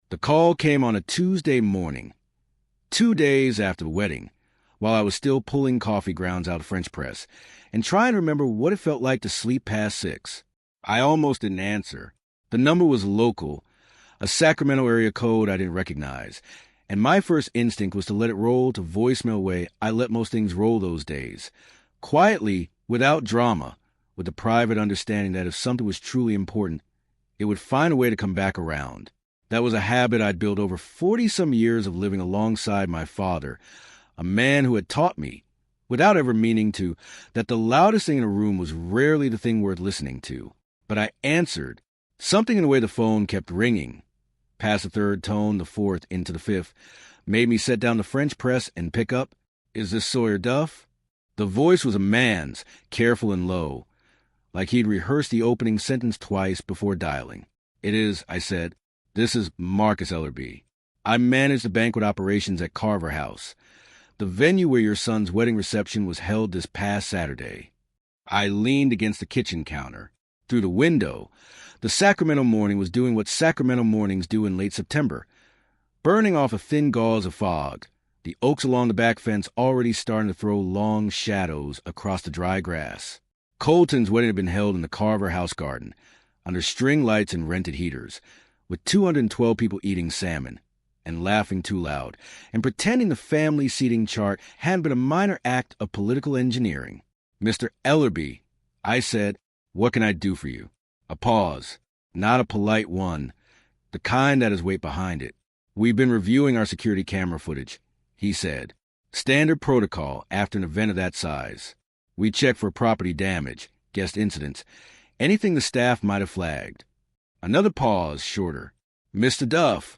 The call came on a Tuesday morning, 2 days after the wedding, while I was still pulling coffee grounds out of French press and trying to remember what it felt like to sleep past 6. I almost didn't answer. The number was local, a Sacramento area code I didn't recognize, and my first instinct was to let it roll to voicemail way I let most things roll those days, quietly, without drama, with the private understanding that if something was truly important, it would find a way to come back around. That was a habit I'd built over 40-some years of living alongside my father, a man who had taught me, without ever meaning to, that the loudest thing in a room was rarely the thing worth listening to. But I answered. Something in the way the phone kept ringing, past the third tone, the fourth, into the fifth, made me set down the French press and pick up. "Is this Sawyer Duff?" The voice was a man's, careful and low, like he'd rehearsed the opening sentence twice before dialing. "It is," I said. "This is Marcus Ellerby. I manage the banquet operations at Carver House, the venue where your son's wedding reception was held this past Saturday." I leaned against the kitchen counter. Through the window, the Sacramento morning was doing what Sacramento mornings do in late September, burning off a thin gauze of fog, the oaks along the back fence already starting to throw long shadows across the dry grass. Colton's wedding had been held in the Carver House garden, under string lights and rented heaters, with 212 people eating salmon, and laughing too loud, and pretending the family seating chart hadn't been a minor act of political engineering. "Mr. Ellerby," I said, "what can I do for you?" A pause, not a polite one, the kind that has weight behind it. "We've been reviewing our security camera footage," he said. "Standard protocol after an event of that size. We check for property damage, guest incidents, anything the staff might have flagged." Another pause, shorter. "Mr. Duff,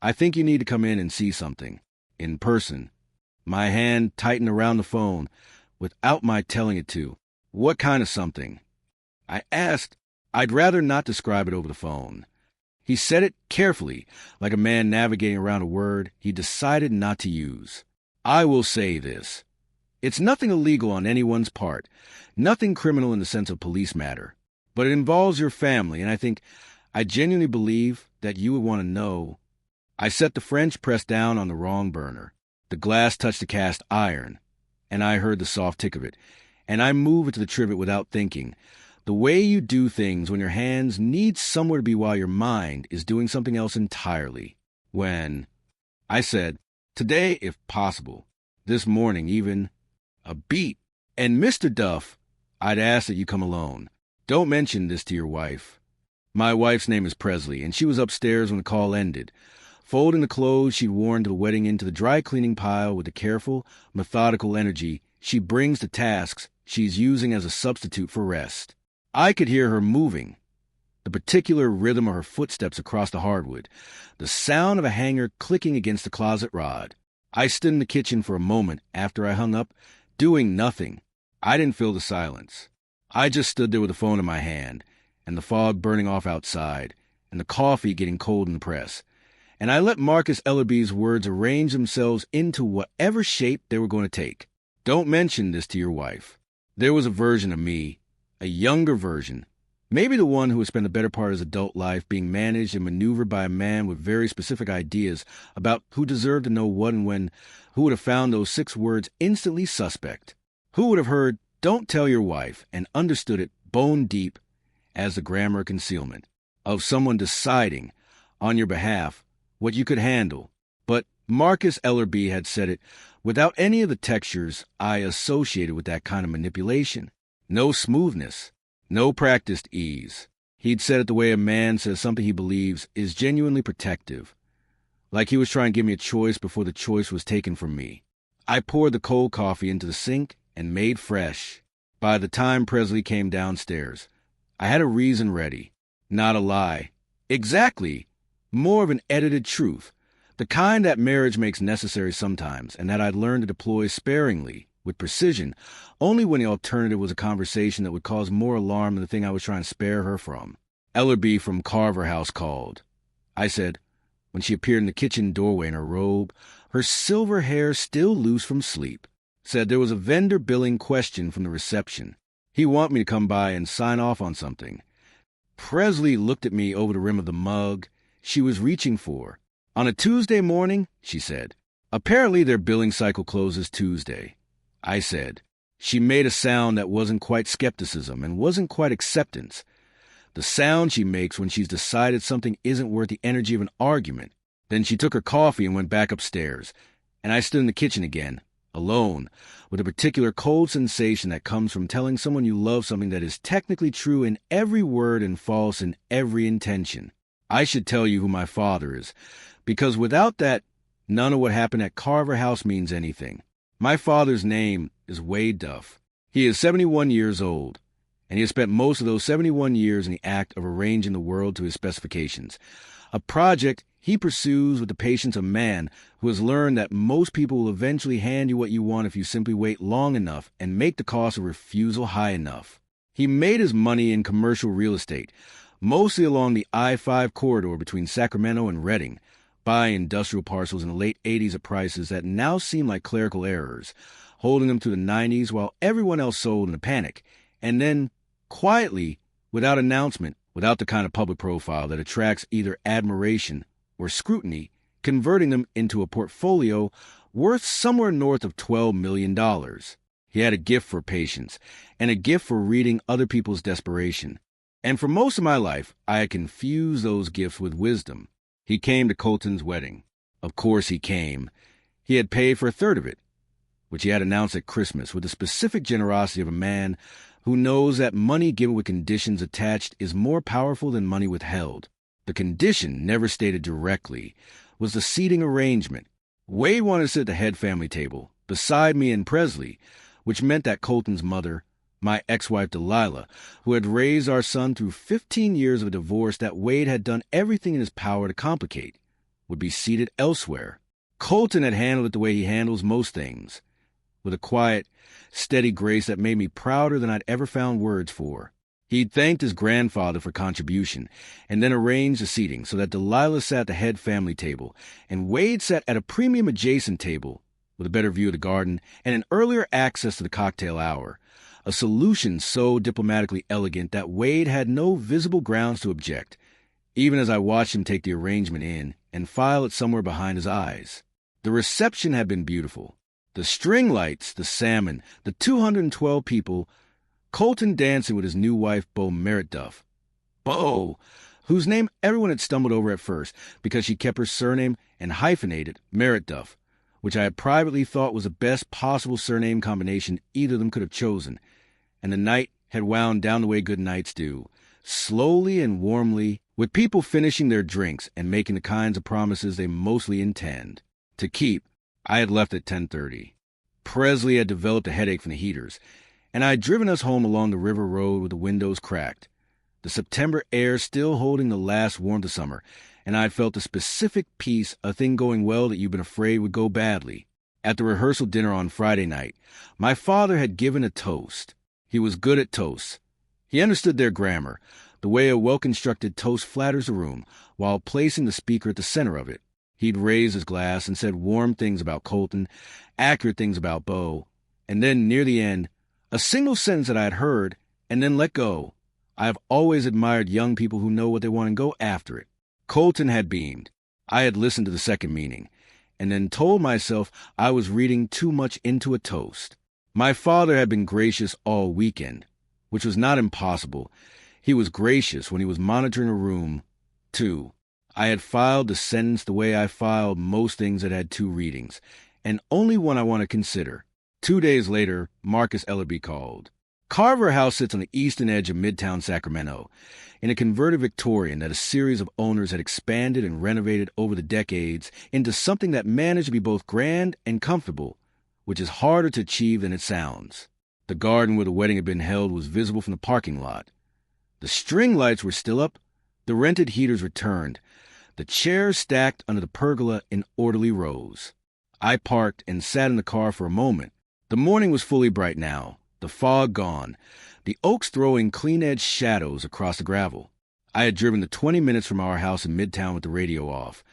I think you need to come in and see something. In person." My hand tightened around the phone, without my telling it to. "What kind of something?" I asked. I'd rather not describe it over the phone. He said it carefully, like a man navigating around a word he decided not to use. "I will say this. It's nothing illegal on anyone's part, nothing criminal in the sense of police matter, but it involves your family, and I genuinely believe that you would want to know." I set the French press down on the wrong burner. The glass touched the cast iron, and I heard the soft tick of it, and I moved it to the trivet without thinking. The way you do things when your hands need somewhere to be while your mind is doing something else entirely. When I said, "Today, if possible, this morning even, a beat, and Mr. Duff, I'd ask that you come alone. Don't mention this to your wife." My wife's name is Presley, and she was upstairs when the call ended, folding the clothes she'd worn to the wedding into the dry cleaning pile with the careful, methodical energy she brings to tasks she's using as a substitute for rest. I could hear her moving, the particular rhythm of her footsteps across the hardwood, the sound of a hanger clicking against the closet rod. I stood in the kitchen for a moment after I hung up, doing nothing. I didn't feel the silence. I just stood there with the phone in my hand, and the fog burning off outside, and the coffee getting cold in the press. And I let Marcus Ellerby's words arrange themselves into whatever shape they were going to take. "Don't mention this to your wife." There was a version of me, a younger version, maybe the one who had spent the better part of his adult life being managed and maneuvered by a man with very specific ideas about who deserved to know what and when, who would have found those 6 words instantly suspect, who would have heard "don't tell your wife" and understood it bone deep as the grammar of concealment, of someone deciding, on your behalf, what you could handle. But Marcus Ellerby had said it without any of the textures I associated with that kind of manipulation. No smoothness, no practiced ease. He'd said it the way a man says something he believes is genuinely protective, like he was trying to give me a choice before the choice was taken from me. I poured the cold coffee into the sink and made fresh. By the time Presley came downstairs, I had a reason ready, not a lie. Exactly, more of an edited truth, the kind that marriage makes necessary sometimes, and that I'd learned to deploy sparingly, with precision, only when the alternative was a conversation that would cause more alarm than the thing I was trying to spare her from. Ellerby from Carver House called, I said, when she appeared in the kitchen doorway in her robe, her silver hair still loose from sleep. Said there was a vendor billing question from the reception. He wanted me to come by and sign off on something. Presley looked at me over the rim of the mug she was reaching for, On a Tuesday morning, she said. Apparently their billing cycle closes Tuesday. I said. She made a sound that wasn't quite skepticism and wasn't quite acceptance. The sound she makes when she's decided something isn't worth the energy of an argument. Then she took her coffee and went back upstairs, and I stood in the kitchen again, alone, with a particular cold sensation that comes from telling someone you love something that is technically true in every word and false in every intention. I should tell you who my father is, because without that, none of what happened at Carver House means anything. My father's name is Wade Duff. He is 71 years old, and he has spent most of those 71 years in the act of arranging the world to his specifications, a project he pursues with the patience of man who has learned that most people will eventually hand you what you want if you simply wait long enough and make the cost of refusal high enough. He made his money in commercial real estate, mostly along the I-5 corridor between Sacramento and Redding, buying industrial parcels in the late 80s at prices that now seem like clerical errors, holding them through the 90s while everyone else sold in a panic, and then, quietly, without announcement, without the kind of public profile that attracts either admiration or scrutiny, converting them into a portfolio worth somewhere north of $12 million. He had a gift for patience, and a gift for reading other people's desperation. And for most of my life, I had confused those gifts with wisdom. He came to Colton's wedding. Of course he came. He had paid for a third of it, which he had announced at Christmas with the specific generosity of a man who knows that money given with conditions attached is more powerful than money withheld. The condition, never stated directly, was the seating arrangement. Wade wanted to sit at the head family table, beside me and Presley, which meant that Colton's mother, my ex-wife Delilah, who had raised our son through 15 years of a divorce that Wade had done everything in his power to complicate, would be seated elsewhere. Colton had handled it the way he handles most things, with a quiet, steady grace that made me prouder than I'd ever found words for. He'd thanked his grandfather for contribution, and then arranged the seating so that Delilah sat at the head family table, and Wade sat at a premium adjacent table, with a better view of the garden and an earlier access to the cocktail hour, a solution so diplomatically elegant that Wade had no visible grounds to object, even as I watched him take the arrangement in and file it somewhere behind his eyes. The reception had been beautiful. The string lights, the salmon, the 212 people, Colton dancing with his new wife, Bo Merritt Duff. Bo, whose name everyone had stumbled over at first because she kept her surname and hyphenated Merritt Duff, which I had privately thought was the best possible surname combination either of them could have chosen. And the night had wound down the way good nights do, slowly and warmly, with people finishing their drinks and making the kinds of promises they mostly intend to keep. I had left at 10:30. Presley had developed a headache from the heaters, and I had driven us home along the river road with the windows cracked, the September air still holding the last warmth of summer, and I had felt the specific peace, a thing going well that you've been afraid would go badly. At the rehearsal dinner on Friday night, my father had given a toast. He was good at toasts. He understood their grammar, the way a well-constructed toast flatters a room, while placing the speaker at the center of it. He'd raised his glass and said warm things about Colton, accurate things about Bo, and then, near the end, a single sentence that I had heard and then let go. I have always admired young people who know what they want and go after it. Colton had beamed. I had listened to the second meaning, and then told myself I was reading too much into a toast. My father had been gracious all weekend, which was not impossible. He was gracious when he was monitoring a room, too. I had filed the sentence the way I filed most things that had two readings, and only one I want to consider. 2 days later, Marcus Ellerby called. Carver House sits on the eastern edge of Midtown Sacramento, in a converted Victorian that a series of owners had expanded and renovated over the decades into something that managed to be both grand and comfortable, which is harder to achieve than it sounds. The garden where the wedding had been held was visible from the parking lot. The string lights were still up, the rented heaters returned, the chairs stacked under the pergola in orderly rows. I parked and sat in the car for a moment. The morning was fully bright now, the fog gone, the oaks throwing clean-edged shadows across the gravel. I had driven the 20 minutes from our house in Midtown with the radio off,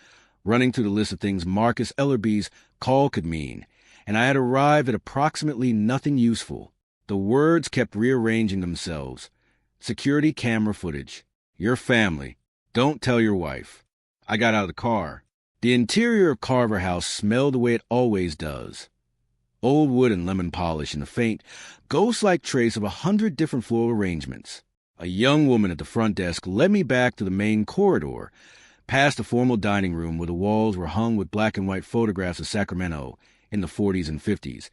running through the list of things Marcus Ellerby's call could mean, and I had arrived at approximately nothing useful. The words kept rearranging themselves. Security camera footage. Your family. Don't tell your wife. I got out of the car. The interior of Carver House smelled the way it always does. Old wood and lemon polish and the faint, ghost-like trace of 100 different floral arrangements. A young woman at the front desk led me back to the main corridor, past the formal dining room where the walls were hung with black and white photographs of Sacramento in the 40s and 50s,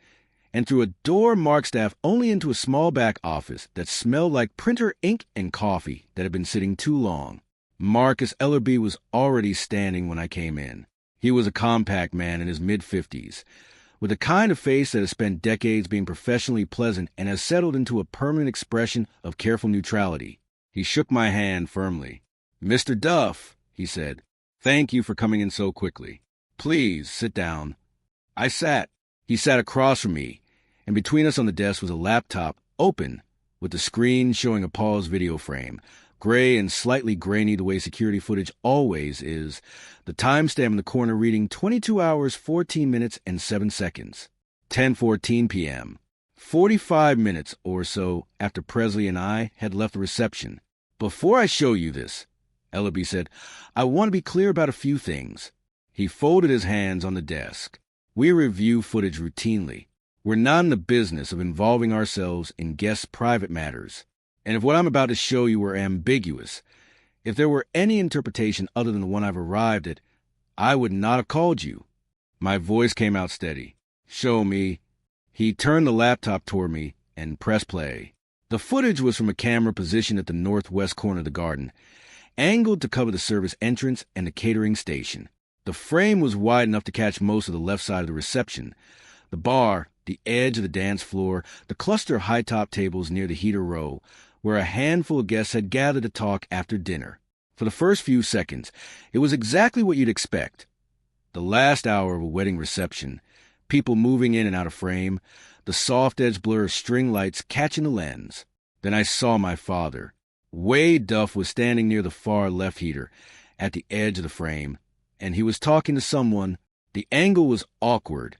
and through a door marked staff only into a small back office that smelled like printer ink and coffee that had been sitting too long. Marcus Ellerby was already standing when I came in. He was a compact man in his mid-50s, with a kind of face that has spent decades being professionally pleasant and has settled into a permanent expression of careful neutrality. He shook my hand firmly. "Mr. Duff," he said, "thank you for coming in so quickly. Please, sit down." I sat. He sat across from me, and between us on the desk was a laptop, open, with the screen showing a paused video frame, gray and slightly grainy the way security footage always is, the timestamp in the corner reading 22 hours, 14 minutes, and 7 seconds. 10:14 p.m. 45 minutes or so after Presley and I had left the reception. "Before I show you this," Ellerby said, "I want to be clear about a few things." He folded his hands on the desk. "We review footage routinely. We're not in the business of involving ourselves in guests' private matters. And if what I'm about to show you were ambiguous, if there were any interpretation other than the one I've arrived at, I would not have called you." My voice came out steady. "Show me." He turned the laptop toward me and pressed play. The footage was from a camera positioned at the northwest corner of the garden, angled to cover the service entrance and the catering station. The frame was wide enough to catch most of the left side of the reception, the bar, the edge of the dance floor, the cluster of high-top tables near the heater row, where a handful of guests had gathered to talk after dinner. For the first few seconds, it was exactly what you'd expect. The last hour of a wedding reception, people moving in and out of frame, the soft-edged blur of string lights catching the lens. Then I saw my father. Wade Duff was standing near the far left heater, at the edge of the frame, and he was talking to someone. The angle was awkward.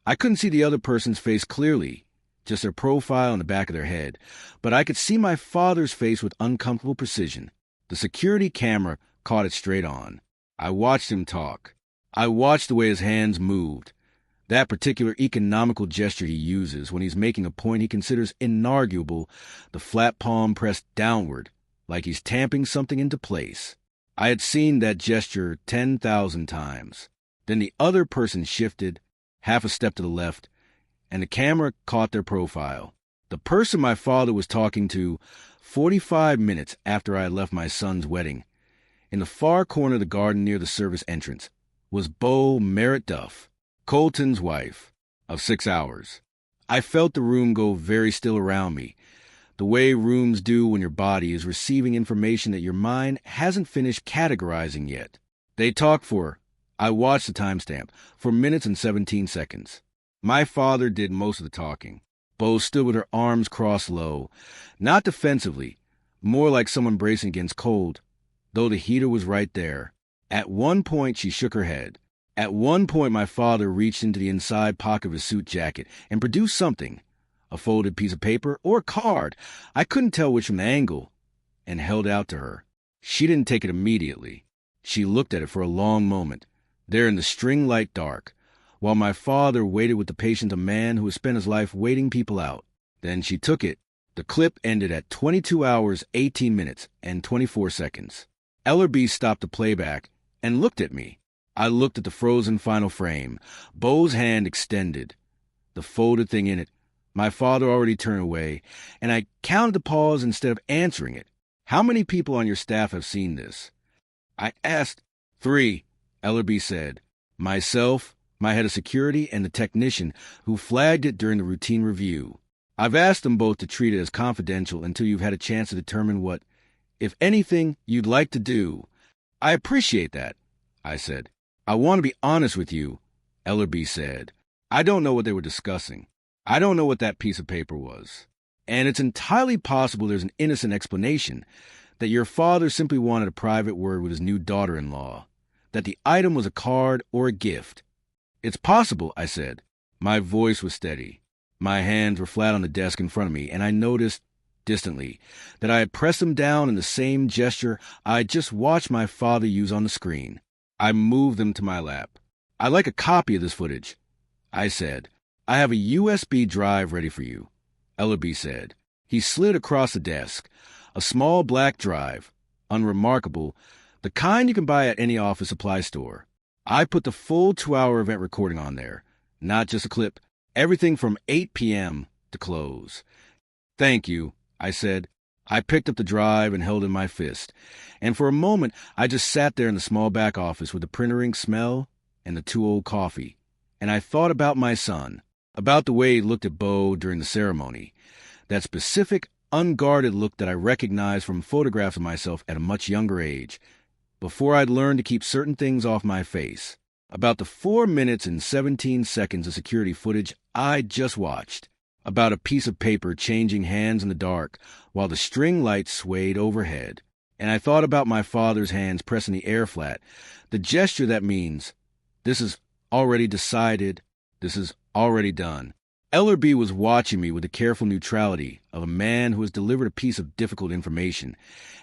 I couldn't see the other person's face clearly, just their profile and the back of their head, but I could see my father's face with uncomfortable precision. The security camera caught it straight on. I watched him talk. I watched the way his hands moved, that particular economical gesture he uses when he's making a point he considers inarguable, the flat palm pressed downward, like he's tamping something into place. I had seen that gesture 10,000 times. Then the other person shifted, half a step to the left, and the camera caught their profile. The person my father was talking to 45 minutes after I had left my son's wedding, in the far corner of the garden near the service entrance, was Bo Merritt Duff, Colton's wife, of 6 hours. I felt the room go very still around me, the way rooms do when your body is receiving information that your mind hasn't finished categorizing yet. They talked for, I watched the timestamp, for minutes and 17 seconds. My father did most of the talking. Bo stood with her arms crossed low, not defensively, more like someone bracing against cold, though the heater was right there. At one point, she shook her head. At one point, my father reached into the inside pocket of his suit jacket and produced something, a folded piece of paper or a card, I couldn't tell which from the angle, and held out to her. She didn't take it immediately. She looked at it for a long moment, there in the string-light dark, while my father waited with the patience of a man who has spent his life waiting people out. Then she took it. The clip ended at 22 hours, 18 minutes, and 24 seconds. Ellerby stopped the playback and looked at me. I looked at the frozen final frame, Bo's hand extended, the folded thing in it. My father already turned away, and I counted the pause instead of answering it. How many people on your staff have seen this? I asked. 3, Ellerby said. Myself, my head of security, and the technician who flagged it during the routine review. I've asked them both to treat it as confidential until you've had a chance to determine what, if anything, you'd like to do. I appreciate that, I said. I want to be honest with you, Ellerby said. I don't know what they were discussing. I don't know what that piece of paper was. And it's entirely possible there's an innocent explanation, that your father simply wanted a private word with his new daughter-in-law, that the item was a card or a gift. It's possible, I said. My voice was steady. My hands were flat on the desk in front of me, and I noticed, distantly, that I had pressed them down in the same gesture I had just watched my father use on the screen. I moved them to my lap. "I'd like a copy of this footage," I said. "I have a USB drive ready for you," Ellerby said. He slid across the desk. A small black drive, unremarkable, the kind you can buy at any office supply store. I put the full 2-hour event recording on there, not just a clip, everything from 8 p.m. to close. "Thank you," I said. I picked up the drive and held it in my fist, and for a moment I just sat there in the small back office with the printer ink smell and the 2-old coffee, and I thought about my son, about the way he looked at Bo during the ceremony, that specific, unguarded look that I recognized from photographs of myself at a much younger age, before I'd learned to keep certain things off my face, about the 4 minutes and 17 seconds of security footage I'd just watched, about a piece of paper changing hands in the dark while the string lights swayed overhead. And I thought about my father's hands pressing the air flat, the gesture that means, this is already decided, this is already done. Ellerby was watching me with the careful neutrality of a man who has delivered a piece of difficult information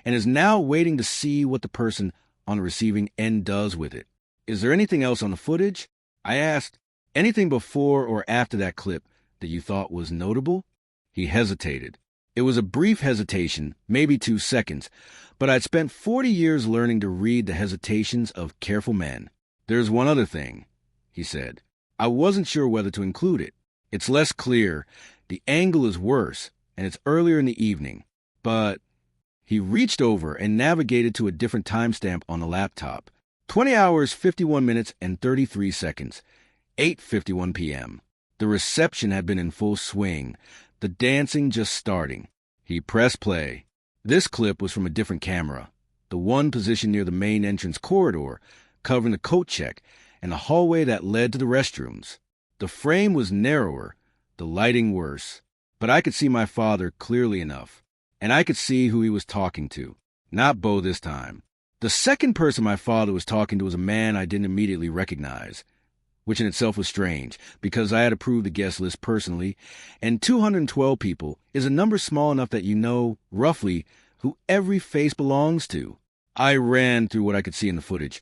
and is now waiting to see what the person on the receiving end does with it. "Is there anything else on the footage?" I asked. "Anything before or after that clip that you thought was notable?" He hesitated. It was a brief hesitation, maybe 2 seconds, but I'd spent 40 years learning to read the hesitations of careful men. "There's one other thing," he said. "I wasn't sure whether to include it. It's less clear, the angle is worse, and it's earlier in the evening. But..." He reached over and navigated to a different timestamp on the laptop. 20 hours, 51 minutes, and 33 seconds. 8:51 p.m. The reception had been in full swing, the dancing just starting. He pressed play. This clip was from a different camera, the one positioned near the main entrance corridor, covering the coat check and the hallway that led to the restrooms. The frame was narrower, the lighting worse, but I could see my father clearly enough, and I could see who he was talking to. Not Bo this time. The second person my father was talking to was a man I didn't immediately recognize, which in itself was strange, because I had approved the guest list personally, and 212 people is a number small enough that you know, roughly, who every face belongs to. I ran through what I could see in the footage,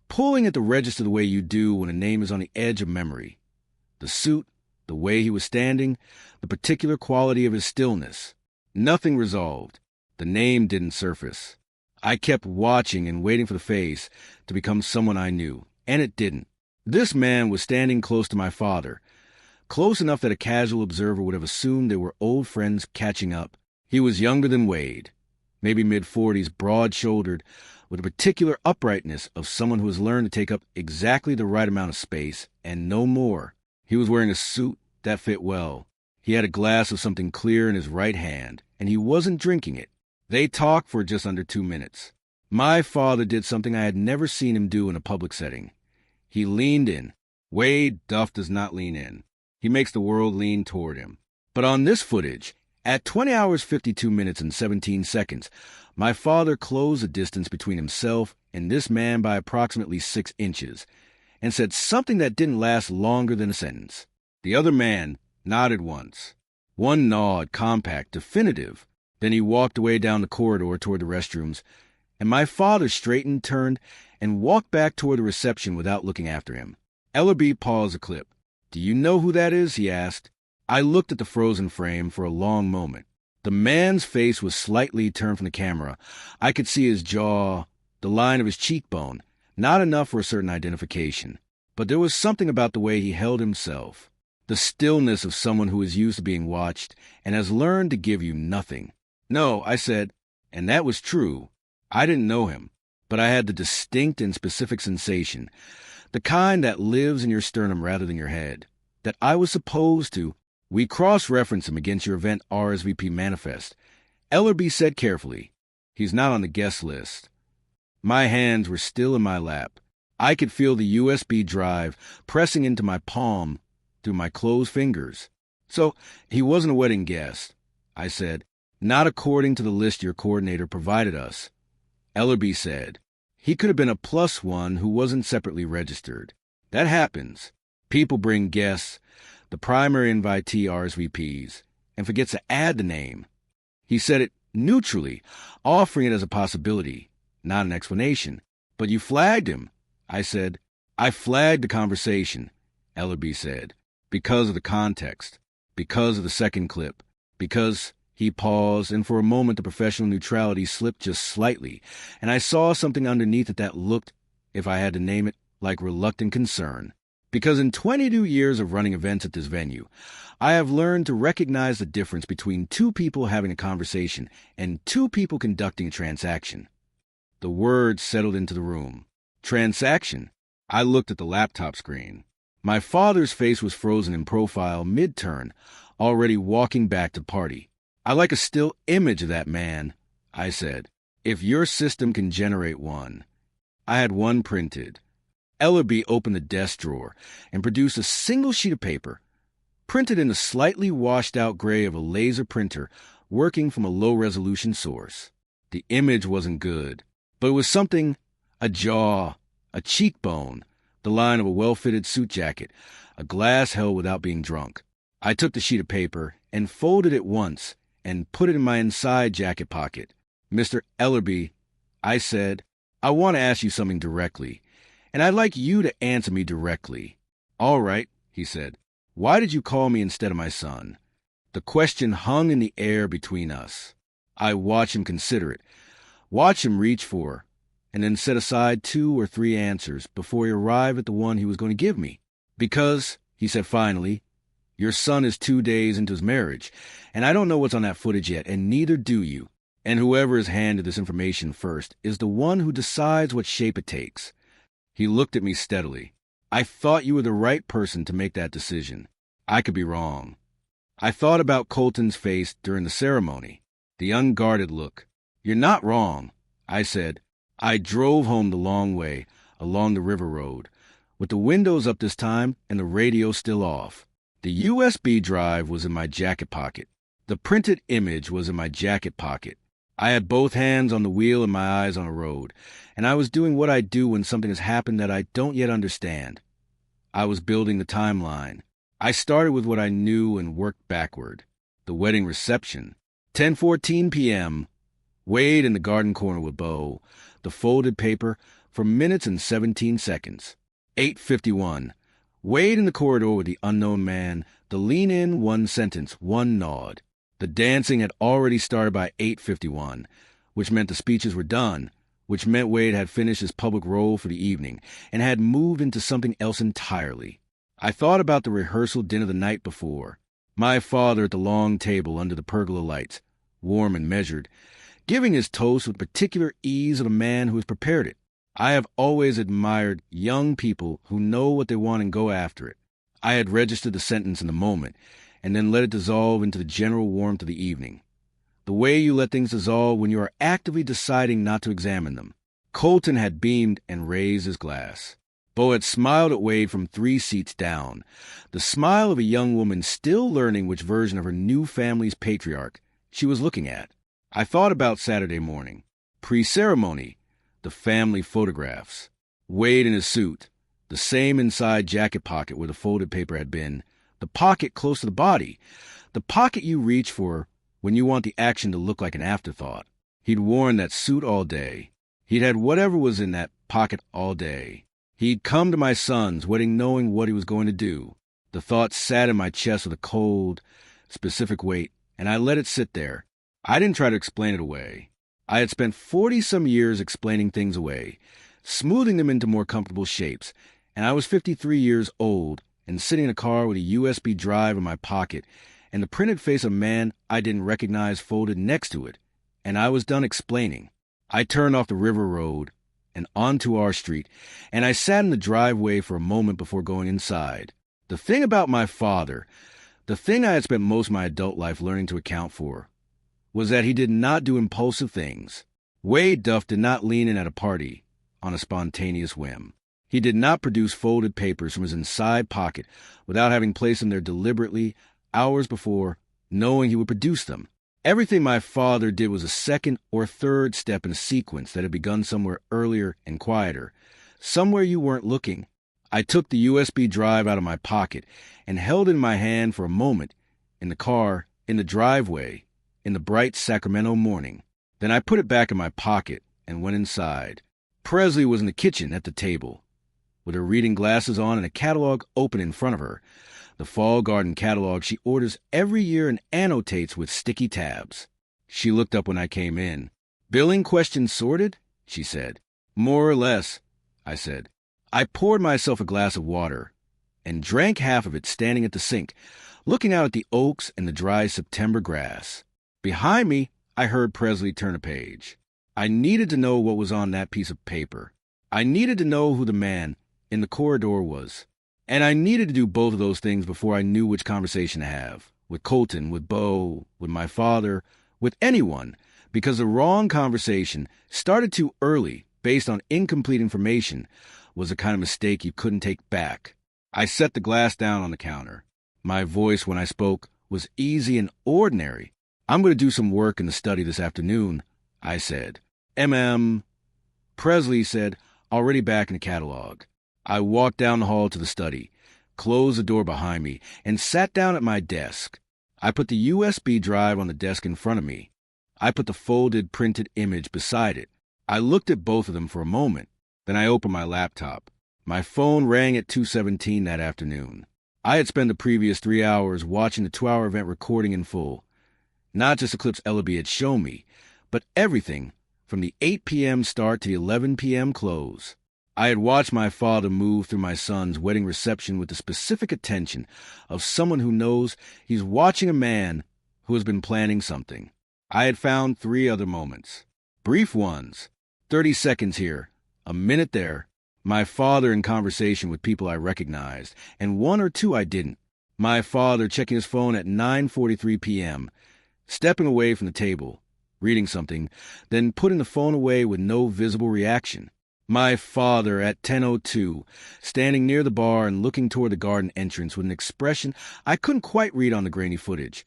pulling at the register the way you do when a name is on the edge of memory. The suit, the way he was standing, the particular quality of his stillness. Nothing resolved. The name didn't surface. I kept watching and waiting for the face to become someone I knew, and it didn't. This man was standing close to my father, close enough that a casual observer would have assumed they were old friends catching up. He was younger than Wade, maybe mid-40s, broad-shouldered, with a particular uprightness of someone who has learned to take up exactly the right amount of space, and no more. He was wearing a suit that fit well. He had a glass of something clear in his right hand, and he wasn't drinking it. They talked for just under 2 minutes. My father did something I had never seen him do in a public setting. He leaned in. Wade Duff does not lean in. He makes the world lean toward him. But on this footage, at 20 hours 52 minutes and 17 seconds, my father closed the distance between himself and this man by approximately 6 inches, and said something that didn't last longer than a sentence. The other man nodded once. One nod, compact, definitive. Then he walked away down the corridor toward the restrooms, and my father straightened, turned, and walked back toward the reception without looking after him. Ellerby paused the clip. "Do you know who that is?" he asked. I looked at the frozen frame for a long moment. The man's face was slightly turned from the camera. I could see his jaw, the line of his cheekbone, not enough for a certain identification. But there was something about the way he held himself, the stillness of someone who is used to being watched and has learned to give you nothing. "No," I said, and that was true. I didn't know him, but I had the distinct and specific sensation, the kind that lives in your sternum rather than your head, that I was supposed to. "We cross-reference him against your event RSVP manifest," Ellerby said carefully. "He's not on the guest list." My hands were still in my lap. I could feel the USB drive pressing into my palm through my closed fingers. "So, he wasn't a wedding guest," I said. "Not according to the list your coordinator provided us." Ellerby said, "He could have been a +1 who wasn't separately registered. That happens. People bring guests, the primary invitee RSVPs, and forgets to add the name." He said it neutrally, offering it as a possibility, not an explanation. "But you flagged him," I said. I flagged the conversation, Ellerby said, because of the context, because of the second clip, because he paused, and for a moment the professional neutrality slipped just slightly, and I saw something underneath it that looked, if I had to name it, like reluctant concern. Because in 22 years of running events at this venue, I have learned to recognize the difference between two people having a conversation and two people conducting a transaction. The words settled into the room. Transaction. I looked at the laptop screen. My father's face was frozen in profile mid-turn, already walking back to the party. I like a still image of that man, I said. If your system can generate one. I had one printed. Ellerby opened the desk drawer and produced a single sheet of paper, printed in the slightly washed-out gray of a laser printer working from a low-resolution source. The image wasn't good, but it was something, a jaw, a cheekbone, the line of a well-fitted suit jacket, a glass held without being drunk. I took the sheet of paper and folded it once and put it in my inside jacket pocket. Mr. Ellerby, I said, I want to ask you something directly, and I'd like you to answer me directly. All right, he said. Why did you call me instead of my son? The question hung in the air between us. I watched him consider it, watch him reach for, and then set aside 2 or 3 answers before he arrived at the one he was going to give me. Because, he said finally, your son is 2 days into his marriage, and I don't know what's on that footage yet, and neither do you. And whoever is handed this information first is the one who decides what shape it takes. He looked at me steadily. I thought you were the right person to make that decision. I could be wrong. I thought about Colton's face during the ceremony, the unguarded look. You're not wrong, I said. I drove home the long way, along the river road, with the windows up this time and the radio still off. The USB drive was in my jacket pocket. The printed image was in my jacket pocket. I had both hands on the wheel and my eyes on the road, and I was doing what I do when something has happened that I don't yet understand. I was building the timeline. I started with what I knew and worked backward. The wedding reception. 10:14 p.m. Wade in the garden corner with Bo. The folded paper for minutes and 17 seconds. 8:51. Wade in the corridor with the unknown man. The lean-in, one sentence, one nod. The dancing had already started by 8:51, which meant the speeches were done, which meant Wade had finished his public role for the evening and had moved into something else entirely. I thought about the rehearsal dinner the night before. My father at the long table under the pergola lights, warm and measured, giving his toast with particular ease of the man who has prepared it. I have always admired young people who know what they want and go after it. I had registered the sentence in the moment, and then let it dissolve into the general warmth of the evening. The way you let things dissolve when you are actively deciding not to examine them. Colton had beamed and raised his glass. Bo had smiled at Wade from 3 seats down, the smile of a young woman still learning which version of her new family's patriarch she was looking at. I thought about Saturday morning. Pre-ceremony, the family photographs. Wade in his suit, the same inside jacket pocket where the folded paper had been, the pocket close to the body, the pocket you reach for when you want the action to look like an afterthought. He'd worn that suit all day. He'd had whatever was in that pocket all day. He'd come to my son's wedding knowing what he was going to do. The thought sat in my chest with a cold, specific weight, and I let it sit there. I didn't try to explain it away. I had spent 40-some years explaining things away, smoothing them into more comfortable shapes, and I was 53 years old and sitting in a car with a USB drive in my pocket and the printed face of a man I didn't recognize folded next to it, and I was done explaining. I turned off the river road and onto our street, and I sat in the driveway for a moment before going inside. The thing about my father, the thing I had spent most of my adult life learning to account for, was that he did not do impulsive things. Wade Duff did not lean in at a party on a spontaneous whim. He did not produce folded papers from his inside pocket without having placed them there deliberately hours before, knowing he would produce them. Everything my father did was a second or third step in a sequence that had begun somewhere earlier and quieter, somewhere you weren't looking. I took the USB drive out of my pocket and held it in my hand for a moment, in the car, in the driveway, in the bright Sacramento morning. Then I put it back in my pocket and went inside. Presley was in the kitchen at the table, with her reading glasses on and a catalog open in front of her. The Fall Garden catalog she orders every year and annotates with sticky tabs. She looked up when I came in. "Billing questions sorted?" she said. "More or less," I said. I poured myself a glass of water and drank half of it standing at the sink, looking out at the oaks and the dry September grass. Behind me, I heard Presley turn a page. I needed to know what was on that piece of paper. I needed to know who the man in the corridor was. And I needed to do both of those things before I knew which conversation to have. With Colton, with Bo, with my father, with anyone. Because the wrong conversation, started too early, based on incomplete information, was the kind of mistake you couldn't take back. I set the glass down on the counter. My voice, when I spoke, was easy and ordinary. "I'm going to do some work in the study this afternoon," I said. Presley said, "Already back in the catalog." I walked down the hall to the study, closed the door behind me, and sat down at my desk. I put the USB drive on the desk in front of me. I put the folded printed image beside it. I looked at both of them for a moment. Then I opened my laptop. My phone rang at 2:17 that afternoon. I had spent the previous 3 hours watching the 2-hour event recording in full. Not just the clips Ellaby had shown me, but everything from the 8 p.m. start to the 11 p.m. close. I had watched my father move through my son's wedding reception with the specific attention of someone who knows he's watching a man who has been planning something. I had found 3 other moments. Brief ones. 30 seconds here, a minute there. My father in conversation with people I recognized, and 1 or 2 I didn't. My father checking his phone at 9:43 p.m., stepping away from the table, reading something, then putting the phone away with no visible reaction. My father at 10:02, standing near the bar and looking toward the garden entrance with an expression I couldn't quite read on the grainy footage.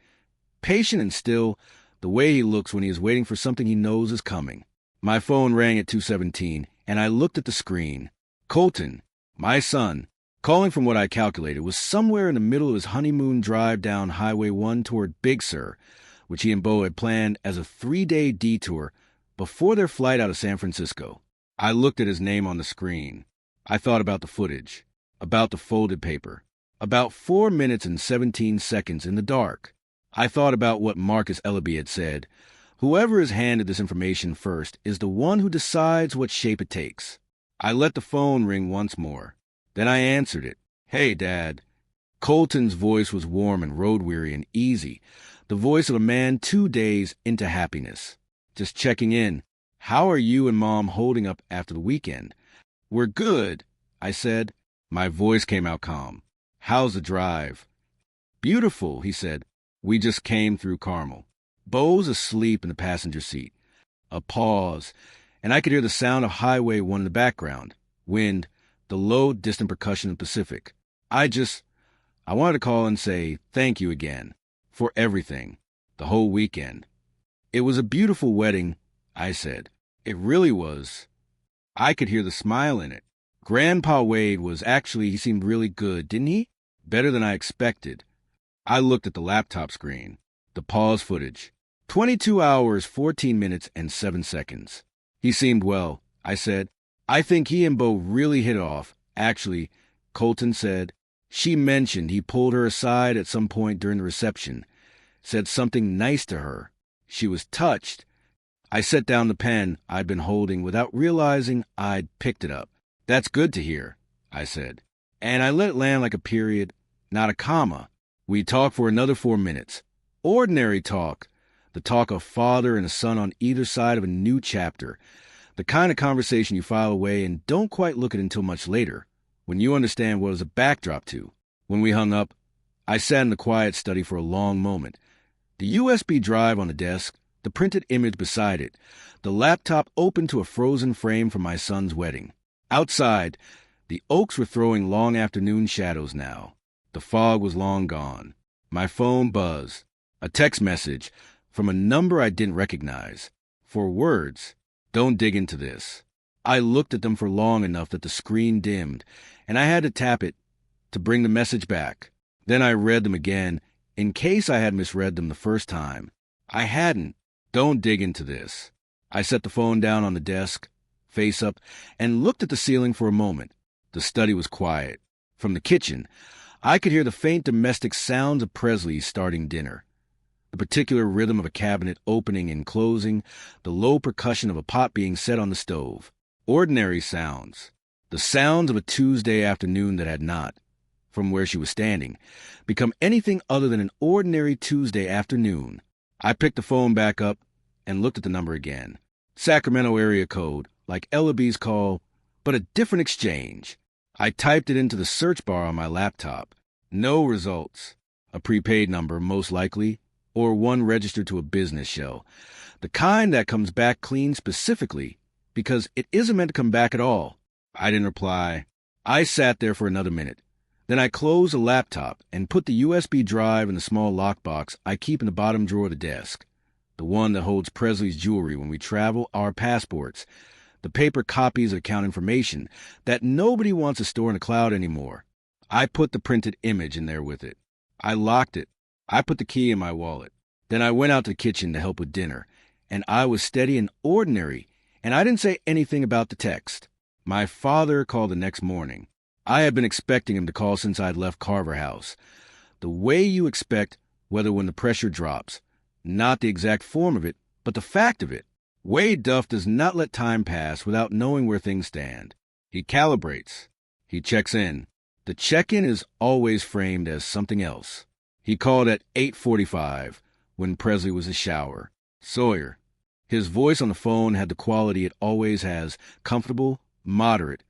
Patient and still, the way he looks when he is waiting for something he knows is coming. My phone rang at 2:17, and I looked at the screen. Colton, my son, calling from what I calculated, was somewhere in the middle of his honeymoon drive down Highway 1 toward Big Sur, which he and Bo had planned as a 3-day detour before their flight out of San Francisco. I looked at his name on the screen. I thought about the footage, about the folded paper, about 4 minutes and 17 seconds in the dark. I thought about what Marcus Ellaby had said. Whoever is handed this information first is the one who decides what shape it takes. I let the phone ring once more. Then I answered it. "Hey, Dad." Colton's voice was warm and road-weary and easy, the voice of a man 2 days into happiness. "Just checking in. How are you and Mom holding up after the weekend?" "We're good," I said. My voice came out calm. "How's the drive?" "Beautiful," he said. "We just came through Carmel." Bo's asleep in the passenger seat. A pause, and I could hear the sound of Highway 1 in the background. Wind, the low, distant percussion of the Pacific. I wanted to call and say thank you again. For everything. The whole weekend. "It was a beautiful wedding," I said. "It really was." I could hear the smile in it. Grandpa Wade he seemed really good, didn't he? Better than I expected. I looked at the laptop screen. The pause footage. 22 hours, 14 minutes, and 7 seconds. "He seemed well," I said. "I think he and Bo really hit it off. Actually," Colton said, "she mentioned he pulled her aside at some point during the reception, said something nice to her. She was touched." I set down the pen I'd been holding without realizing I'd picked it up. "That's good to hear," I said. And I let it land like a period, not a comma. We talked for another 4 minutes. Ordinary talk. The talk of father and a son on either side of a new chapter. The kind of conversation you file away and don't quite look at until much later, when you understand what it was a backdrop to. When we hung up, I sat in the quiet study for a long moment. The USB drive on the desk, the printed image beside it, the laptop open to a frozen frame from my son's wedding. Outside, the oaks were throwing long afternoon shadows now. The fog was long gone. My phone buzzed. A text message from a number I didn't recognize. 4 words. "Don't dig into this." I looked at them for long enough that the screen dimmed, and I had to tap it to bring the message back. Then I read them again, in case I had misread them the first time. I hadn't. "Don't dig into this." I set the phone down on the desk, face up, and looked at the ceiling for a moment. The study was quiet. From the kitchen, I could hear the faint domestic sounds of Presley starting dinner. The particular rhythm of a cabinet opening and closing, the low percussion of a pot being set on the stove. Ordinary sounds. The sounds of a Tuesday afternoon that had not, from where she was standing, become anything other than an ordinary Tuesday afternoon. I picked the phone back up and looked at the number again. Sacramento area code, like Ellaby's call, but a different exchange. I typed it into the search bar on my laptop. No results. A prepaid number, most likely, or one registered to a business shell. The kind that comes back clean specifically because it isn't meant to come back at all. I didn't reply. I sat there for another minute. Then I closed the laptop and put the USB drive in the small lockbox I keep in the bottom drawer of the desk. The one that holds Presley's jewelry when we travel, our passports, the paper copies of account information that nobody wants to store in the cloud anymore. I put the printed image in there with it. I locked it. I put the key in my wallet. Then I went out to the kitchen to help with dinner, and I was steady and ordinary, and I didn't say anything about the text. My father called the next morning. I had been expecting him to call since I'd left Carver House. The way you expect weather when the pressure drops. Not the exact form of it, but the fact of it. Wade Duff does not let time pass without knowing where things stand. He calibrates. He checks in. The check-in is always framed as something else. He called at 8:45 when Presley was a shower. Sawyer. His voice on the phone had the quality it always has, comfortable, moderate.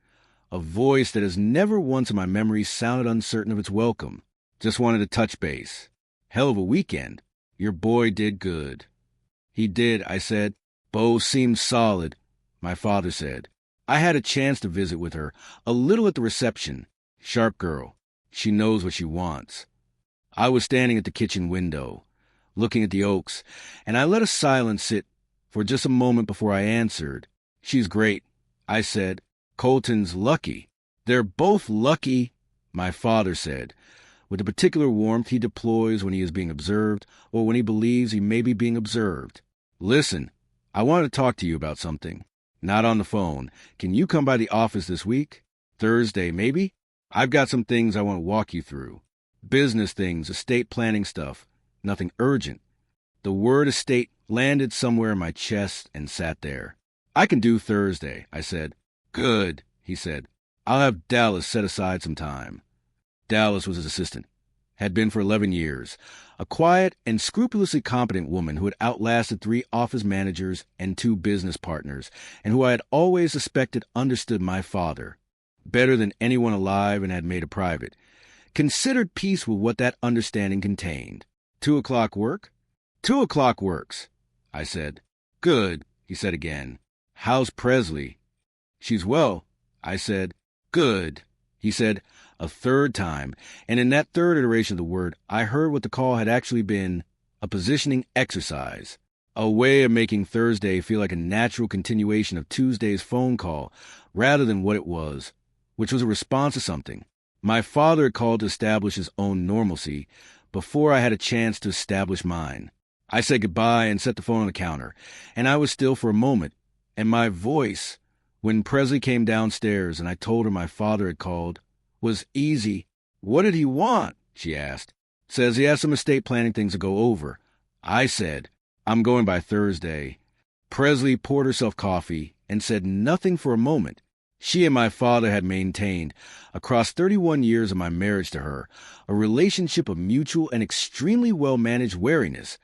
A voice that has never once in my memory sounded uncertain of its welcome. Just wanted to touch base. Hell of a weekend. Your boy did good. He did, I said. Bo seemed solid, my father said. I had a chance to visit with her, a little at the reception. Sharp girl. She knows what she wants. I was standing at the kitchen window, looking at the oaks, and I let a silence sit for just a moment before I answered. She's great, I said. Colton's lucky. They're both lucky, my father said, with the particular warmth he deploys when he is being observed or when he believes he may be being observed. Listen, I want to talk to you about something. Not on the phone. Can you come by the office this week? Thursday, maybe? I've got some things I want to walk you through. Business things, estate planning stuff. Nothing urgent. The word estate landed somewhere in my chest and sat there. I can do Thursday, I said. Good, he said. I'll have Dallas set aside some time. Dallas was his assistant. Had been for 11 years. A quiet and scrupulously competent woman who had outlasted 3 office managers and 2 business partners, and who I had always suspected understood my father better than anyone alive and had made it private. Considered peace with what that understanding contained. 2 o'clock work? 2 o'clock works, I said. Good, he said again. How's Presley? She's well, I said. Good, he said a third time, and in that third iteration of the word, I heard what the call had actually been, a positioning exercise, a way of making Thursday feel like a natural continuation of Tuesday's phone call rather than what it was, which was a response to something. My father had called to establish his own normalcy before I had a chance to establish mine. I said goodbye and set the phone on the counter, and I was still for a moment, and my voice, when Presley came downstairs and I told her my father had called, was easy. What did he want? She asked. Says he has some estate planning things to go over. I said, I'm going by Thursday. Presley poured herself coffee and said nothing for a moment. She and my father had maintained, across 31 years of my marriage to her, a relationship of mutual and extremely well-managed wariness,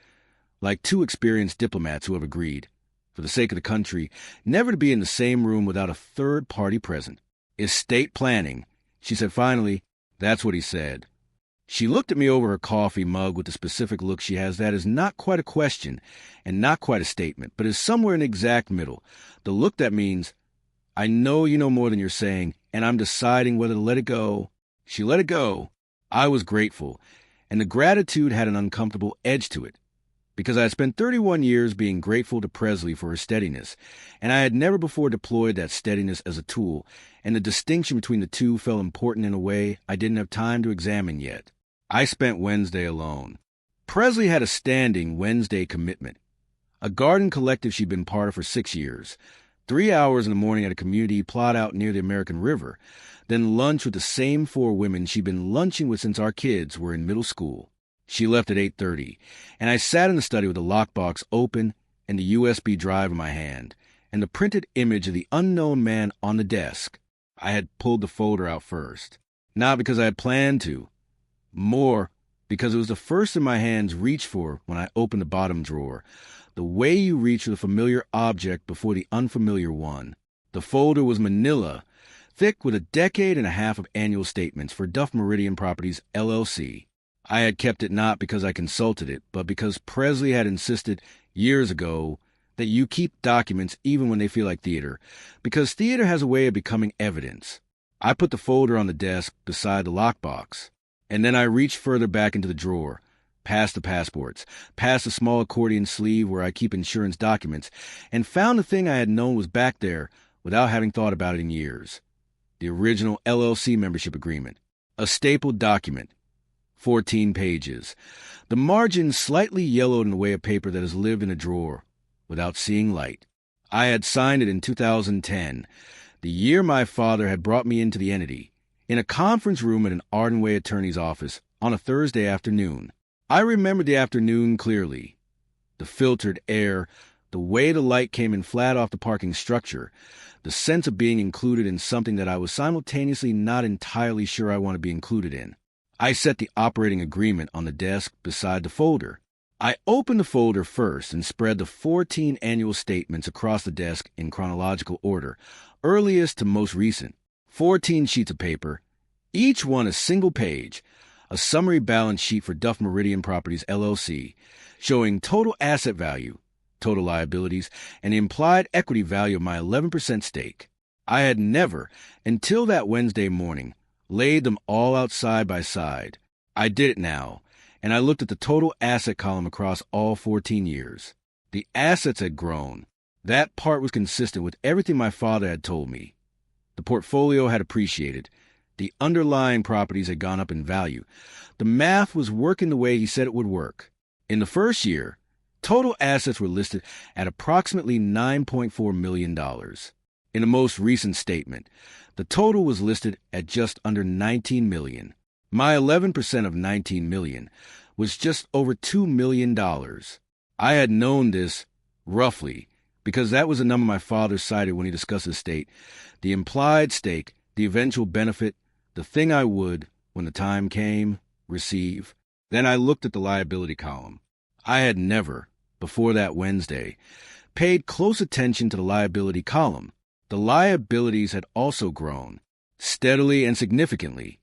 like 2 experienced diplomats who have agreed, for the sake of the country, never to be in the same room without a third party present. Estate planning, she said finally. That's what he said. She looked at me over her coffee mug with the specific look she has that is not quite a question and not quite a statement, but is somewhere in the exact middle. The look that means, I know you know more than you're saying, and I'm deciding whether to let it go. She let it go. I was grateful, and the gratitude had an uncomfortable edge to it, because I had spent 31 years being grateful to Presley for her steadiness, and I had never before deployed that steadiness as a tool, and the distinction between the two felt important in a way I didn't have time to examine yet. I spent Wednesday alone. Presley had a standing Wednesday commitment, a garden collective she'd been part of for 6 years, 3 hours in the morning at a community plot out near the American River, then lunch with the same 4 women she'd been lunching with since our kids were in middle school. She left at 8:30, and I sat in the study with the lockbox open and the USB drive in my hand, and the printed image of the unknown man on the desk. I had pulled the folder out first, not because I had planned to, more because it was the first in my hands reached for when I opened the bottom drawer, the way you reach for the familiar object before the unfamiliar one. The folder was manila, thick with a decade and a half of annual statements for Duff Meridian Properties, LLC. I had kept it not because I consulted it, but because Presley had insisted years ago that you keep documents even when they feel like theater, because theater has a way of becoming evidence. I put the folder on the desk beside the lockbox, and then I reached further back into the drawer, past the passports, past the small accordion sleeve where I keep insurance documents, and found the thing I had known was back there without having thought about it in years. The original LLC membership agreement, a stapled document, 14 pages. The margin slightly yellowed in the way of paper that has lived in a drawer without seeing light. I had signed it in 2010, the year my father had brought me into the entity, in a conference room at an Ardenway attorney's office on a Thursday afternoon. I remembered the afternoon clearly. The filtered air, the way the light came in flat off the parking structure, the sense of being included in something that I was simultaneously not entirely sure I want to be included in. I set the operating agreement on the desk beside the folder. I opened the folder first and spread the 14 annual statements across the desk in chronological order, earliest to most recent. 14 sheets of paper, each one a single page, a summary balance sheet for Duff Meridian Properties, LLC, showing total asset value, total liabilities, and the implied equity value of my 11% stake. I had never, until that Wednesday morning, laid them all out side by side. I did it now, and I looked at the total asset column across all 14 years. The assets had grown. That part was consistent with everything my father had told me. The portfolio had appreciated. The underlying properties had gone up in value. The math was working the way he said it would work. In the first year, total assets were listed at approximately $9.4 million. In the most recent statement, the total was listed at just under $19 million. My 11% of $19 million was just over $2 million. I had known this, roughly, because that was the number my father cited when he discussed his estate, the implied stake, the eventual benefit, the thing I would, when the time came, receive. Then I looked at the liability column. I had never, before that Wednesday, paid close attention to the liability column. The liabilities had also grown, steadily and significantly,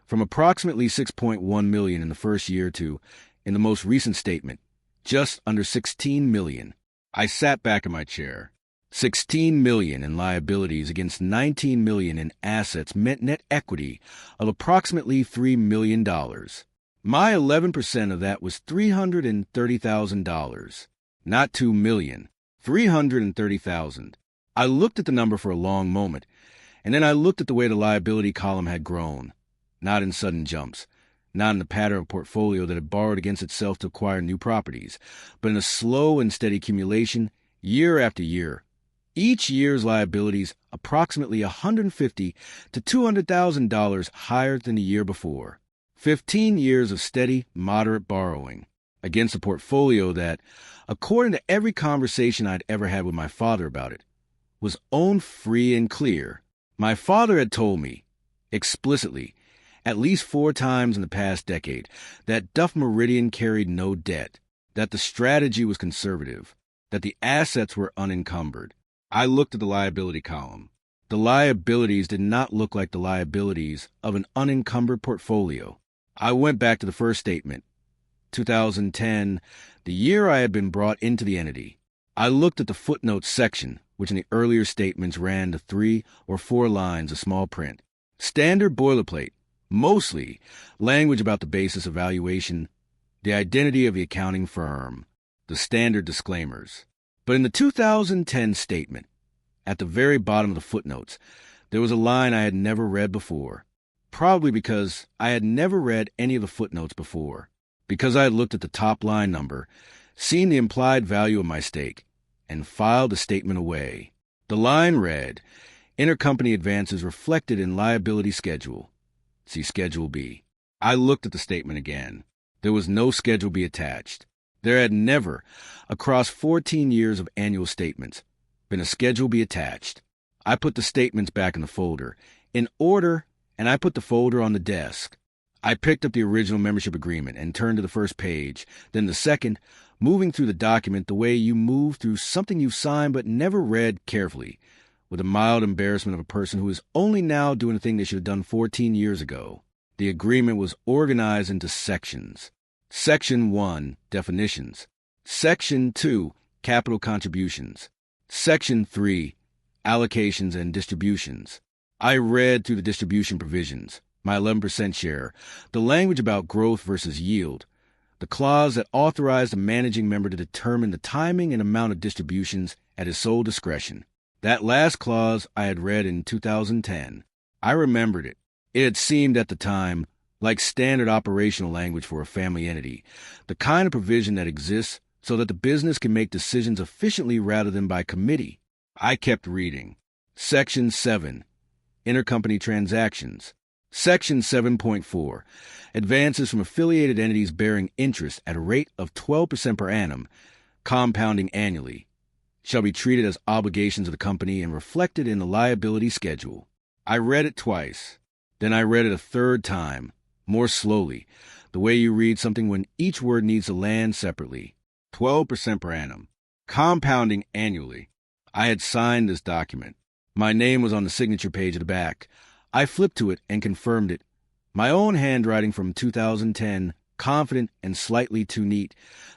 from approximately $6.1 million in the first year to, in the most recent statement, just under $16 million. I sat back in my chair. $16 million in liabilities against $19 million in assets meant net equity of approximately $3 million. My 11% of that was $330,000, not $2 million, $330,000. I looked at the number for a long moment, and then I looked at the way the liability column had grown, not in sudden jumps, not in the pattern of portfolio that had borrowed against itself to acquire new properties, but in a slow and steady accumulation, year after year. Each year's liabilities approximately $150,000 to $200,000 higher than the year before. 15 years of steady, moderate borrowing against a portfolio that, according to every conversation I'd ever had with my father about it, was owned free and clear. My father had told me, explicitly, at least 4 times in the past decade, that Duff Meridian carried no debt, that the strategy was conservative, that the assets were unencumbered. I looked at the liability column. The liabilities did not look like the liabilities of an unencumbered portfolio. I went back to the first statement, 2010, the year I had been brought into the entity. I looked at the footnotes section, which in the earlier statements ran to 3 or 4 lines of small print. Standard boilerplate, mostly language about the basis of valuation, the identity of the accounting firm, the standard disclaimers. But in the 2010 statement, at the very bottom of the footnotes, there was a line I had never read before, probably because I had never read any of the footnotes before, because I had looked at the top line number, seen the implied value of my stake, and filed the statement away. The line read, Intercompany advances reflected in liability schedule. See Schedule B. I looked at the statement again. There was no Schedule B attached. There had never, across 14 years of annual statements, been a Schedule B attached. I put the statements back in the folder, in order, and I put the folder on the desk. I picked up the original membership agreement and turned to the first page, then the second, moving through the document the way you move through something you've signed but never read carefully, with a mild embarrassment of a person who is only now doing a thing they should have done 14 years ago. The agreement was organized into sections. Section 1, Definitions. Section 2, Capital Contributions. Section 3, Allocations and Distributions. I read through the distribution provisions, my 11% share, the language about growth versus yield, the clause that authorized a managing member to determine the timing and amount of distributions at his sole discretion. That last clause I had read in 2010. I remembered it. It had seemed at the time like standard operational language for a family entity, the kind of provision that exists so that the business can make decisions efficiently rather than by committee. I kept reading. Section 7, Intercompany Transactions. Section 7.4, Advances from affiliated entities bearing interest at a rate of 12% per annum, compounding annually, shall be treated as obligations of the company and reflected in the liability schedule. I read it twice. Then I read it a third time, more slowly, the way you read something when each word needs to land separately. 12% per annum, compounding annually. I had signed this document. My name was on the signature page at the back. I flipped to it and confirmed it. My own handwriting from 2010, confident and slightly too neat.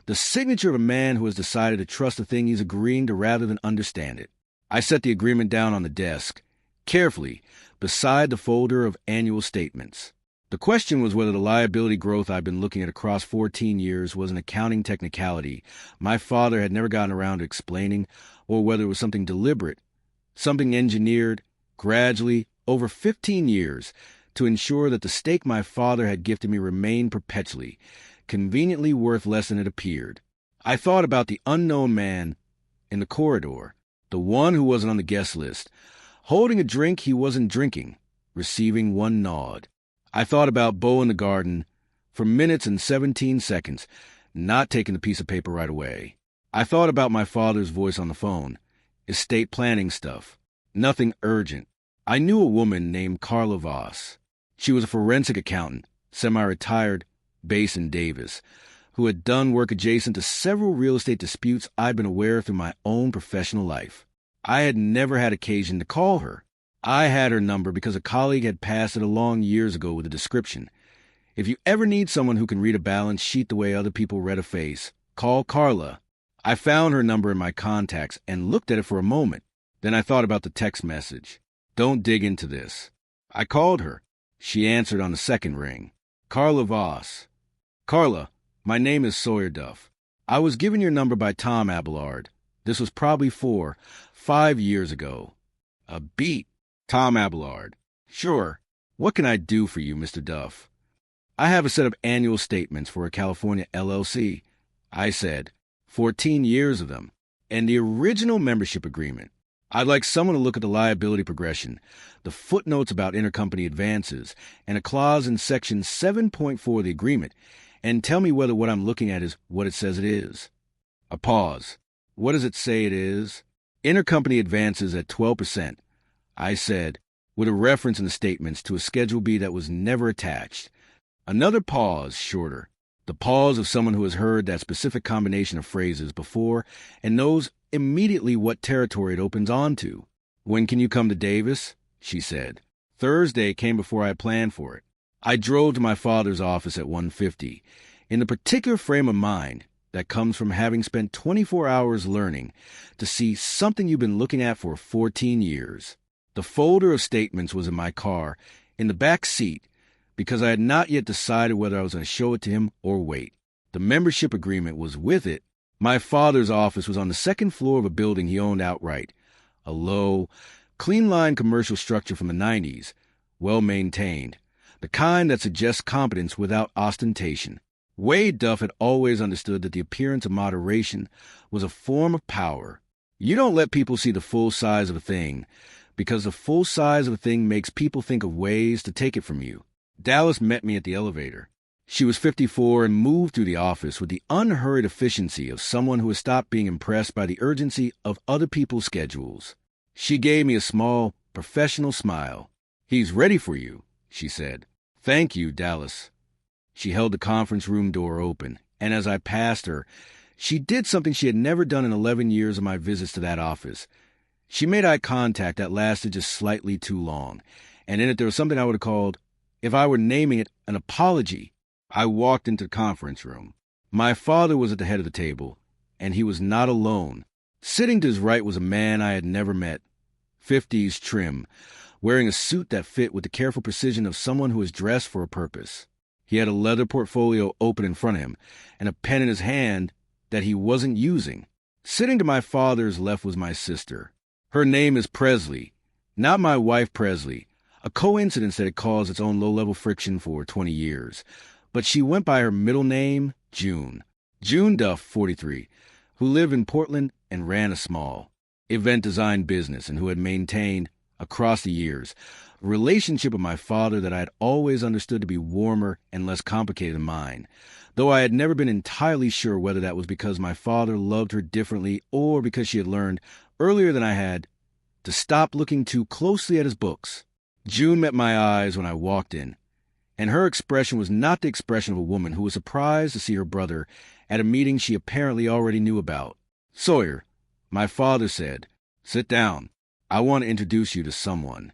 The signature of a man who has decided to trust the thing he's agreeing to rather than understand it. I set the agreement down on the desk, carefully, beside the folder of annual statements. The question was whether the liability growth I'd been looking at across 14 years was an accounting technicality my father had never gotten around to explaining, or whether it was something deliberate, something engineered, gradually, over 15 years, to ensure that the stake my father had gifted me remained perpetually, conveniently worth less than it appeared. I thought about the unknown man in the corridor, the one who wasn't on the guest list, holding a drink he wasn't drinking, receiving one nod. I thought about Bo in the garden for minutes and 17 seconds, not taking the piece of paper right away. I thought about my father's voice on the phone, estate planning stuff, nothing urgent. I knew a woman named Carla Voss. She was a forensic accountant, semi-retired, based in Davis, who had done work adjacent to several real estate disputes I'd been aware of through my own professional life. I had never had occasion to call her. I had her number because a colleague had passed it along years ago with a description. If you ever need someone who can read a balance sheet the way other people read a face, call Carla. I found her number in my contacts and looked at it for a moment. Then I thought about the text message. Don't dig into this. I called her. She answered on the second ring. Carla Voss. Carla, my name is Sawyer Duff. I was given your number by Tom Abelard. This was probably 5 years ago. A beat. Tom Abelard. Sure. What can I do for you, Mr. Duff? I have a set of annual statements for a California LLC. I said, 14 years of them, and the original membership agreement. I'd like someone to look at the liability progression, the footnotes about intercompany advances, and a clause in Section 7.4 of the agreement, and tell me whether what I'm looking at is what it says it is. A pause. What does it say it is? Intercompany advances at 12%. I said, with a reference in the statements to a Schedule B that was never attached. Another pause, shorter. The pause of someone who has heard that specific combination of phrases before and knows immediately what territory it opens onto. When can you come to Davis? She said. Thursday came before I had planned for it. I drove to my father's office at 1:50, in the particular frame of mind that comes from having spent 24 hours learning to see something you've been looking at for 14 years. The folder of statements was in my car, in the back seat, because I had not yet decided whether I was going to show it to him or wait. The membership agreement was with it. My father's office was on the second floor of a building he owned outright, a low, clean-line commercial structure from the 90s, well-maintained, the kind that suggests competence without ostentation. Wade Duff had always understood that the appearance of moderation was a form of power. You don't let people see the full size of a thing, because the full size of a thing makes people think of ways to take it from you. Dallas met me at the elevator. She was 54 and moved through the office with the unhurried efficiency of someone who has stopped being impressed by the urgency of other people's schedules. She gave me a small, professional smile. "He's ready for you," she said. "Thank you, Dallas." She held the conference room door open, and as I passed her, she did something she had never done in 11 years of my visits to that office. She made eye contact that lasted just slightly too long, and in it there was something I would have called, if I were naming it, an apology. I walked into the conference room. My father was at the head of the table, and he was not alone. Sitting to his right was a man I had never met, 50s trim, wearing a suit that fit with the careful precision of someone who is dressed for a purpose. He had a leather portfolio open in front of him, and a pen in his hand that he wasn't using. Sitting to my father's left was my sister. Her name is Presley, not my wife Presley, a coincidence that had caused its own low-level friction for 20 years. But she went by her middle name, June. June Duff, 43, who lived in Portland and ran a small event design business and who had maintained, across the years, a relationship with my father that I had always understood to be warmer and less complicated than mine, though I had never been entirely sure whether that was because my father loved her differently or because she had learned, earlier than I had, to stop looking too closely at his books. June met my eyes when I walked in, and her expression was not the expression of a woman who was surprised to see her brother at a meeting she apparently already knew about. "Sawyer," my father said, "sit down. I want to introduce you to someone."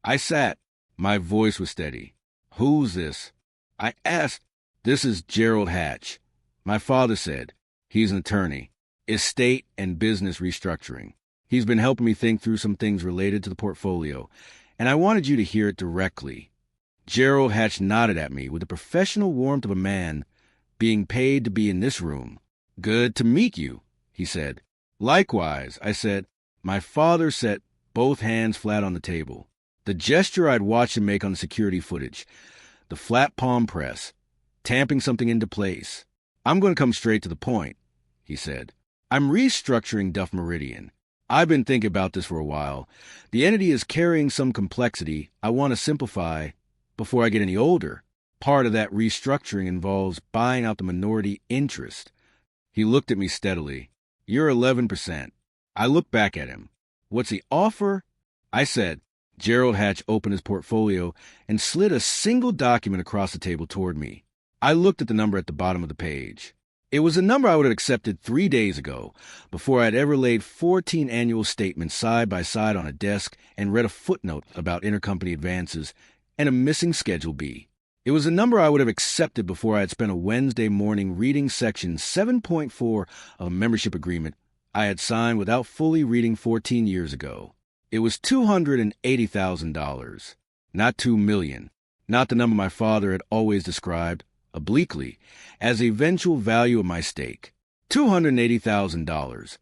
I sat. My voice was steady. "Who's this?" I asked. "This is Gerald Hatch," my father said. "He's an attorney, estate and business restructuring. He's been helping me think through some things related to the portfolio, and I wanted you to hear it directly." Gerald Hatch nodded at me with the professional warmth of a man being paid to be in this room. "Good to meet you," he said. "Likewise," I said. My father set both hands flat on the table. The gesture I'd watched him make on the security footage. The flat palm press, tamping something into place. "I'm going to come straight to the point," he said. "I'm restructuring Duff Meridian. I've been thinking about this for a while. The entity is carrying some complexity I want to simplify before I get any older. Part of that restructuring involves buying out the minority interest." He looked at me steadily. "You're 11%. I looked back at him. "What's the offer?" I said. Gerald Hatch opened his portfolio and slid a single document across the table toward me. I looked at the number at the bottom of the page. It was a number I would have accepted 3 days ago, before I had ever laid 14 annual statements side by side on a desk and read a footnote about intercompany advances and a missing Schedule B. It was a number I would have accepted before I had spent a Wednesday morning reading Section 7.4 of a membership agreement I had signed without fully reading 14 years ago. It was $280,000, not $2 million, not the number my father had always described, obliquely, as the eventual value of my stake. $280,000,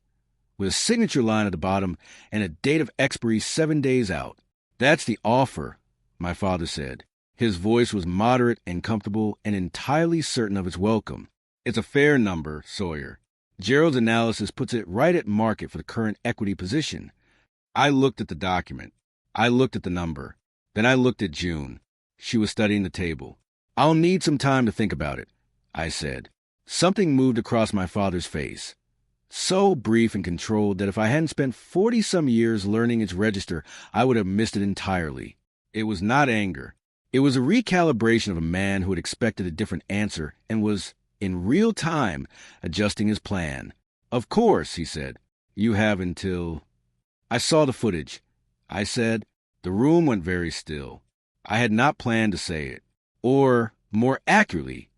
with a signature line at the bottom and a date of expiry 7 days out. "That's the offer," my father said. His voice was moderate and comfortable and entirely certain of its welcome. "It's a fair number, Sawyer. Gerald's analysis puts it right at market for the current equity position." I looked at the document. I looked at the number. Then I looked at June. She was studying the table. "I'll need some time to think about it," I said. Something moved across my father's face, so brief and controlled that if I hadn't spent 40-some years learning its register, I would have missed it entirely. It was not anger. It was a recalibration of a man who had expected a different answer and was, in real time, adjusting his plan. "Of course," he said. "You have until—" I saw the footage. I said. The room went very still. I had not planned to say it. Or, more accurately,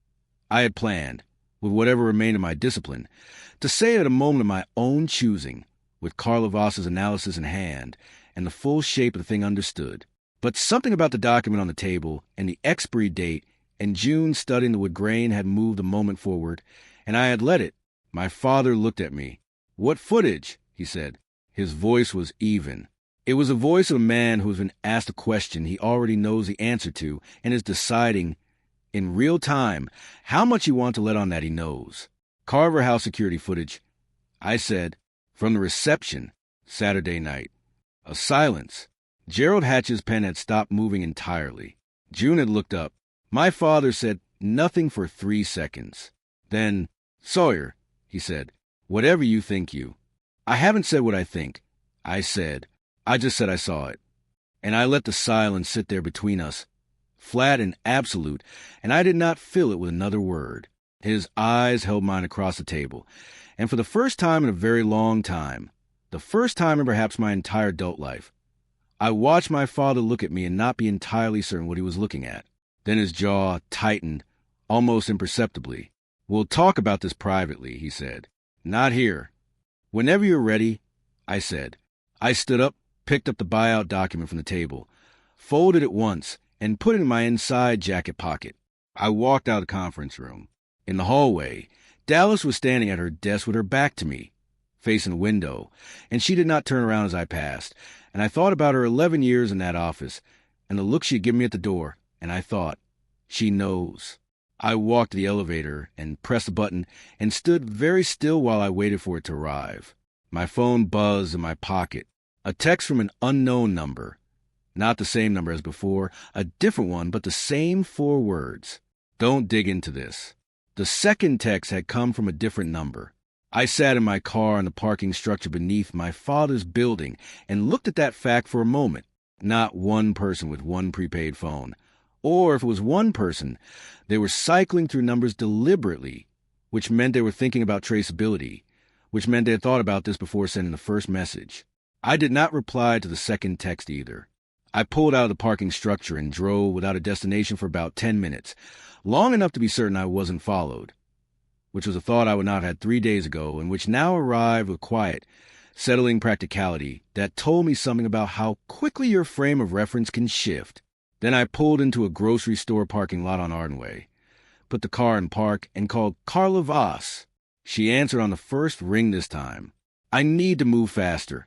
I had planned, with whatever remained of my discipline, to say it at a moment of my own choosing, with Carla Voss's analysis in hand, and the full shape of the thing understood. But something about the document on the table, and the expiry date, and June studying the wood grain had moved the moment forward, and I had let it. My father looked at me. "What footage?" he said. His voice was even. It was the voice of a man who has been asked a question he already knows the answer to and is deciding, in real time, how much he wants to let on that he knows. "Carver House security footage." I said. From the reception, Saturday night. A silence. Gerald Hatch's pen had stopped moving entirely. June had looked up. My father said nothing for 3 seconds. Then, Sawyer, he said, whatever you think you. I haven't said what I think. I just said I saw it. And I let the silence sit there between us, flat and absolute, and I did not fill it with another word. His eyes held mine across the table, and for the first time in a very long time, the first time in perhaps my entire adult life, I watched my father look at me and not be entirely certain what he was looking at. Then his jaw tightened, almost imperceptibly. We'll talk about this privately, he said. Not here. Whenever you're ready, I said. I stood up, picked up the buyout document from the table, folded it once, and put it in my inside jacket pocket. I walked out of the conference room. In the hallway, Dallas was standing at her desk with her back to me, facing the window, and she did not turn around as I passed, and I thought about her 11 years in that office, and the look she had given me at the door, and I thought, she knows. I walked to the elevator and pressed the button and stood very still while I waited for it to arrive. My phone buzzed in my pocket. A text from an unknown number. Not the same number as before, a different one, but the same 4 words. Don't dig into this. The second text had come from a different number. I sat in my car in the parking structure beneath my father's building and looked at that fact for a moment. Not one person with one prepaid phone. Or if it was one person, they were cycling through numbers deliberately, which meant they were thinking about traceability, which meant they had thought about this before sending the first message. I did not reply to the second text either. I pulled out of the parking structure and drove without a destination for about 10 minutes, long enough to be certain I wasn't followed, which was a thought I would not have had 3 days ago and which now arrived with quiet, settling practicality that told me something about how quickly your frame of reference can shift. Then I pulled into a grocery store parking lot on Arden Way, put the car in park, and called Carla Voss. She answered on the first ring this time. I need to move faster,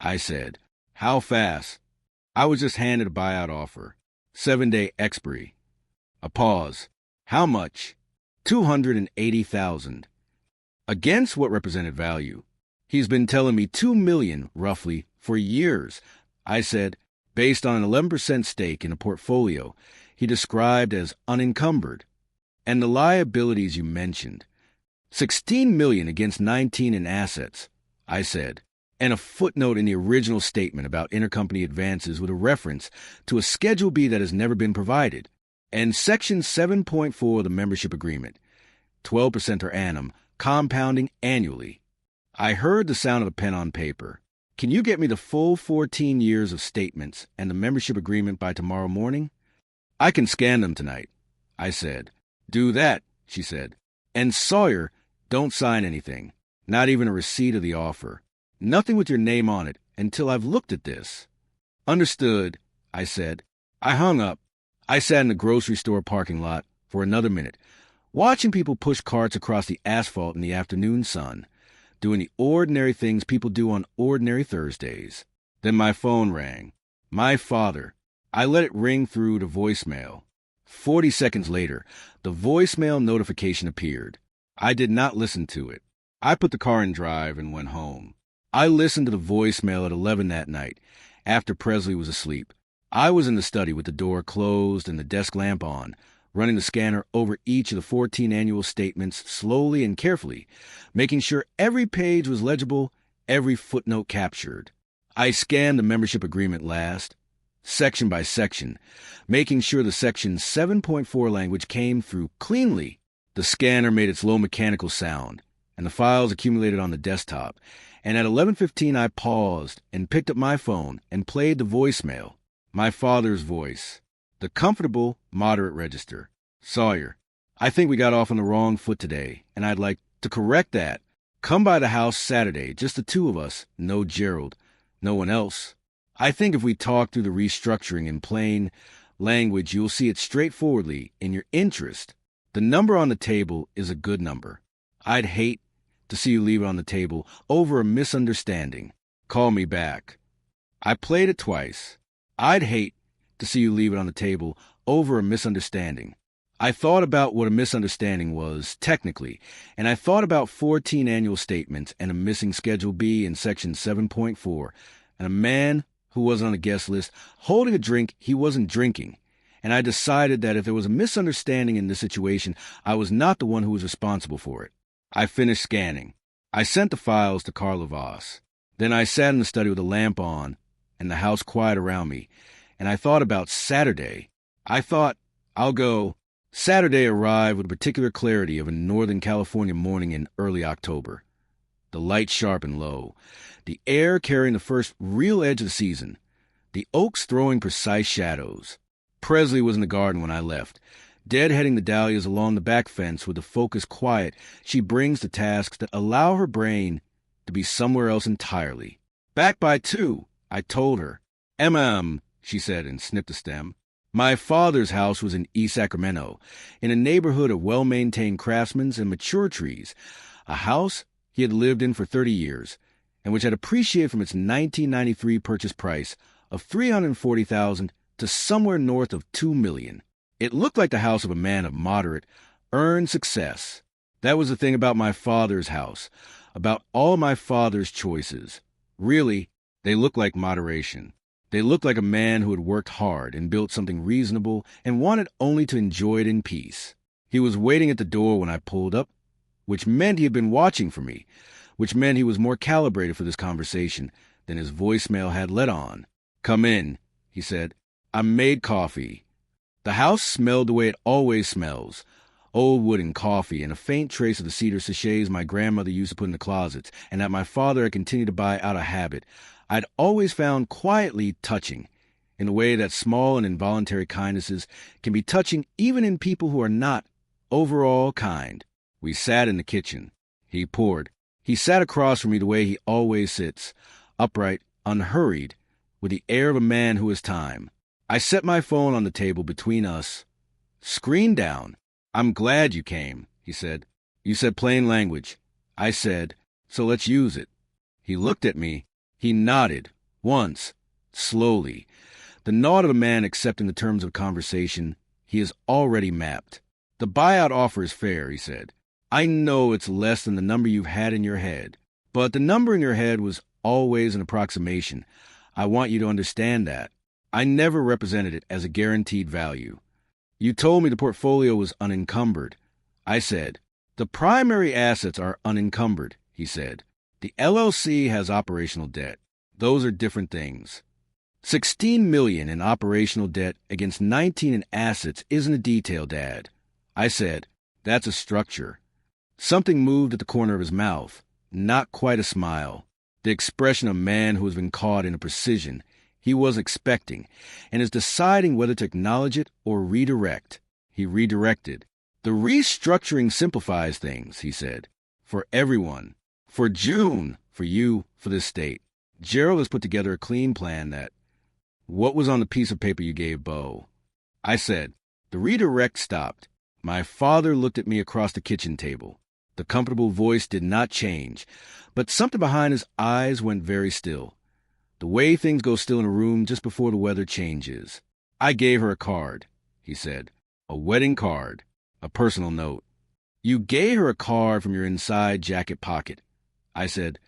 I said. How fast? I was just handed a buyout offer. 7-day expiry. A pause. How much? $280,000. Against what represented value? He's been telling me $2 million, roughly, for years. I said, based on an 11% stake in a portfolio he described as unencumbered. And the liabilities you mentioned. $16 million against 19 in assets, I said. And a footnote in the original statement about intercompany advances with a reference to a Schedule B that has never been provided, and Section 7.4 of the membership agreement, 12% per annum, compounding annually. I heard the sound of a pen on paper. Can you get me the full 14 years of statements and the membership agreement by tomorrow morning? I can scan them tonight, I said. Do that, she said. And Sawyer, don't sign anything, not even a receipt of the offer. Nothing with your name on it until I've looked at this. Understood, I said. I hung up. I sat in the grocery store parking lot for another minute, watching people push carts across the asphalt in the afternoon sun, doing the ordinary things people do on ordinary Thursdays. Then my phone rang. My father. I let it ring through to voicemail. 40 seconds later, the voicemail notification appeared. I did not listen to it. I put the car in drive and went home. I listened to the voicemail at 11 that night, after Presley was asleep. I was in the study with the door closed and the desk lamp on, running the scanner over each of the 14 annual statements slowly and carefully, making sure every page was legible, every footnote captured. I scanned the membership agreement last, section by section, making sure the Section 7.4 language came through cleanly. The scanner made its low mechanical sound, and the files accumulated on the desktop, and at 11:15 I paused and picked up my phone and played the voicemail, my father's voice, the comfortable, moderate register. Sawyer, I think we got off on the wrong foot today, and I'd like to correct that. Come by the house Saturday, just the two of us, no Gerald, no one else. I think if we talk through the restructuring in plain language, you'll see it straightforwardly in your interest. The number on the table is a good number. I'd hate to see you leave it on the table over a misunderstanding. Call me back. I played it twice. I'd hate to see you leave it on the table over a misunderstanding. I thought about what a misunderstanding was, technically, and I thought about 14 annual statements and a missing Schedule B in Section 7.4, and a man who wasn't on the guest list holding a drink he wasn't drinking. And I decided that if there was a misunderstanding in this situation, I was not the one who was responsible for it. I finished scanning. I sent the files to Carla Voss. Then I sat in the study with a lamp on and the house quiet around me, and I thought about Saturday. I thought, I'll go. Saturday arrived with a particular clarity of a Northern California morning in early October. The light sharp and low, the air carrying the first real edge of the season, the oaks throwing precise shadows. Presley was in the garden when I left, deadheading the dahlias along the back fence with the focused quiet she brings to tasks that allow her brain to be somewhere else entirely. Back by 2, I told her. She said and snipped a stem. My father's house was in East Sacramento, in a neighborhood of well-maintained craftsmen and mature trees, a house he had lived in for 30 years, and which had appreciated from its 1993 purchase price of $340,000 to somewhere north of $2 million. It looked like the house of a man of moderate, earned success. That was the thing about my father's house, about all my father's choices. Really, they looked like moderation. They looked like a man who had worked hard and built something reasonable and wanted only to enjoy it in peace. He was waiting at the door when I pulled up, which meant he had been watching for me, which meant he was more calibrated for this conversation than his voicemail had let on. Come in, he said. I made coffee. The house smelled the way it always smells, old wood and coffee, and a faint trace of the cedar sachets my grandmother used to put in the closets, and that my father had continued to buy out of habit. I'd always found quietly touching, in the way that small and involuntary kindnesses can be touching even in people who are not, overall, kind. We sat in the kitchen. He poured. He sat across from me the way he always sits, upright, unhurried, with the air of a man who has time. I set my phone on the table between us. Screen down. I'm glad you came, he said. You said plain language. I said, so let's use it. He looked at me. He nodded, once, slowly, the nod of a man accepting the terms of conversation he has already mapped. The buyout offer is fair, he said. I know it's less than the number you've had in your head, but the number in your head was always an approximation. I want you to understand that. I never represented it as a guaranteed value. You told me the portfolio was unencumbered. I said, the primary assets are unencumbered, he said. The LLC has operational debt. Those are different things. $16 million in operational debt against $19 in assets isn't a detail, Dad. I said, that's a structure. Something moved at the corner of his mouth. Not quite a smile. The expression of a man who has been caught in a precision he was expecting and is deciding whether to acknowledge it or redirect. He redirected. The restructuring simplifies things, he said, for everyone. For June, for you, for this state. Gerald has put together a clean plan that... What was on the piece of paper you gave Bo? I said. The redirect stopped. My father looked at me across the kitchen table. The comfortable voice did not change, but something behind his eyes went very still. The way things go still in a room just before the weather changes. I gave her a card, he said. A wedding card. A personal note. You gave her a card from your inside jacket pocket. I said,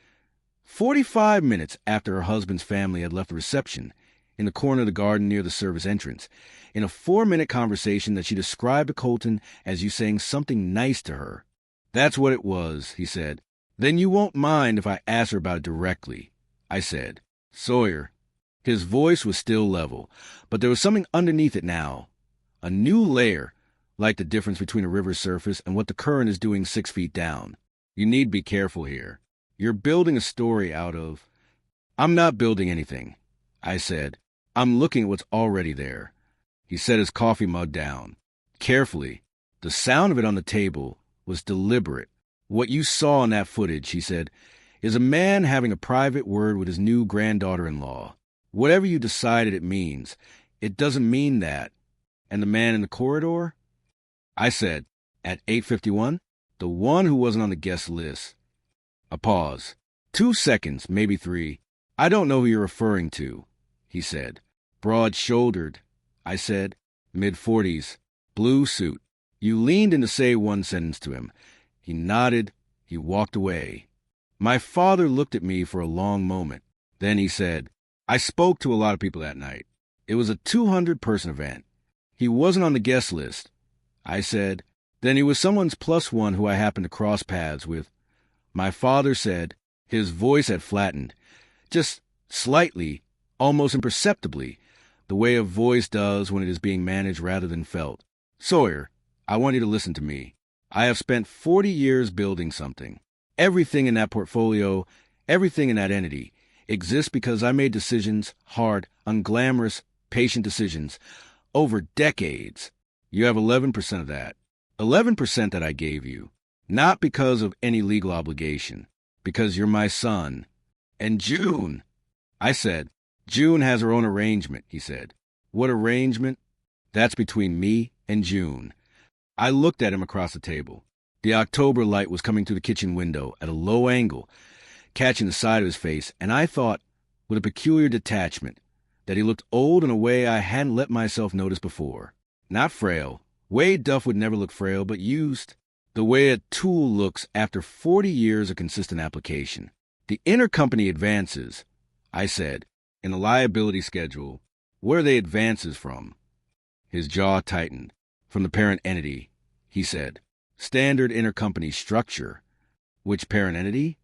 45 minutes after her husband's family had left the reception, in the corner of the garden near the service entrance, in a 4-minute conversation that she described to Colton as you saying something nice to her. That's what it was, he said. Then you won't mind if I ask her about it directly. I said, Sawyer. His voice was still level, but there was something underneath it now. A new layer, like the difference between a river's surface and what the current is doing 6 feet down. You need to be careful here. You're building a story out of... I'm not building anything, I said. I'm looking at what's already there. He set his coffee mug down. Carefully. The sound of it on the table was deliberate. What you saw in that footage, he said, is a man having a private word with his new granddaughter-in-law. Whatever you decided it means, it doesn't mean that. And the man in the corridor? I said, at 8:51, the one who wasn't on the guest list. A pause. 2 seconds, maybe 3. I don't know who you're referring to, he said. Broad-shouldered, I said. Mid-40s. Blue suit. You leaned in to say one sentence to him. He nodded. He walked away. My father looked at me for a long moment. Then he said, I spoke to a lot of people that night. It was a 200-person event. He wasn't on the guest list. I said, then he was someone's plus one who I happened to cross paths with. My father said, his voice had flattened, just slightly, almost imperceptibly, the way a voice does when it is being managed rather than felt. Sawyer, I want you to listen to me. I have spent 40 years building something. Everything in that portfolio, everything in that entity, exists because I made decisions, hard, unglamorous, patient decisions, over decades. You have 11% of that. 11% that I gave you. Not because of any legal obligation. Because you're my son. And June. I said, June has her own arrangement, he said. What arrangement? That's between me and June. I looked at him across the table. The October light was coming through the kitchen window at a low angle, catching the side of his face, and I thought, with a peculiar detachment, that he looked old in a way I hadn't let myself notice before. Not frail. Wade Duff would never look frail, but used. The way a tool looks after 40 years of consistent application. The intercompany advances, I said, in the liability schedule. Where are they advances from? His jaw tightened. From the parent entity, he said. Standard intercompany structure. Which parent entity?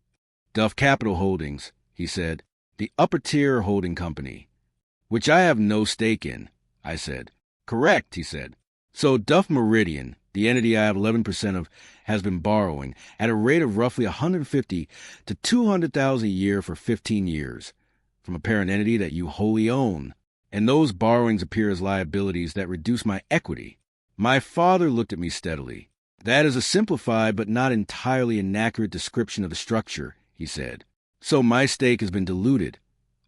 Duff Capital Holdings, he said. The upper tier holding company. Which I have no stake in, I said. Correct, he said. So Duff Meridian, the entity I have 11% of, has been borrowing at a rate of roughly $150,000 to $200,000 a year for 15 years from a parent entity that you wholly own. And those borrowings appear as liabilities that reduce my equity. My father looked at me steadily. That is a simplified but not entirely inaccurate description of the structure, he said. So my stake has been diluted,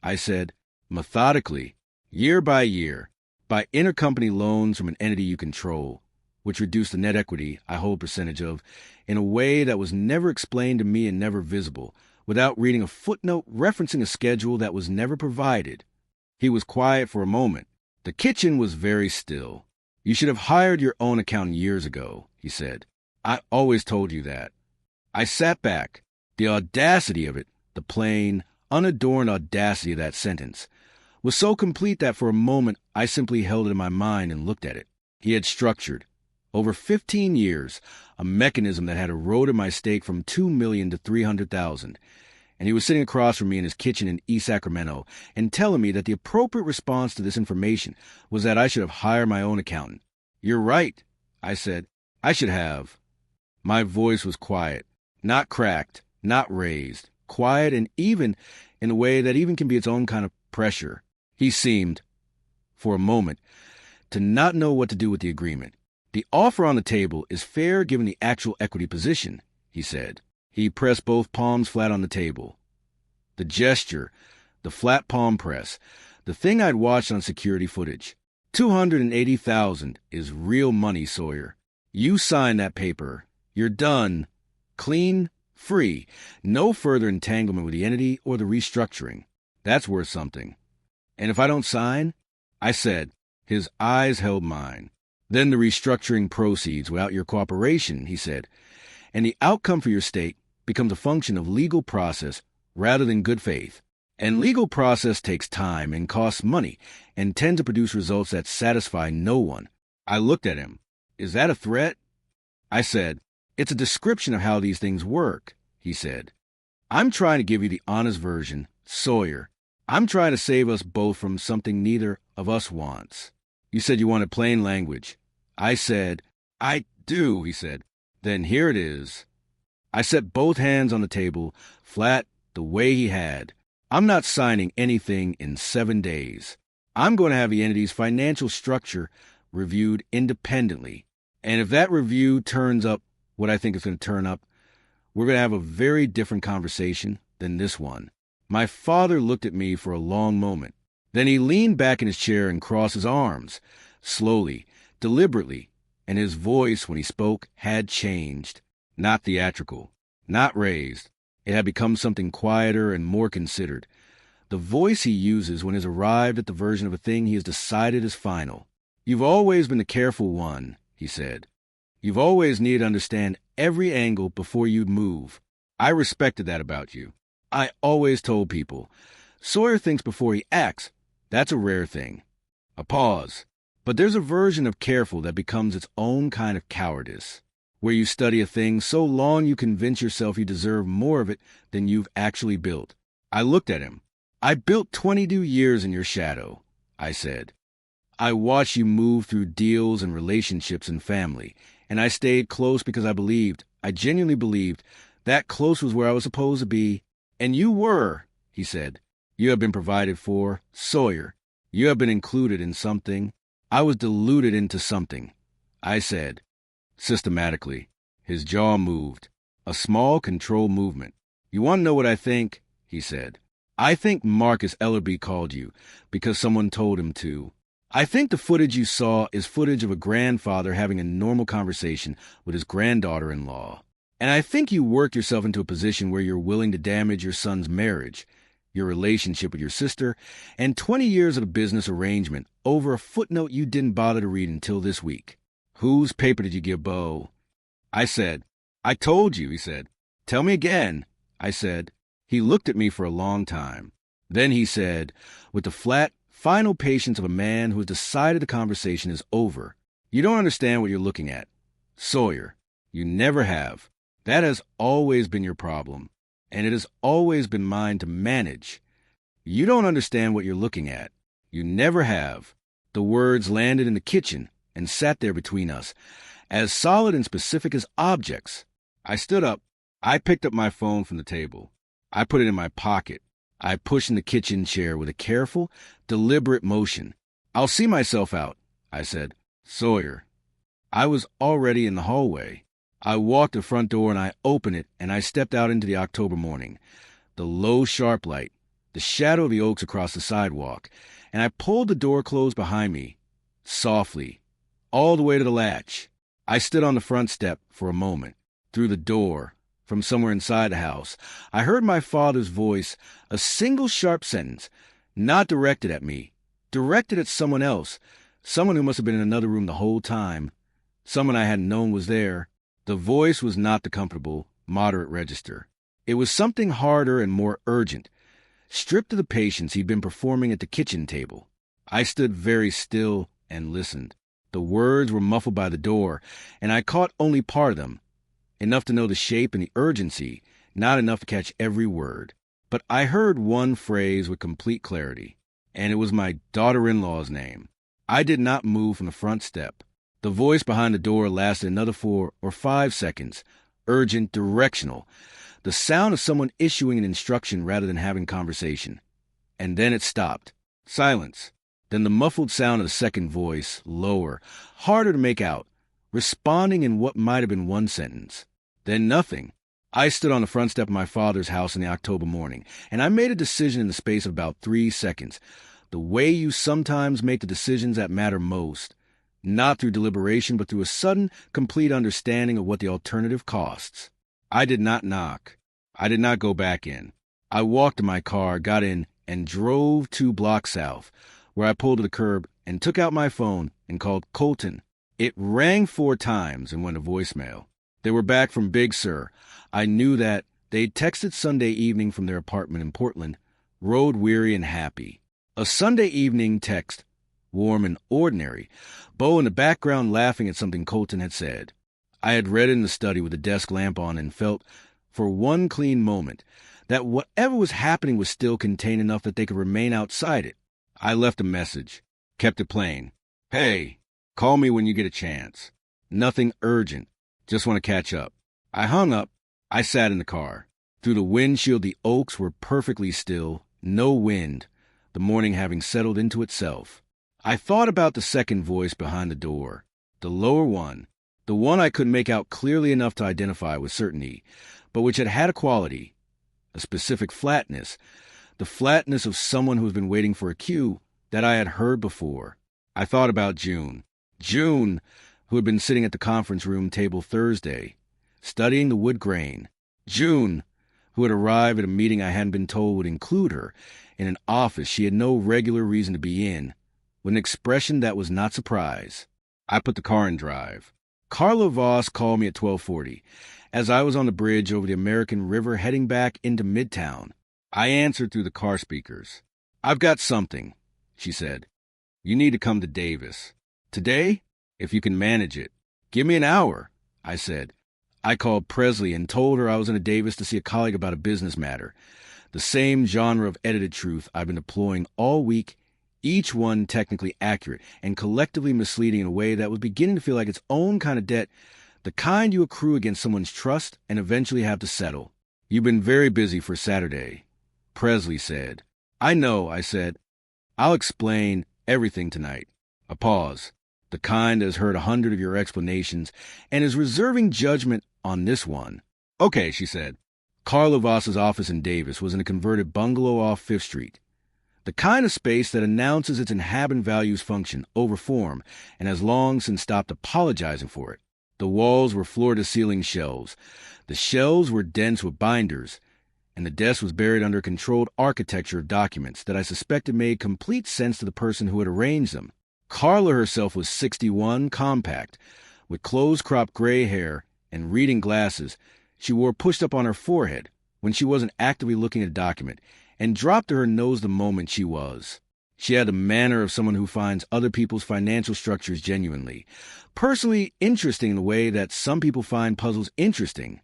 I said, methodically, year by year, by intercompany loans from an entity you control, which reduce the net equity I hold percentage of in a way that was never explained to me and never visible, without reading a footnote referencing a schedule that was never provided. He was quiet for a moment. The kitchen was very still. You should have hired your own accountant years ago, he said. I always told you that. I sat back. The audacity of it, the plain, unadorned audacity of that sentence, was so complete that for a moment I simply held it in my mind and looked at it. He had structured, over 15 years, a mechanism that had eroded my stake from $2 million to $300,000, and he was sitting across from me in his kitchen in East Sacramento and telling me that the appropriate response to this information was that I should have hired my own accountant. You're right, I said. I should have. My voice was quiet, not cracked, not raised, quiet and even in a way that even can be its own kind of pressure. He seemed, for a moment, to not know what to do with the agreement. The offer on the table is fair given the actual equity position, he said. He pressed both palms flat on the table. The gesture, the flat palm press, the thing I'd watched on security footage. $280,000 is real money, Sawyer. You sign that paper. You're done. Clean, free. No further entanglement with the entity or the restructuring. That's worth something. And if I don't sign? I said. His eyes held mine. Then the restructuring proceeds without your cooperation, he said. And the outcome for your stake becomes a function of legal process rather than good faith. And legal process takes time and costs money and tends to produce results that satisfy no one. I looked at him. Is that a threat? I said, it's a description of how these things work, he said. I'm trying to give you the honest version, Sawyer. I'm trying to save us both from something neither of us wants. You said you wanted plain language. I said, I do, he said. Then here it is. I set both hands on the table, flat, the way he had. I'm not signing anything in 7 days. I'm going to have the entity's financial structure reviewed independently. And if that review turns up what I think it's going to turn up, we're going to have a very different conversation than this one. My father looked at me for a long moment. Then he leaned back in his chair and crossed his arms, slowly, deliberately, and his voice, when he spoke, had changed. Not theatrical, not raised. It had become something quieter and more considered. The voice he uses when he has arrived at the version of a thing he has decided is final. You've always been the careful one, he said. You've always needed to understand every angle before you'd move. I respected that about you. I always told people, Sawyer thinks before he acts. That's a rare thing. A pause. But there's a version of careful that becomes its own kind of cowardice, where you study a thing so long you convince yourself you deserve more of it than you've actually built. I looked at him. I built 22 years in your shadow, I said. I watched you move through deals and relationships and family, and I stayed close because I genuinely believed, that close was where I was supposed to be. And you were, he said. You have been provided for, Sawyer. You have been included in something. I was deluded into something, I said. Systematically. His jaw moved. A small, controlled movement. You want to know what I think? He said. I think Marcus Ellerby called you because someone told him to. I think the footage you saw is footage of a grandfather having a normal conversation with his granddaughter-in-law. And I think you worked yourself into a position where you're willing to damage your son's marriage, your relationship with your sister, and 20 years of a business arrangement over a footnote you didn't bother to read until this week. Whose paper did you give Bo? I said. I told you, he said. Tell me again, I said. He looked at me for a long time. Then he said, with the flat, final patience of a man who has decided the conversation is over, you don't understand what you're looking at. Sawyer, you never have. That has always been your problem, and it has always been mine to manage. You don't understand what you're looking at. You never have. The words landed in the kitchen and sat there between us, as solid and specific as objects. I stood up. I picked up my phone from the table. I put it in my pocket. I pushed in the kitchen chair with a careful, deliberate motion. I'll see myself out, I said. Sawyer. I was already in the hallway. I walked to the front door and I opened it and I stepped out into the October morning. The low, sharp light, the shadow of the oaks across the sidewalk, and I pulled the door closed behind me, softly, all the way to the latch. I stood on the front step for a moment. Through the door, from somewhere inside the house, I heard my father's voice, a single sharp sentence, not directed at me, directed at someone else, someone who must have been in another room the whole time, someone I hadn't known was there. The voice was not the comfortable, moderate register. It was something harder and more urgent, stripped of the patience he'd been performing at the kitchen table. I stood very still and listened. The words were muffled by the door, and I caught only part of them, enough to know the shape and the urgency, not enough to catch every word. But I heard one phrase with complete clarity, and it was my daughter-in-law's name. I did not move from the front step. The voice behind the door lasted another 4 or 5 seconds, urgent, directional, the sound of someone issuing an instruction rather than having conversation. And then it stopped. Silence. Then the muffled sound of the second voice, lower, harder to make out, responding in what might have been one sentence. Then nothing. I stood on the front step of my father's house in the October morning, and I made a decision in the space of about 3 seconds, the way you sometimes make the decisions that matter most, not through deliberation, but through a sudden, complete understanding of what the alternative costs. I did not knock. I did not go back in. I walked to my car, got in, and drove 2 blocks south, where I pulled to the curb and took out my phone and called Colton. It rang 4 times and went to voicemail. They were back from Big Sur. I knew that. They'd texted Sunday evening from their apartment in Portland, road-weary and happy. A Sunday evening text, warm and ordinary, Bo in the background laughing at something Colton had said. I had read in the study with the desk lamp on and felt, for one clean moment, that whatever was happening was still contained enough that they could remain outside it. I left a message, kept it plain. Hey, call me when you get a chance. Nothing urgent, just want to catch up. I hung up. I sat in the car. Through the windshield, the oaks were perfectly still, no wind, the morning having settled into itself. I thought about the second voice behind the door, the lower one, the one I couldn't make out clearly enough to identify with certainty, but which had a quality, a specific flatness, the flatness of someone who has been waiting for a cue that I had heard before. I thought about June, who had been sitting at the conference room table Thursday, studying the wood grain. June, who had arrived at a meeting I hadn't been told would include her, in an office she had no regular reason to be in, with an expression that was not surprise. I put the car in drive. Carla Voss called me at 12:40 as I was on the bridge over the American River heading back into Midtown. I answered through the car speakers. "I've got something," she said. "You need to come to Davis. Today, if you can manage it." "Give me an hour," I said. I called Presley and told her I was in a Davis to see a colleague about a business matter. The same genre of edited truth I've been deploying all week, each one technically accurate and collectively misleading in a way that was beginning to feel like its own kind of debt, the kind you accrue against someone's trust and eventually have to settle. "You've been very busy for Saturday," Presley said. "I know," I said. "I'll explain everything tonight." A pause, the kind that has heard 100 of your explanations and is reserving judgment on this one. "Okay," she said. Carla Voss's office in Davis was in a converted bungalow off 5th Street. The kind of space that announces its inhabitant values function over form and has long since stopped apologizing for it. The walls were floor-to-ceiling shelves. The shelves were dense with binders, and the desk was buried under a controlled architecture of documents that I suspected made complete sense to the person who had arranged them. Carla herself was 61, compact, with close-cropped gray hair and reading glasses she wore pushed up on her forehead when she wasn't actively looking at a document, and dropped to her nose the moment she was. She had the manner of someone who finds other people's financial structures genuinely, personally interesting in the way that some people find puzzles interesting,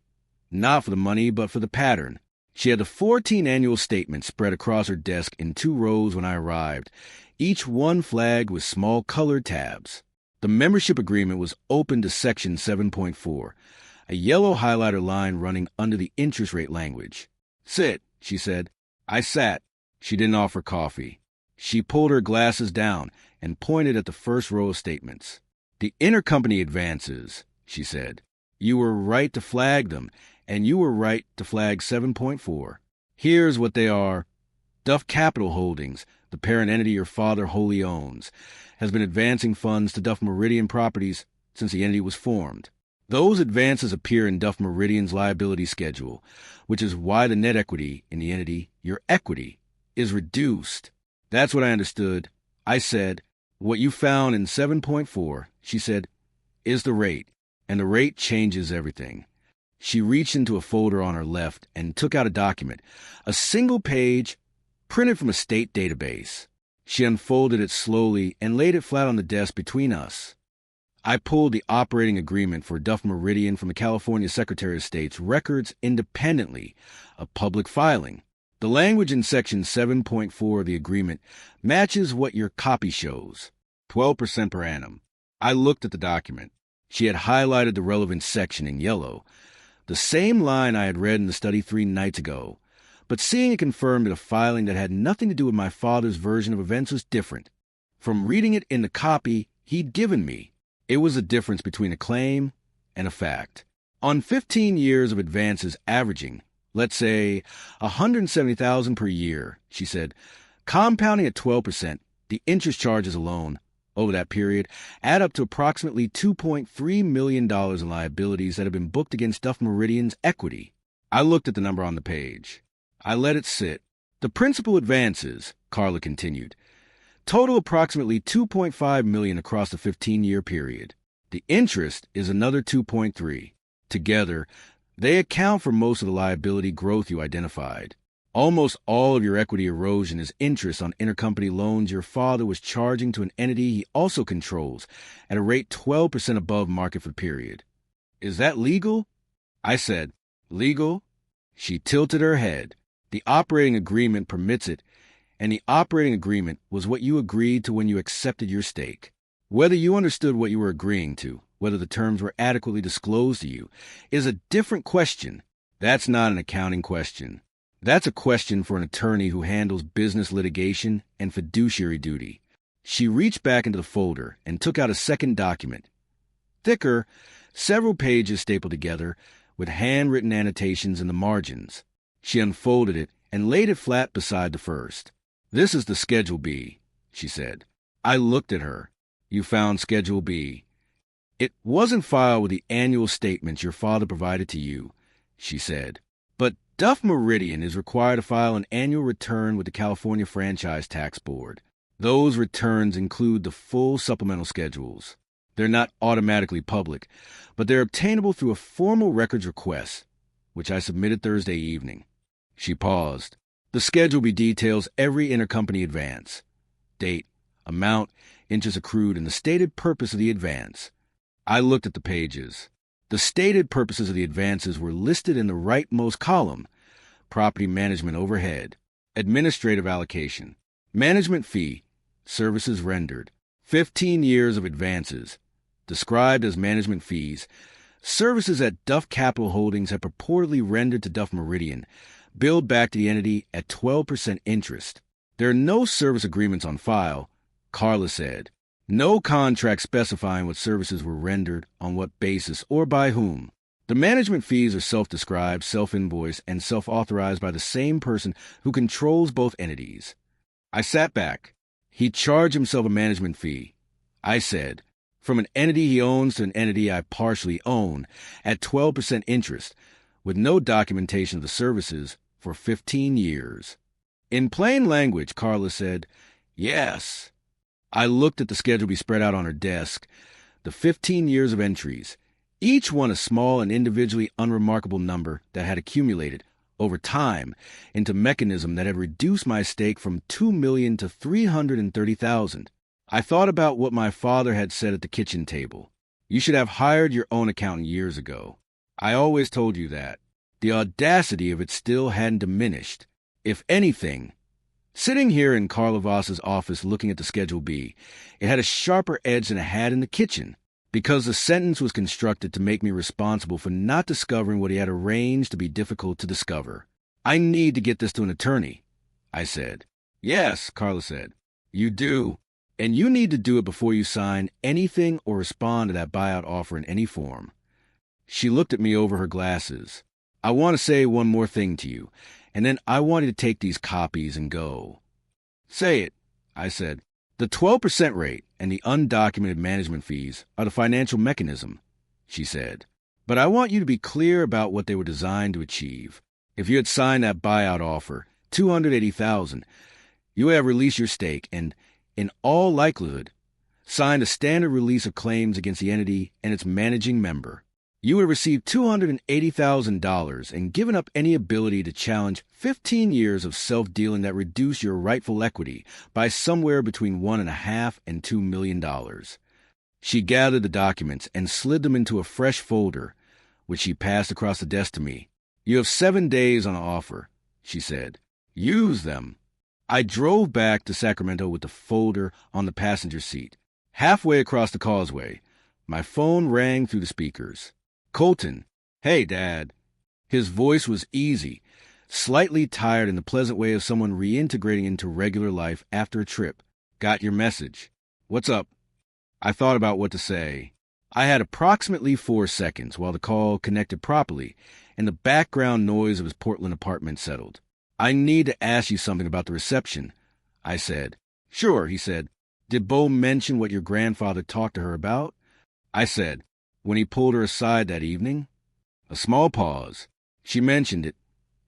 not for the money but for the pattern. She had the 14 annual statements spread across her desk in 2 rows when I arrived, each one flagged with small colored tabs. The membership agreement was open to Section 7.4, a yellow highlighter line running under the interest rate language. "Sit," she said. I sat. She didn't offer coffee. She pulled her glasses down and pointed at the first row of statements. "The intercompany advances," she said. "You were right to flag them, and you were right to flag 7.4. Here's what they are. Duff Capital Holdings, the parent entity your father wholly owns, has been advancing funds to Duff Meridian Properties since the entity was formed. Those advances appear in Duff Meridian's liability schedule, which is why the net equity in the entity, your equity, is reduced." That's what I understood. I said, "What you found in 7.4, she said, "is the rate, and the rate changes everything." She reached into a folder on her left and took out a document, a single page, printed from a state database. She unfolded it slowly and laid it flat on the desk between us. I pulled the operating agreement for Duff Meridian from the California Secretary of State's records independently, a public filing. The language in Section 7.4 of the agreement matches what your copy shows, 12% per annum. I looked at the document. She had highlighted the relevant section in yellow, the same line I had read in the study 3 nights ago, but seeing it confirmed that a filing that had nothing to do with my father's version of events was different. From reading it in the copy he'd given me, it was the difference between a claim and a fact. On 15 years of advances averaging, let's say, $170,000 per year, she said, compounding at 12%, the interest charges alone, over that period, add up to approximately $2.3 million in liabilities that have been booked against Duff Meridian's equity. I looked at the number on the page. I let it sit. "The principal advances," Carla continued, "total approximately $2.5 million across the 15-year period. The interest is another $2.3. Together, they account for most of the liability growth you identified. Almost all of your equity erosion is interest on intercompany loans your father was charging to an entity he also controls at a rate 12% above market for the period. Is that legal?" I said, "Legal?" She tilted her head. "The operating agreement permits it, and the operating agreement was what you agreed to when you accepted your stake. Whether you understood what you were agreeing to, whether the terms were adequately disclosed to you, is a different question. That's not an accounting question. That's a question for an attorney who handles business litigation and fiduciary duty." She reached back into the folder and took out a second document. Thicker, several pages stapled together, with handwritten annotations in the margins. She unfolded it and laid it flat beside the first. "This is the Schedule B," she said. I looked at her. "You found Schedule B. It wasn't filed with the annual statements your father provided to you," she said. "But Duff Meridian is required to file an annual return with the California Franchise Tax Board. Those returns include the full supplemental schedules." They're not automatically public, but they're obtainable through a formal records request, which I submitted Thursday evening. She paused. The schedule B details every intercompany advance. Date, amount, interest accrued, and the stated purpose of the advance. I looked at the pages. The stated purposes of the advances were listed in the rightmost column: property management overhead, administrative allocation, management fee, services rendered, 15 years of advances, described as management fees, services that Duff Capital Holdings had purportedly rendered to Duff Meridian, billed back to the entity at 12% interest. There are no service agreements on file, Carla said. No contract specifying what services were rendered, on what basis, or by whom. The management fees are self-described, self-invoiced, and self-authorized by the same person who controls both entities. I sat back. He charged himself a management fee. I said, from an entity he owns to an entity I partially own, at 12% interest, with no documentation of the services, for 15 years. In plain language, Carla said, yes. I looked at the schedule be spread out on her desk, the 15 years of entries, each one a small and individually unremarkable number that had accumulated, over time, into mechanism that had reduced my stake from $2 million to $330,000. I thought about what my father had said at the kitchen table. You should have hired your own accountant years ago. I always told you that. The audacity of it still hadn't diminished. If anything, sitting here in Carla Voss's office looking at the Schedule B, it had a sharper edge than it had in the kitchen, because the sentence was constructed to make me responsible for not discovering what he had arranged to be difficult to discover. I need to get this to an attorney, I said. Yes, Carla said. You do. And you need to do it before you sign anything or respond to that buyout offer in any form. She looked at me over her glasses. I want to say one more thing to you, and then I want you to take these copies and go. Say it, I said. The 12% rate and the undocumented management fees are the financial mechanism, she said. But I want you to be clear about what they were designed to achieve. If you had signed that buyout offer, $280,000, you would have released your stake and, in all likelihood, signed a standard release of claims against the entity and its managing member. You would have received $280,000 and given up any ability to challenge 15 years of self-dealing that reduced your rightful equity by somewhere between $1.5 and $2 million. She gathered the documents and slid them into a fresh folder, which she passed across the desk to me. You have 7 days on offer, she said. Use them. I drove back to Sacramento with the folder on the passenger seat. Halfway across the causeway, my phone rang through the speakers. Colton. Hey, Dad. His voice was easy, slightly tired in the pleasant way of someone reintegrating into regular life after a trip. Got your message. What's up? I thought about what to say. I had approximately 4 seconds while the call connected properly and the background noise of his Portland apartment settled. I need to ask you something about the reception, I said. Sure, he said. Did Bo mention what your grandfather talked to her about? I said. When he pulled her aside that evening? A small pause. She mentioned it.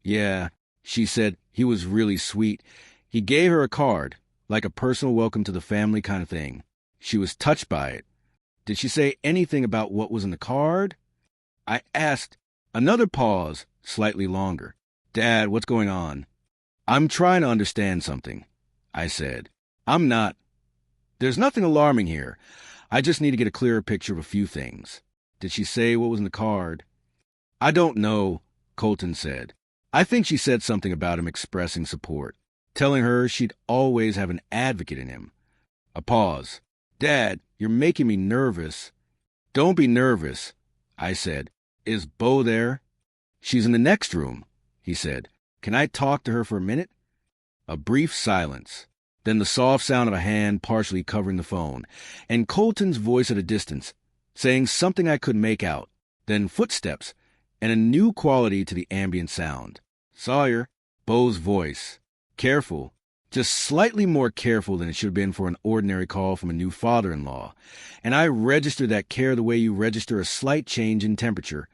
Yeah, she said he was really sweet. He gave her a card, like a personal welcome to the family kind of thing. She was touched by it. Did she say anything about what was in the card? I asked. Another pause, slightly longer. Dad, what's going on? I'm trying to understand something, I said. I'm not. There's nothing alarming here. I just need to get a clearer picture of a few things. Did she say what was in the card? I don't know, Colton said. I think she said something about him expressing support, telling her she'd always have an advocate in him. A pause. Dad, you're making me nervous. Don't be nervous, I said. Is Bo there? She's in the next room, he said. Can I talk to her for a minute? A brief silence. Then the soft sound of a hand partially covering the phone, and Colton's voice at a distance, saying something I couldn't make out. Then footsteps, and a new quality to the ambient sound. Sawyer, Bo's voice. Careful, just slightly more careful than it should have been for an ordinary call from a new father-in-law. And I registered that care the way you register a slight change in temperature.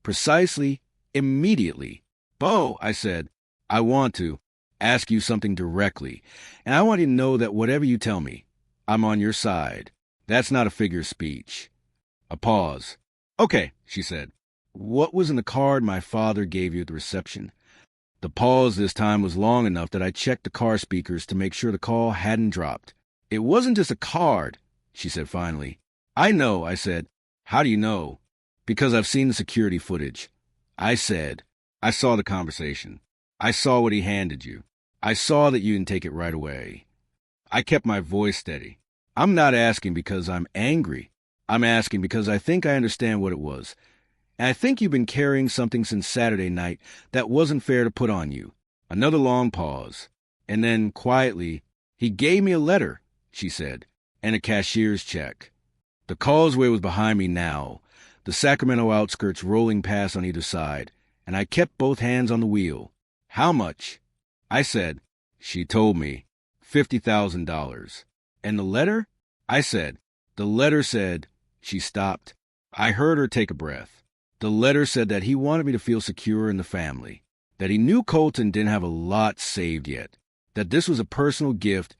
Precisely, immediately. Bo, I said, I want to ask you something directly, and I want you to know that whatever you tell me, I'm on your side. That's not a figure of speech. A pause. Okay, she said. What was in the card my father gave you at the reception? The pause this time was long enough that I checked the car speakers to make sure the call hadn't dropped. It wasn't just a card, she said finally. I know, I said. How do you know? Because I've seen the security footage. I said, I saw the conversation. I saw what he handed you. I saw that you didn't take it right away. I kept my voice steady. I'm not asking because I'm angry. I'm asking because I think I understand what it was. And I think you've been carrying something since Saturday night that wasn't fair to put on you. Another long pause. And then, quietly, he gave me a letter, she said, and a cashier's check. The causeway was behind me now, the Sacramento outskirts rolling past on either side, and I kept both hands on the wheel. How much? I said. She told me. $50,000. And the letter? I said. The letter said. She stopped. I heard her take a breath. The letter said that he wanted me to feel secure in the family, that he knew Colton didn't have a lot saved yet, that this was a personal gift,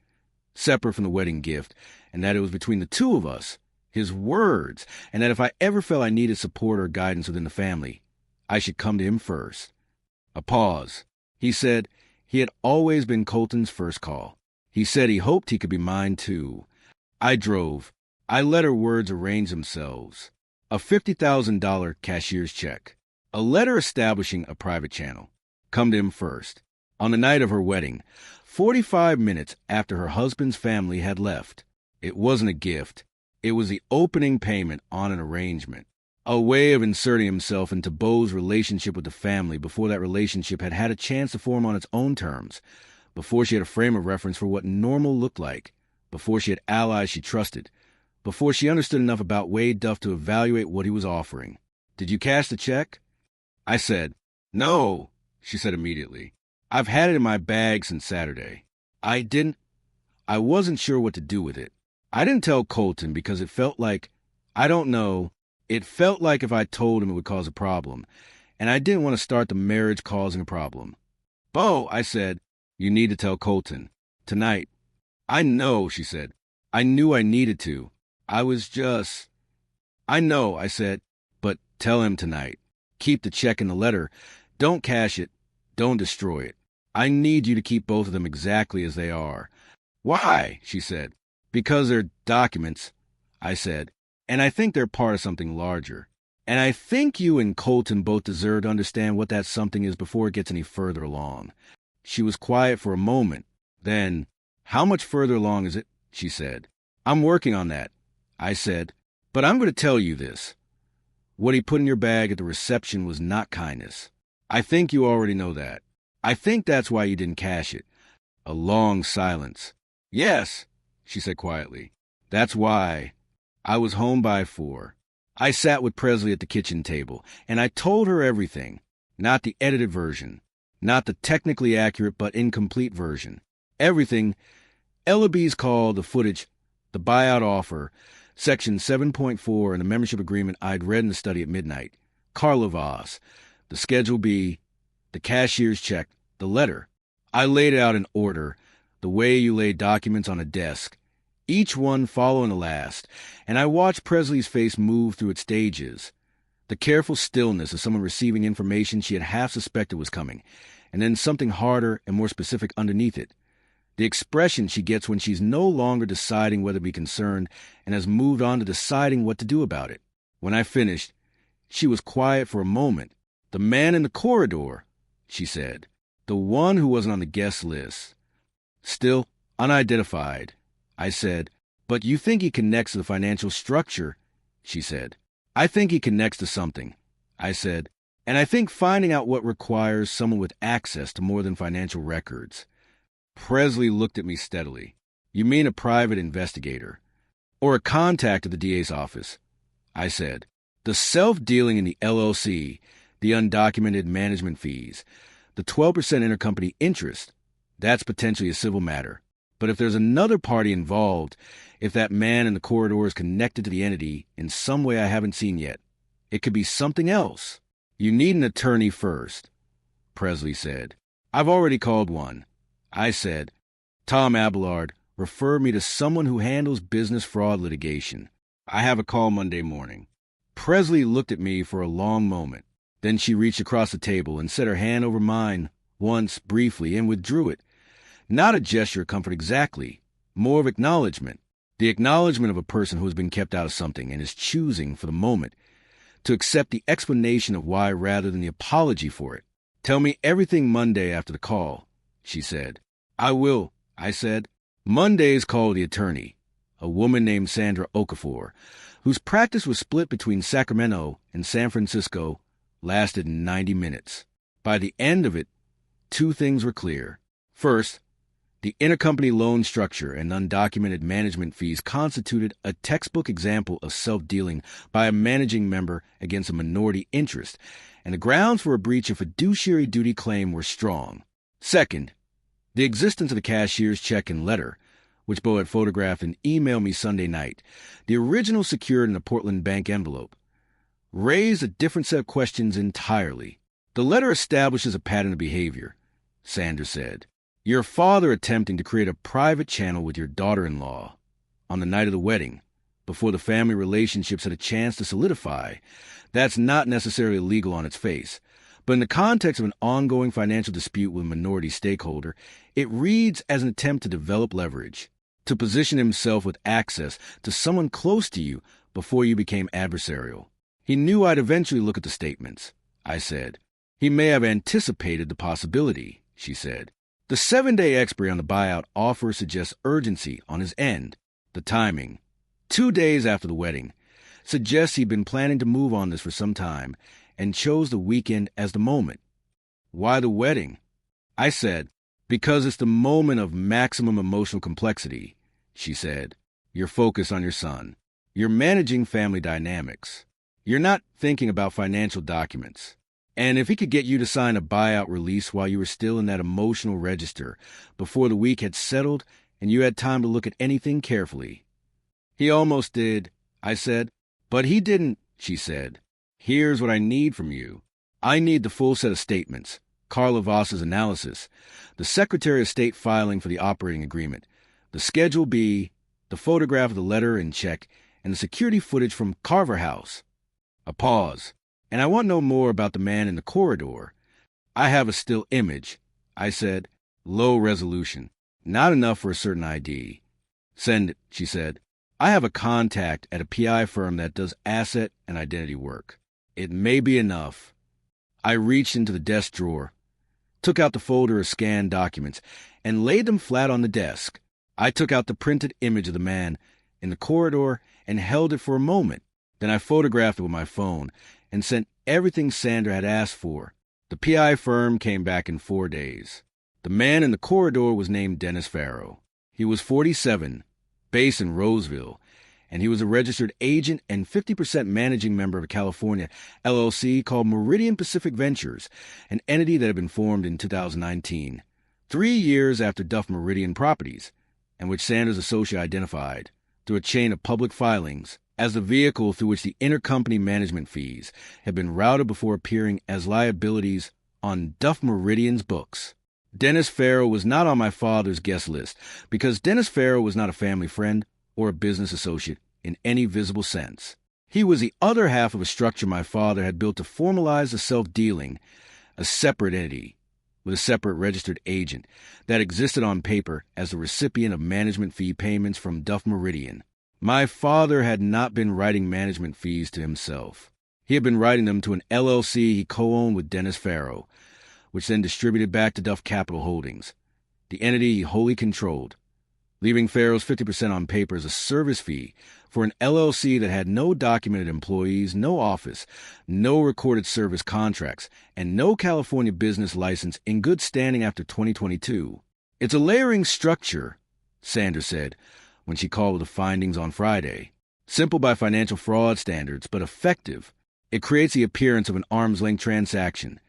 separate from the wedding gift, and that it was between the two of us, his words, and that if I ever felt I needed support or guidance within the family, I should come to him first. A pause. He said he had always been Colton's first call. He said he hoped he could be mine too. I drove. I let her words arrange themselves. A $50,000 cashier's check. A letter establishing a private channel. Come to him first. On the night of her wedding, 45 minutes after her husband's family had left. It wasn't a gift. It was the opening payment on an arrangement. A way of inserting himself into Beau's relationship with the family before that relationship had had a chance to form on its own terms, before she had a frame of reference for what normal looked like, before she had allies she trusted, before she understood enough about Wade Duff to evaluate what he was offering. Did you cash the check? I said, No, she said immediately. I've had it in my bag since Saturday. I wasn't sure what to do with it. I didn't tell Colton because it felt like, it felt like if I told him it would cause a problem, and I didn't want to start the marriage causing a problem. Beau, I said, you need to tell Colton. Tonight. I know, she said. I knew I needed to. I know, I said, but tell him tonight. Keep the check and the letter. Don't cash it. Don't destroy it. I need you to keep both of them exactly as they are. Why? She said. Because they're documents, I said, and I think they're part of something larger. And I think you and Colton both deserve to understand what that something is before it gets any further along. She was quiet for a moment. Then, how much further along is it? She said. I'm working on that. I said, but I'm going to tell you this. What he put in your bag at the reception was not kindness. I think you already know that. I think that's why you didn't cash it. A long silence. Yes, she said quietly. That's why. I was home by 4. I sat with Presley at the kitchen table, and I told her everything. Not the edited version. Not the technically accurate but incomplete version. Everything. Ellaby's call, the footage, the buyout offer, Section 7.4 and the membership agreement I'd read in the study at midnight, Carla Vos, the Schedule B, the cashier's check, the letter. I laid it out in order, the way you lay documents on a desk, each one following the last, and I watched Presley's face move through its stages, the careful stillness of someone receiving information she had half suspected was coming, and then something harder and more specific underneath it. The expression she gets when she's no longer deciding whether to be concerned and has moved on to deciding what to do about it. When I finished, she was quiet for a moment. The man in the corridor, she said. The one who wasn't on the guest list. Still unidentified. I said, but you think he connects to the financial structure, she said. I think he connects to something, I said, and I think finding out what requires someone with access to more than financial records. Presley looked at me steadily. You mean a private investigator? Or a contact at the DA's office? I said. The self-dealing in the LLC, the undocumented management fees, the 12% intercompany interest, that's potentially a civil matter. But if there's another party involved, if that man in the corridor is connected to the entity in some way I haven't seen yet, it could be something else. You need an attorney first, Presley said. I've already called one. I said, Tom Abelard, refer me to someone who handles business fraud litigation. I have a call Monday morning. Presley looked at me for a long moment. Then she reached across the table and set her hand over mine once, briefly, and withdrew it. Not a gesture of comfort exactly, more of acknowledgement. The acknowledgement of a person who has been kept out of something and is choosing, for the moment, to accept the explanation of why rather than the apology for it. Tell me everything Monday after the call, she said. I will, I said. Monday's called the attorney, a woman named Sandra Okafor, whose practice was split between Sacramento and San Francisco, lasted 90 minutes. By the end of it, two things were clear. First, the intercompany loan structure and undocumented management fees constituted a textbook example of self-dealing by a managing member against a minority interest, and the grounds for a breach of fiduciary duty claim were strong. Second, the existence of the cashier's check and letter, which Bo had photographed and emailed me Sunday night, the original secured in a Portland bank envelope, raised a different set of questions entirely. The letter establishes a pattern of behavior, Sanders said. Your father attempting to create a private channel with your daughter-in-law on the night of the wedding, before the family relationships had a chance to solidify. That's not necessarily illegal on its face, but in the context of an ongoing financial dispute with a minority stakeholder, it reads as an attempt to develop leverage, to position himself with access to someone close to you before you became adversarial. He knew I'd eventually look at the statements, I said. He may have anticipated the possibility, she said. The 7-day expiry on the buyout offer suggests urgency on his end. The timing, 2 days after the wedding, suggests he'd been planning to move on this for some time and chose the weekend as the moment. Why the wedding? I said, because it's the moment of maximum emotional complexity, she said. You're focused on your son. You're managing family dynamics. You're not thinking about financial documents. And if he could get you to sign a buyout release while you were still in that emotional register, before the week had settled and you had time to look at anything carefully. He almost did, I said. But he didn't, she said. Here's what I need from you. I need the full set of statements, Carla Voss's analysis, the Secretary of State filing for the operating agreement, the Schedule B, the photograph of the letter and check, and the security footage from Carver House. A pause. And I want no more about the man in the corridor. I have a still image, I said. Low resolution. Not enough for a certain ID. Send it, she said. I have a contact at a PI firm that does asset and identity work. It may be enough. I reached into the desk drawer, took out the folder of scanned documents, and laid them flat on the desk. I took out the printed image of the man in the corridor and held it for a moment. Then I photographed it with my phone and sent everything Sandra had asked for. The PI firm came back in 4 days. The man in the corridor was named Dennis Farrow. He was 47, based in Roseville, and he was a registered agent and 50% managing member of a California LLC called Meridian Pacific Ventures, an entity that had been formed in 2019, 3 years after Duff Meridian Properties, and which Sanders' associate identified, through a chain of public filings, as the vehicle through which the intercompany management fees had been routed before appearing as liabilities on Duff Meridian's books. Dennis Farrow was not on my father's guest list because Dennis Farrow was not a family friend or a business associate in any visible sense. He was the other half of a structure my father had built to formalize the self-dealing, a separate entity with a separate registered agent that existed on paper as the recipient of management fee payments from Duff Meridian. My father had not been writing management fees to himself. He had been writing them to an LLC he co-owned with Dennis Farrow, which then distributed back to Duff Capital Holdings, the entity he wholly controlled, leaving Farrow's 50% on paper as a service fee for an LLC that had no documented employees, no office, no recorded service contracts, and no California business license in good standing after 2022. It's a layering structure, Sanders said, when she called with the findings on Friday. Simple by financial fraud standards, but effective. It creates the appearance of an arm's-length transaction.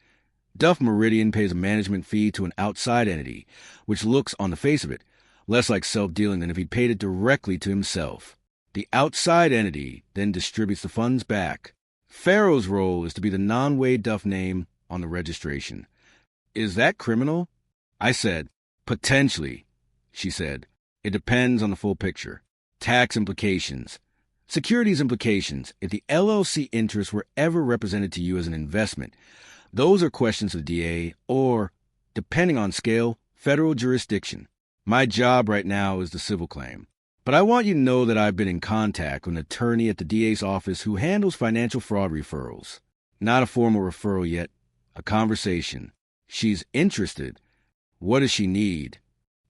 Duff Meridian pays a management fee to an outside entity, which looks, on the face of it, less like self-dealing than if he paid it directly to himself. The outside entity then distributes the funds back. Farrow's role is to be the non-Wade Duff name on the registration. Is that criminal? I said, potentially, she said. It depends on the full picture. Tax implications. Securities implications. If the LLC interests were ever represented to you as an investment, those are questions of the DA or, depending on scale, federal jurisdiction. My job right now is the civil claim. But I want you to know that I've been in contact with an attorney at the DA's office who handles financial fraud referrals. Not a formal referral yet, a conversation. She's interested. What does she need?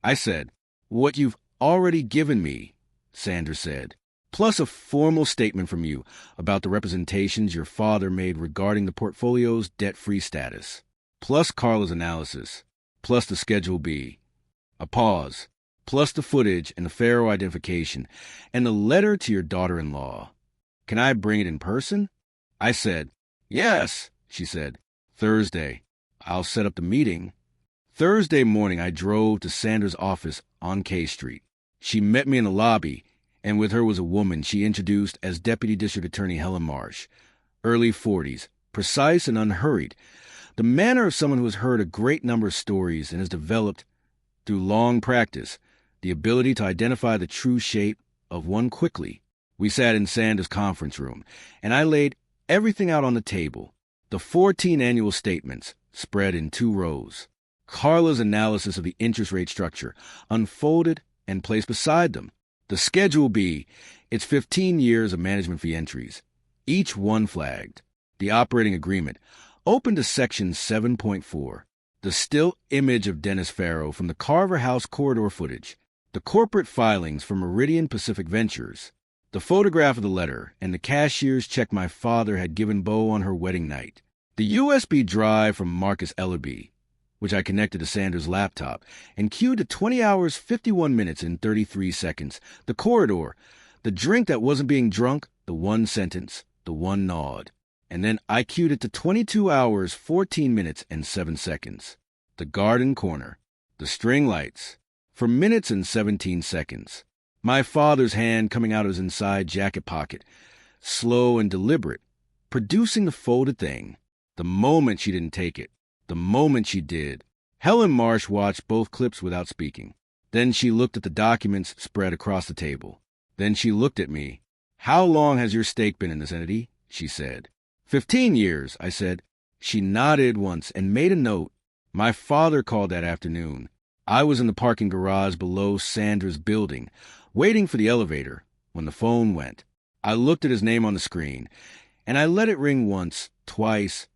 I said, what you've already given me, Sanders said, plus a formal statement from you about the representations your father made regarding the portfolio's debt-free status, plus Carla's analysis, plus the Schedule B. A pause, plus the footage and the Pharaoh identification, and the letter to your daughter-in-law. Can I bring it in person? I said, yes, she said. Thursday. I'll set up the meeting. Thursday morning, I drove to Sanders' office on K Street. She met me in the lobby, and with her was a woman she introduced as Deputy District Attorney Helen Marsh, early 40s, precise and unhurried, the manner of someone who has heard a great number of stories and has developed, through long practice, the ability to identify the true shape of one quickly. We sat in Sanders' conference room, and I laid everything out on the table. The 14 annual statements, spread in 2 rows. Carla's analysis of the interest rate structure, unfolded and placed beside them. The Schedule B, its 15 years of management fee entries, each one flagged. The operating agreement, open to Section 7.4. The still image of Dennis Pharaoh from the Carver House corridor footage. The corporate filings for Meridian Pacific Ventures. The photograph of the letter and the cashier's check my father had given Bo on her wedding night. The USB drive from Marcus Ellerby, which I connected to Sanders' laptop, and queued to 20 hours, 51 minutes, and 33 seconds. The corridor, the drink that wasn't being drunk, the one sentence, the one nod. And then I queued it to 22 hours, 14 minutes, and 7 seconds. The garden corner, the string lights, for minutes and 17 seconds. My father's hand coming out of his inside jacket pocket, slow and deliberate, producing the folded thing. The moment she didn't take it. The moment she did. Helen Marsh watched both clips without speaking. Then she looked at the documents spread across the table. Then she looked at me. How long has your stake been in this entity? She said. 15 years, I said. She nodded once and made a note. My father called that afternoon. I was in the parking garage below Sanders' building, waiting for the elevator, when the phone went. I looked at his name on the screen, and I let it ring once, twice,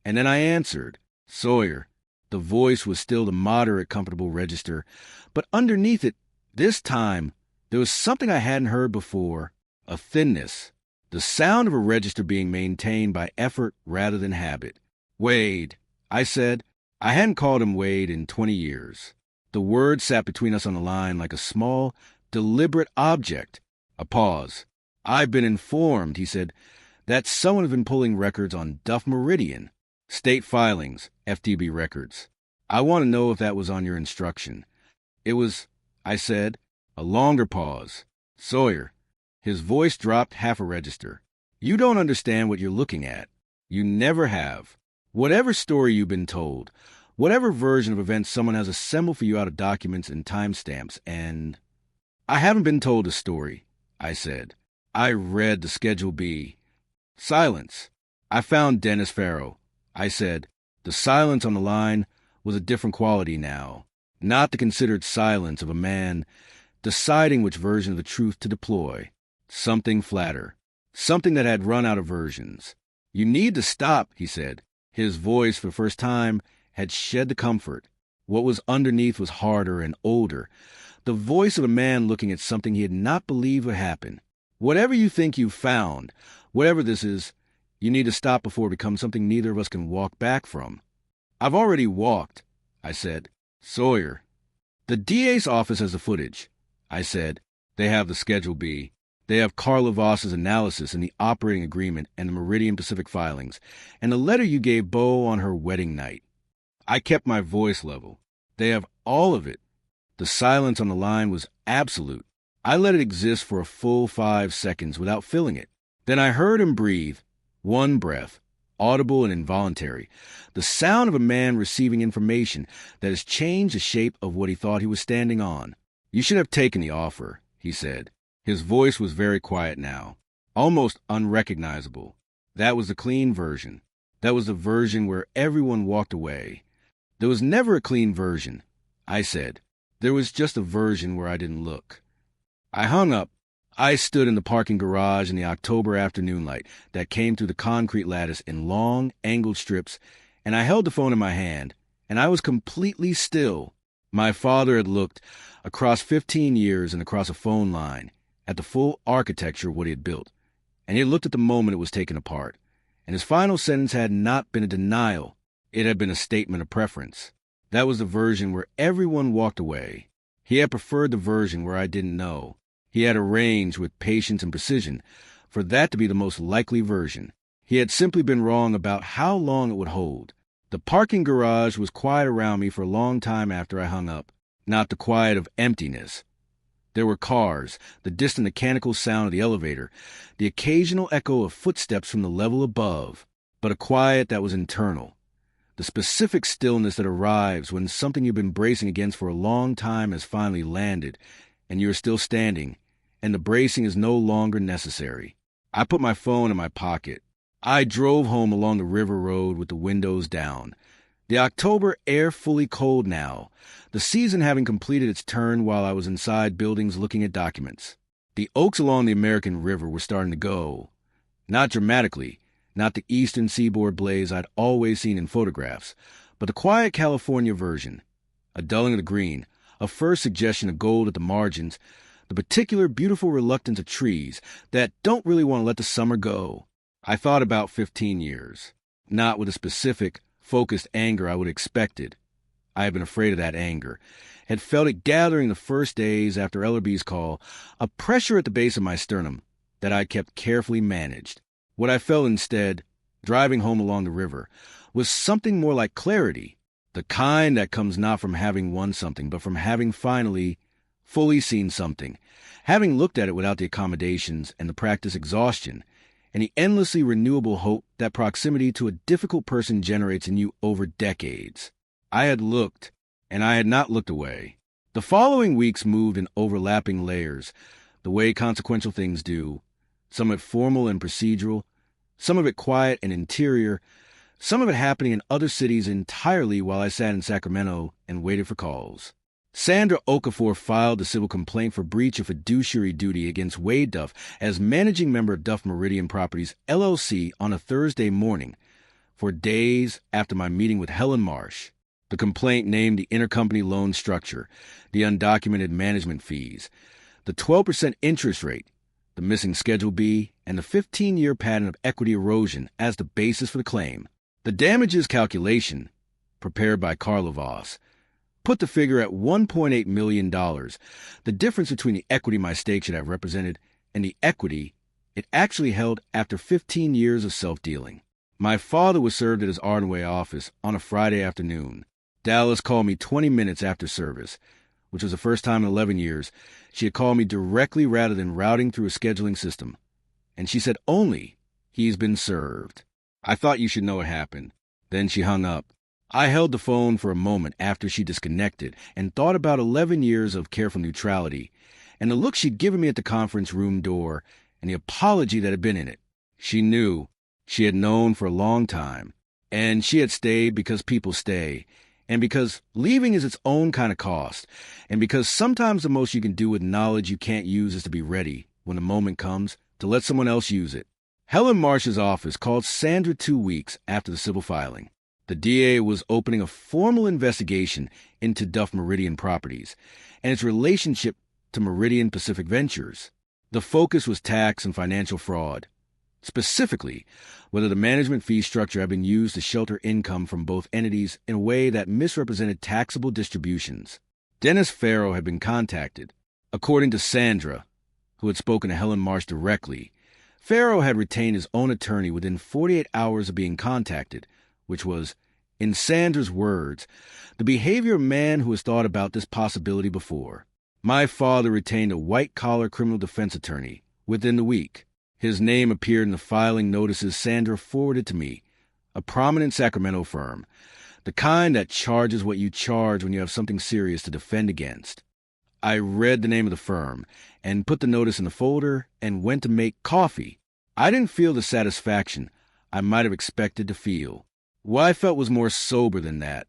and then I answered. Sawyer. The voice was still the moderate, comfortable register, but underneath it, this time, there was something I hadn't heard before, a thinness, the sound of a register being maintained by effort rather than habit. Wade, I said. I hadn't called him Wade in 20 years. The word sat between us on the line like a small, deliberate object. A pause. I've been informed, he said, that someone has been pulling records on Duff Meridian. State filings, FTB records. I want to know if that was on your instruction. It was, I said. A longer pause. Sawyer. His voice dropped half a register. You don't understand what you're looking at. You never have. Whatever story you've been told, whatever version of events someone has assembled for you out of documents and timestamps, and... I haven't been told a story, I said. I read the Schedule B. Silence. I found Dennis Pharaoh. I said. The silence on the line was a different quality now. Not the considered silence of a man deciding which version of the truth to deploy. Something flatter. Something that had run out of versions. You need to stop, he said. His voice, for the first time, had shed the comfort. What was underneath was harder and older. The voice of a man looking at something he had not believed would happen. Whatever you think you've found, whatever this is, you need to stop before it becomes something neither of us can walk back from. I've already walked, I said. Sawyer. The DA's office has the footage, I said. They have the Schedule B. They have Carla Voss's analysis and the operating agreement and the Meridian Pacific filings, and the letter you gave Bo on her wedding night. I kept my voice level. They have all of it. The silence on the line was absolute. I let it exist for a full 5 seconds without filling it. Then I heard him breathe. One breath, audible and involuntary. The sound of a man receiving information that has changed the shape of what he thought he was standing on. "You should have taken the offer," he said. His voice was very quiet now, almost unrecognizable. That was the clean version. That was the version where everyone walked away. There was never a clean version, I said. There was just a version where I didn't look. I hung up. I stood in the parking garage in the October afternoon light that came through the concrete lattice in long, angled strips, and I held the phone in my hand, and I was completely still. My father had looked across 15 years and across a phone line at the full architecture of what he had built, and he had looked at the moment it was taken apart, and his final sentence had not been a denial. It had been a statement of preference. That was the version where everyone walked away. He had preferred the version where I didn't know. He had arranged with patience and precision for that to be the most likely version. He had simply been wrong about how long it would hold. The parking garage was quiet around me for a long time after I hung up, not the quiet of emptiness. There were cars, the distant mechanical sound of the elevator, the occasional echo of footsteps from the level above, but a quiet that was internal. The specific stillness that arrives when something you've been bracing against for a long time has finally landed, and you are still standing, and the bracing is no longer necessary. I put my phone in my pocket. I drove home along the river road with the windows down. The October air fully cold now, the season having completed its turn while I was inside buildings looking at documents. The oaks along the American River were starting to go. Not dramatically, not the eastern seaboard blaze I'd always seen in photographs, but the quiet California version. A dulling of the green, a first suggestion of gold at the margins, the particular beautiful reluctance of trees that don't really want to let the summer go. I thought about 15 years, not with a specific, focused anger I would have expected. I had been afraid of that anger, had felt it gathering the first days after Ellerby's call, a pressure at the base of my sternum that I kept carefully managed. What I felt instead, driving home along the river, was something more like clarity, the kind that comes not from having won something, but from having finally, fully seen something, having looked at it without the accommodations and the practice exhaustion, and the endlessly renewable hope that proximity to a difficult person generates in you over decades. I had looked, and I had not looked away. The following weeks moved in overlapping layers, the way consequential things do, some of it formal and procedural, some of it quiet and interior, some of it happening in other cities entirely while I sat in Sacramento and waited for calls. Sandra Okafor filed a civil complaint for breach of fiduciary duty against Wade Duff as managing member of Duff Meridian Properties, LLC, on a Thursday morning, for days after my meeting with Helen Marsh. The complaint named the intercompany loan structure, the undocumented management fees, the 12% interest rate, the missing Schedule B, and the 15-year pattern of equity erosion as the basis for the claim. The damages calculation, prepared by Carla Voss, put the figure at $1.8 million, the difference between the equity my stake should have represented and the equity it actually held after 15 years of self-dealing. My father was served at his Ardenway office on a Friday afternoon. Dallas called me 20 minutes after service, which was the first time in 11 years she had called me directly rather than routing through a scheduling system. And she said only, "He's been served." I thought you should know what happened. Then she hung up. I held the phone for a moment after she disconnected and thought about 11 years of careful neutrality and the look she'd given me at the conference room door and the apology that had been in it. She knew. She had known for a long time. And she had stayed because people stay. And because leaving is its own kind of cost. And because sometimes the most you can do with knowledge you can't use is to be ready, when the moment comes, to let someone else use it. Helen Marsh's office called Sandra 2 weeks after the civil filing. The DA was opening a formal investigation into Duff Meridian Properties and its relationship to Meridian Pacific Ventures. The focus was tax and financial fraud. Specifically, whether the management fee structure had been used to shelter income from both entities in a way that misrepresented taxable distributions. Dennis Farrow had been contacted. According to Sandra, who had spoken to Helen Marsh directly, Farrow had retained his own attorney within 48 hours of being contacted, which was, in Sandra's words, the behavior of a man who has thought about this possibility before. My father retained a white-collar criminal defense attorney within the week. His name appeared in the filing notices Sandra forwarded to me, a prominent Sacramento firm, the kind that charges what you charge when you have something serious to defend against. I read the name of the firm and put the notice in the folder and went to make coffee. I didn't feel the satisfaction I might have expected to feel. What I felt was more sober than that.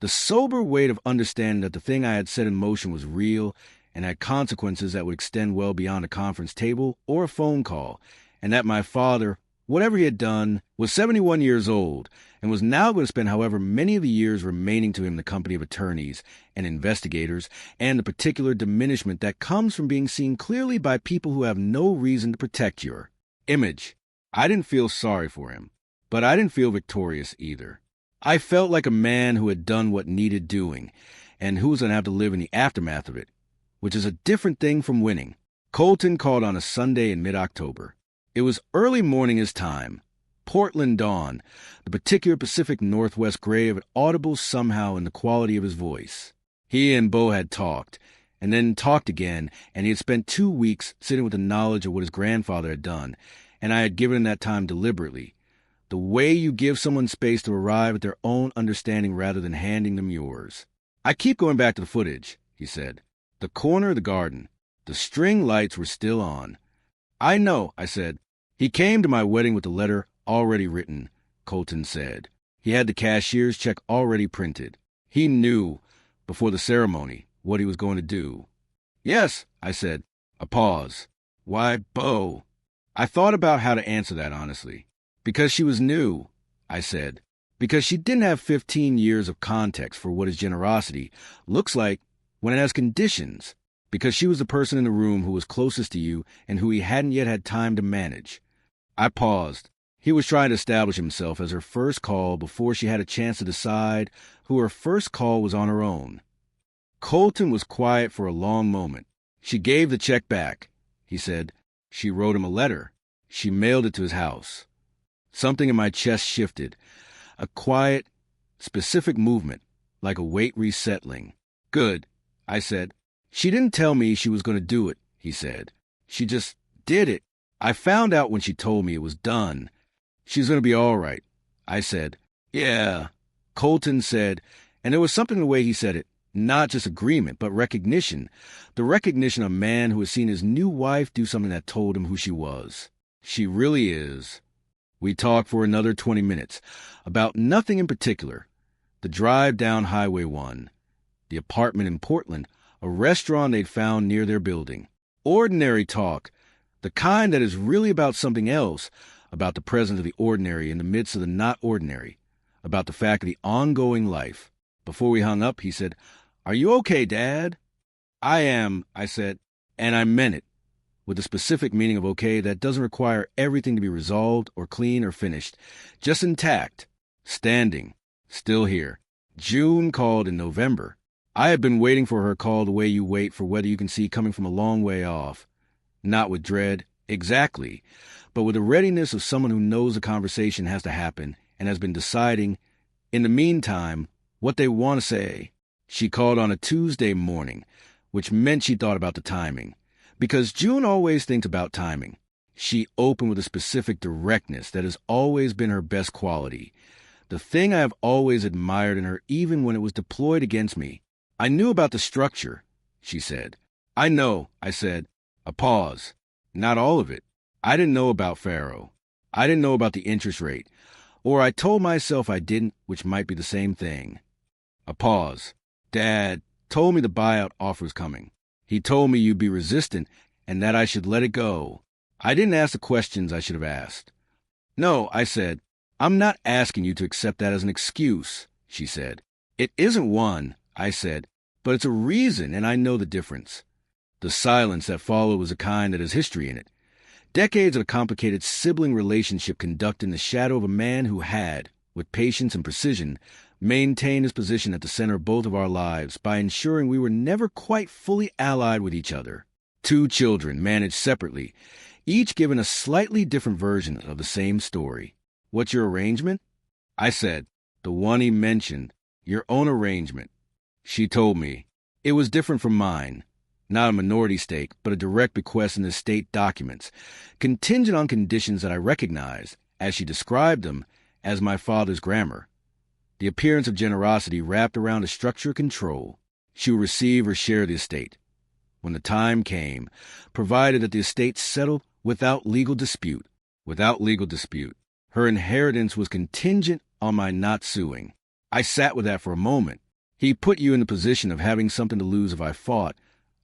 The sober weight of understanding that the thing I had set in motion was real and had consequences that would extend well beyond a conference table or a phone call, and that my father, whatever he had done, was 71 years old and was now going to spend however many of the years remaining to him in the company of attorneys and investigators, and the particular diminishment that comes from being seen clearly by people who have no reason to protect your image. I didn't feel sorry for him, but I didn't feel victorious either. I felt like a man who had done what needed doing and who was going to have to live in the aftermath of it, which is a different thing from winning. Colton called on a Sunday in mid-October. It was early morning his time. Portland dawn, the particular Pacific Northwest gray of it audible somehow in the quality of his voice. He and Bo had talked, and then talked again, and he had spent 2 weeks sitting with the knowledge of what his grandfather had done, and I had given him that time deliberately. The way you give someone space to arrive at their own understanding rather than handing them yours. I keep going back to the footage, he said. The corner of the garden. The string lights were still on. I know, I said. He came to my wedding with the letter already written, Colton said. He had the cashier's check already printed. He knew, before the ceremony, what he was going to do. Yes, I said. A pause. Why, Bo? I thought about how to answer that honestly. Because she was new, I said. Because she didn't have 15 years of context for what his generosity looks like when it has conditions. Because she was the person in the room who was closest to you and who he hadn't yet had time to manage. I paused. He was trying to establish himself as her first call before she had a chance to decide who her first call was on her own. Colton was quiet for a long moment. She gave the check back, he said. She wrote him a letter. She mailed it to his house. Something in my chest shifted. A quiet, specific movement, like a weight resettling. Good, I said. She didn't tell me she was going to do it, he said. She just did it. I found out when she told me it was done. She's going to be all right, I said. Yeah, Colton said, and there was something in the way he said it, not just agreement, but recognition. The recognition of a man who had seen his new wife do something that told him who she was. She really is. We talked for another 20 minutes, about nothing in particular. The drive down Highway 1, the apartment in Portland, a restaurant they'd found near their building. Ordinary talk, the kind that is really about something else, about the presence of the ordinary in the midst of the not ordinary, about the fact of the ongoing life. Before we hung up, he said, "Are you okay, Dad?" "I am," I said, and I meant it, with the specific meaning of okay that doesn't require everything to be resolved or clean or finished, just intact, standing, still here. June called in November. I had been waiting for her call the way you wait for weather you can see coming from a long way off. Not with dread, exactly, but with the readiness of someone who knows a conversation has to happen and has been deciding, in the meantime, what they want to say. She called on a Tuesday morning, which meant she thought about the timing. Because June always thinks about timing. She opened with a specific directness that has always been her best quality. The thing I have always admired in her even when it was deployed against me. I knew about the structure, she said. I know, I said. A pause. Not all of it. I didn't know about Faro. I didn't know about the interest rate. Or I told myself I didn't, which might be the same thing. A pause. Dad told me the buyout offer was coming. He told me you'd be resistant and that I should let it go. I didn't ask the questions I should have asked. No, I said. I'm not asking you to accept that as an excuse, she said. It isn't one, I said, but it's a reason, and I know the difference. The silence that followed was a kind that has history in it. Decades of a complicated sibling relationship conducted in the shadow of a man who had, with patience and precision, maintained his position at the center of both of our lives by ensuring we were never quite fully allied with each other. 2 children managed separately, each given a slightly different version of the same story. What's your arrangement? I said, the one he mentioned, your own arrangement. She told me. It was different from mine. Not a minority stake, but a direct bequest in the state documents, contingent on conditions that I recognized, as she described them, as my father's grammar. The appearance of generosity wrapped around a structure of control. She would receive or share the estate. when the time came, provided that the estate settled without legal dispute. Without legal dispute. Her inheritance was contingent on my not suing. I sat with that for a moment. He put you in the position of having something to lose if I fought.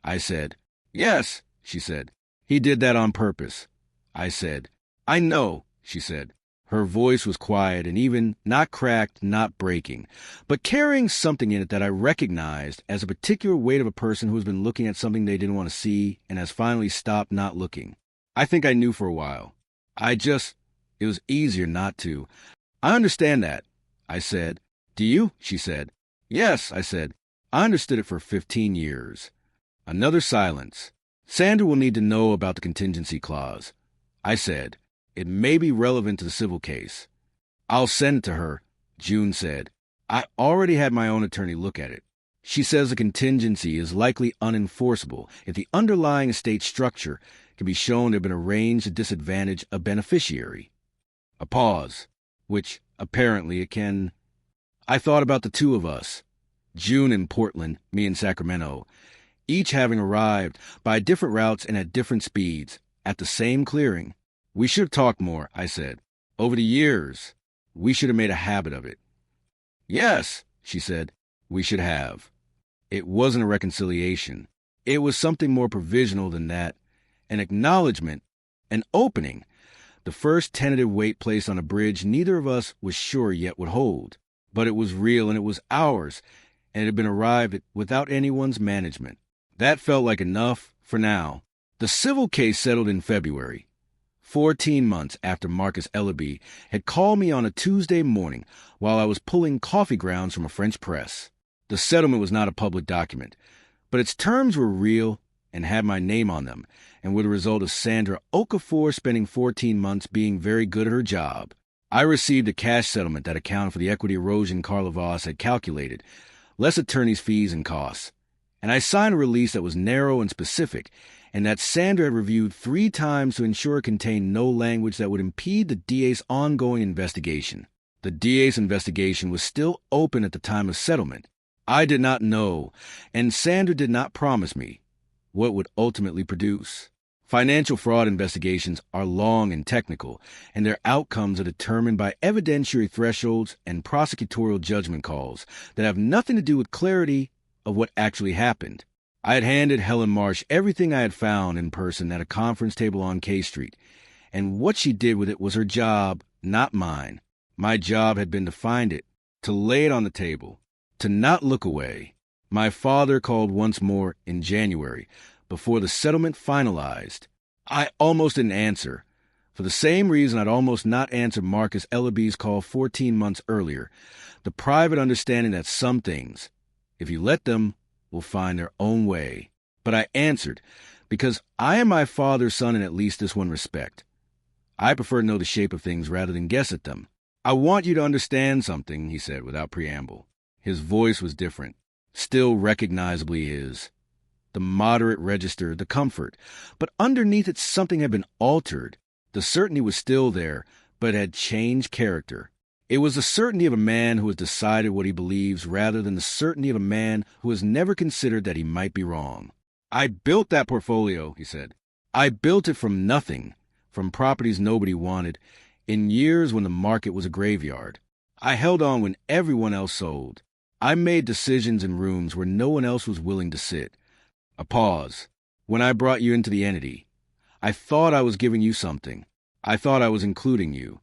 I said, "Yes," she said. "He did that on purpose." I said, "I know," she said. Her voice was quiet and even not cracked, not breaking, but carrying something in it that I recognized as a particular weight of a person who has been looking at something they didn't want to see and has finally stopped not looking. I think I knew for a while. It was easier not to. "I understand that," I said. "Do you?" she said. "Yes," I said. "I understood it for 15 years. Another silence. "Sandra will need to know about the contingency clause." I said, "It may be relevant to the civil case." "I'll send it to her," June said. "I already had my own attorney look at it. She says the contingency is likely unenforceable if the underlying estate structure can be shown to have been arranged to disadvantage a beneficiary." A pause, which apparently it can. I thought about the two of us, June in Portland, me in Sacramento, each having arrived by different routes and at different speeds, at the same clearing. "We should have talked more," I said. "Over the years, we should have made a habit of it." "Yes," she said, "we should have." It wasn't a reconciliation. It was something more provisional than that, an acknowledgement, an opening. The first tentative weight placed on a bridge neither of us was sure yet would hold. But it was real and it was ours, and it had been arrived at without anyone's management. That felt like enough for now. The civil case settled in February, 14 months after Marcus Ellerby had called me on a Tuesday morning while I was pulling coffee grounds from a French press. The settlement was not a public document, but its terms were real and had my name on them, and were the result of Sandra Okafor spending 14 months being very good at her job. I received a cash settlement that accounted for the equity erosion Carla Voss had calculated, less attorney's fees and costs, and I signed a release that was narrow and specific, and that Sandra had reviewed 3 times to ensure it contained no language that would impede the DA's ongoing investigation. The DA's investigation was still open at the time of settlement. I did not know, and Sandra did not promise me, what would ultimately produce. Financial fraud investigations are long and technical, and their outcomes are determined by evidentiary thresholds and prosecutorial judgment calls that have nothing to do with clarity of what actually happened. I had handed Helen Marsh everything I had found in person at a conference table on K Street, and what she did with it was her job, not mine. My job had been to find it, to lay it on the table, to not look away. My father called once more in January, before the settlement finalized. I almost didn't answer, for the same reason I'd almost not answered Marcus Ellerby's call 14 months earlier, the private understanding that some things, if you let them, will find their own way. But I answered, because I am my father's son in at least this one respect. I prefer to know the shape of things rather than guess at them. "I want you to understand something," he said without preamble. His voice was different, still recognizably his. The moderate register, the comfort, but underneath it something had been altered. The certainty was still there, but it had changed character. It was the certainty of a man who has decided what he believes rather than the certainty of a man who has never considered that he might be wrong. "I built that portfolio," he said. "I built it from nothing, from properties nobody wanted, in years when the market was a graveyard. I held on when everyone else sold. I made decisions in rooms where no one else was willing to sit." A pause. "When I brought you into the entity, I thought I was giving you something. I thought I was including you."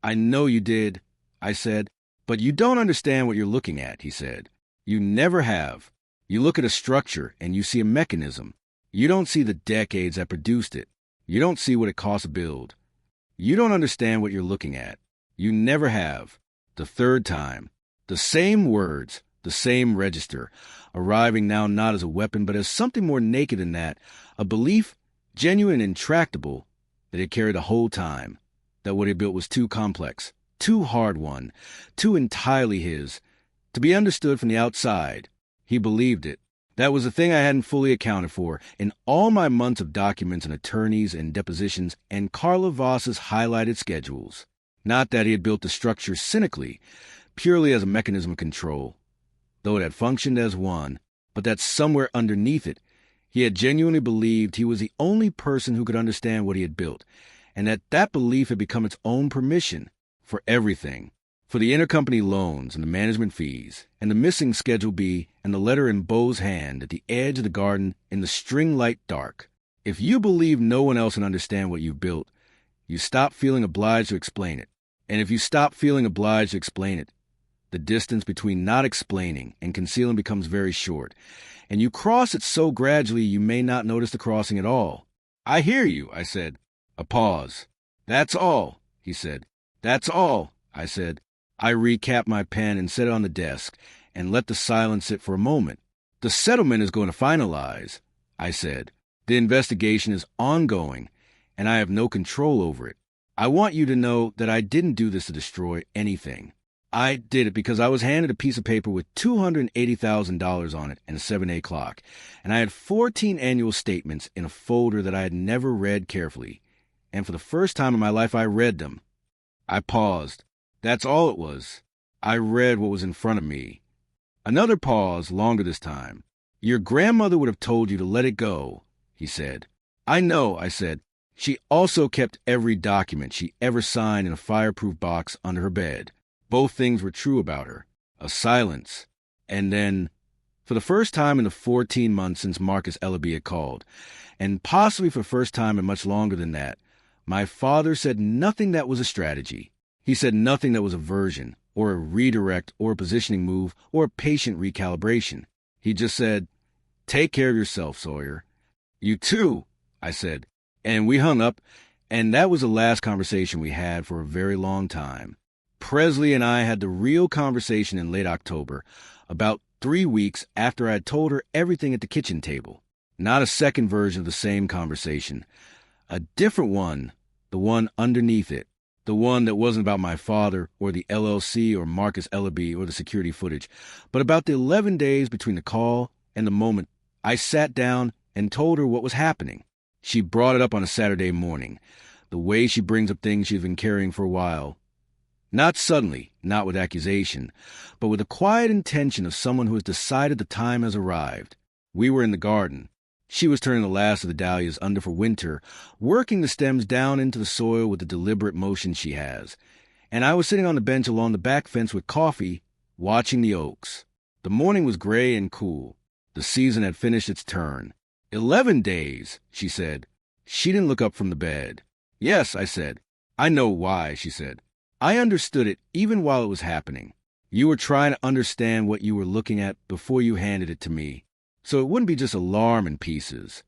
"I know you did," I said. "But you don't understand what you're looking at," he said. "You never have. You look at a structure and you see a mechanism. You don't see the decades that produced it. You don't see what it cost to build. You don't understand what you're looking at. You never have." The third time. The same words, the same register, arriving now not as a weapon but as something more naked than that, a belief, genuine and intractable, that he carried the whole time, that what he built was too complex, too hard-won, too entirely his, to be understood from the outside. He believed it. That was the thing I hadn't fully accounted for in all my months of documents and attorneys and depositions and Carla Voss's highlighted schedules. Not that he had built the structure cynically, purely as a mechanism of control, though it had functioned as one, but that somewhere underneath it, He had genuinely believed he was the only person who could understand what he had built, and that belief had become its own permission for everything. For the intercompany loans and the management fees, and the missing Schedule B and the letter in Beau's hand at the edge of the garden in the string-light dark. If you believe no one else can understand what you've built, you stop feeling obliged to explain it. And if you stop feeling obliged to explain it, the distance between not explaining and concealing becomes very short, and you cross it so gradually you may not notice the crossing at all. "I hear you," I said. A pause. "That's all," he said. "That's all," I said. I recapped my pen and set it on the desk and let the silence sit for a moment. "The settlement is going to finalize," I said. "The investigation is ongoing, and I have no control over it. I want you to know that I didn't do this to destroy anything. I did it because I was handed a piece of paper with $280,000 on it and a 7A clock, and I had 14 annual statements in a folder that I had never read carefully, and for the first time in my life I read them." I paused. That's all it was. I read what was in front of me. Another pause, longer this time. "Your grandmother would have told you to let it go," he said. "I know," I said. "She also kept every document she ever signed in a fireproof box under her bed." Both things were true about her. A silence. And then, for the first time in the 14 months since Marcus Ellaby had called, and possibly for the first time in much longer than that, my father said nothing that was a strategy. He said nothing that was a version, or a redirect, or a positioning move, or a patient recalibration. He just said, "Take care of yourself, Sawyer." "You too," I said. And we hung up, and that was the last conversation we had for a very long time. Presley and I had the real conversation in late October, about 3 weeks after I had told her everything at the kitchen table. Not a second version of the same conversation. A different one, the one underneath it. The one that wasn't about my father or the LLC or Marcus Ellaby or the security footage, but about the 11 days between the call and the moment I sat down and told her what was happening. She brought it up on a Saturday morning, the way she brings up things she's been carrying for a while. Not suddenly, not with accusation, but with the quiet intention of someone who has decided the time has arrived. We were in the garden. She was turning the last of the dahlias under for winter, working the stems down into the soil with the deliberate motion she has. And I was sitting on the bench along the back fence with coffee, watching the oaks. The morning was gray and cool. The season had finished its turn. 11 days, she said. She didn't look up from the bed. "Yes," I said. "I know why," she said. "I understood it even while it was happening. You were trying to understand what you were looking at before you handed it to me. So it wouldn't be just alarm in pieces."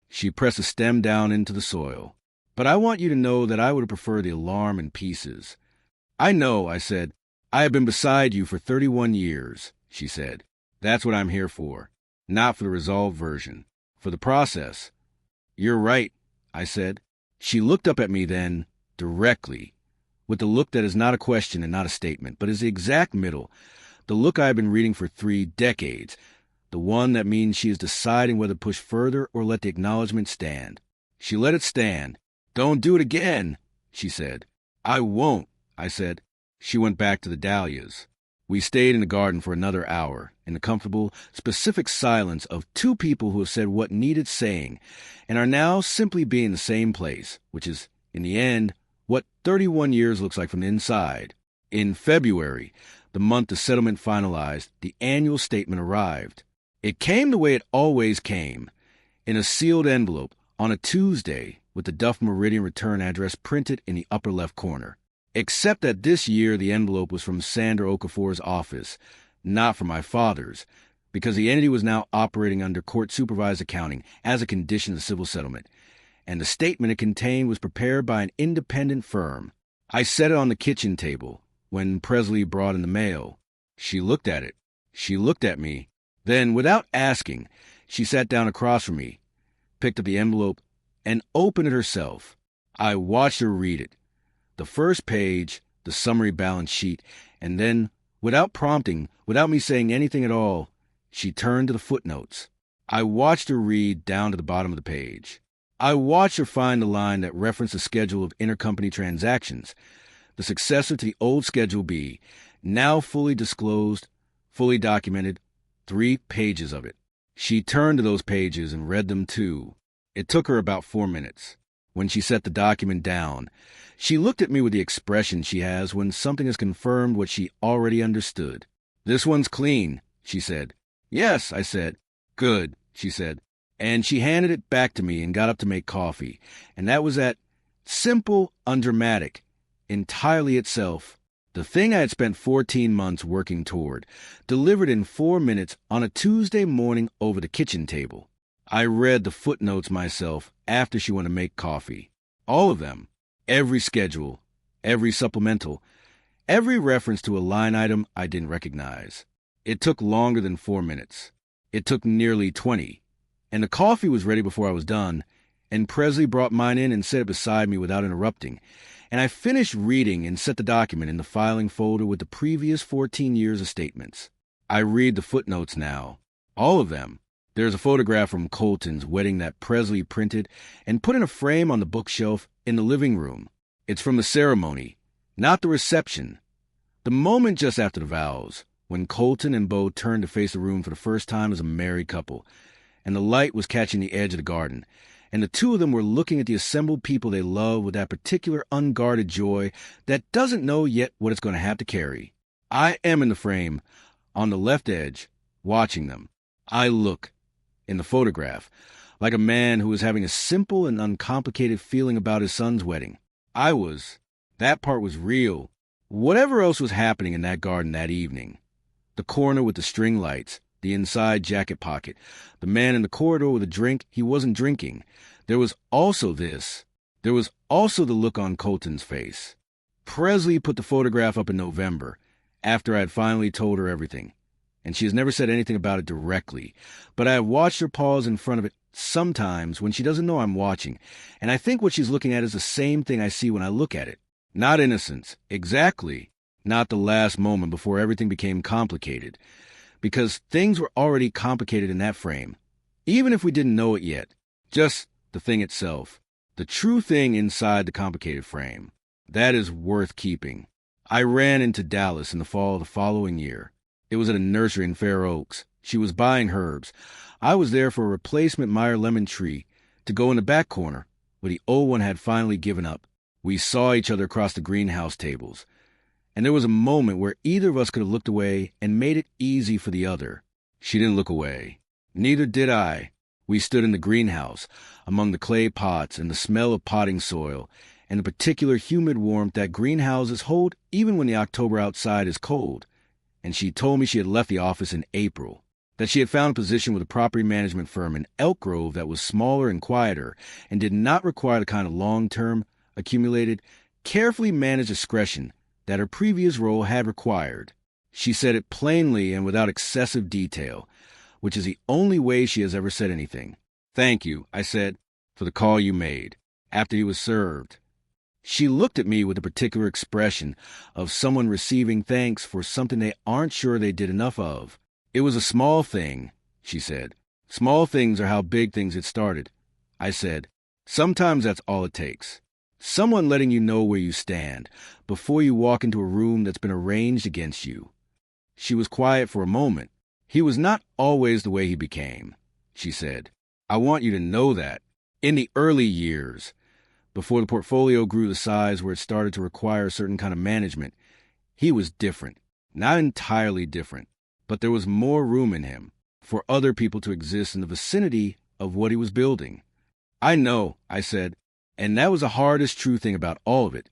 She pressed a stem down into the soil. "But I want you to know that I would have preferred the alarm in pieces." "I know," I said. "I have been beside you for 31 years, she said. "That's what I'm here for. Not for the resolved version. For the process." "You're right," I said. She looked up at me then, directly, with the look that is not a question and not a statement, but is the exact middle, the look I have been reading for 3 decades, the one that means she is deciding whether to push further or let the acknowledgement stand. She let it stand. "Don't do it again," she said. "I won't," I said. She went back to the dahlias. We stayed in the garden for another hour, in the comfortable, specific silence of 2 people who have said what needed saying, and are now simply being in the same place, which is, in the end, what 31 years looks like from the inside. In February, the month the settlement finalized, the annual statement arrived. It came the way it always came, in a sealed envelope on a Tuesday with the Duff Meridian return address printed in the upper left corner. Except that this year the envelope was from Sandra Okafor's office, not from my father's, because the entity was now operating under court-supervised accounting as a condition of the civil settlement, and the statement it contained was prepared by an independent firm. I set it on the kitchen table when Presley brought in the mail. She looked at it. She looked at me. Then, without asking, she sat down across from me, picked up the envelope, and opened it herself. I watched her read it. The first page, the summary balance sheet, and then, without prompting, without me saying anything at all, she turned to the footnotes. I watched her read down to the bottom of the page. I watched her find the line that referenced the schedule of intercompany transactions, the successor to the old Schedule B, now fully disclosed, fully documented, 3 pages of it. She turned to those pages and read them too. It took her about 4 minutes. When she set the document down, she looked at me with the expression she has when something has confirmed what she already understood. "This one's clean," she said. "Yes," I said. "Good," she said. And she handed it back to me and got up to make coffee. And that was that simple, undramatic, entirely itself, the thing I had spent 14 months working toward, delivered in 4 minutes on a Tuesday morning over the kitchen table. I read the footnotes myself after she went to make coffee. All of them. Every schedule, every supplemental, every reference to a line item I didn't recognize. It took longer than 4 minutes. It took nearly 20. And the coffee was ready before I was done, and Presley brought mine in and set it beside me without interrupting. And I finished reading and set the document in the filing folder with the previous 14 years of statements. I read the footnotes now. All of them. There's a photograph from Colton's wedding that Presley printed and put in a frame on the bookshelf in the living room. It's from the ceremony, not the reception. The moment just after the vows, when Colton and Bo turned to face the room for the first time as a married couple, and the light was catching the edge of the garden, and the two of them were looking at the assembled people they love with that particular unguarded joy that doesn't know yet what it's going to have to carry. I am in the frame, on the left edge, watching them. I look, in the photograph, like a man who was having a simple and uncomplicated feeling about his son's wedding. I was. That part was real. Whatever else was happening in that garden that evening. The corner with the string lights, the inside jacket pocket, the man in the corridor with a drink he wasn't drinking. There was also this. There was also the look on Colton's face. Presley put the photograph up in November, after I had finally told her everything. And she has never said anything about it directly, but I have watched her pause in front of it sometimes when she doesn't know I'm watching, and I think what she's looking at is the same thing I see when I look at it. Not innocence, exactly, not the last moment before everything became complicated, because things were already complicated in that frame, even if we didn't know it yet, just the thing itself, the true thing inside the complicated frame. That is worth keeping. I ran into Dallas in the fall of the following year. It was at a nursery in Fair Oaks. She was buying herbs. I was there for a replacement Meyer lemon tree to go in the back corner, where the old one had finally given up. We saw each other across the greenhouse tables, and there was a moment where either of us could have looked away and made it easy for the other. She didn't look away. Neither did I. We stood in the greenhouse, among the clay pots and the smell of potting soil, and the particular humid warmth that greenhouses hold even when the October outside is cold. And she told me she had left the office in April, that she had found a position with a property management firm in Elk Grove that was smaller and quieter and did not require the kind of long-term, accumulated, carefully managed discretion that her previous role had required. She said it plainly and without excessive detail, which is the only way she has ever said anything. "Thank you," I said, "for the call you made, after he was served." She looked at me with a particular expression of someone receiving thanks for something they aren't sure they did enough of. "It was a small thing," she said. "Small things are how big things get started." I said, "Sometimes that's all it takes. Someone letting you know where you stand before you walk into a room that's been arranged against you." She was quiet for a moment. "He was not always the way he became," she said. "I want you to know that. In the early years, before the portfolio grew the size where it started to require a certain kind of management, he was different. Not entirely different, but there was more room in him for other people to exist in the vicinity of what he was building." "I know," I said, "and that was the hardest true thing about all of it.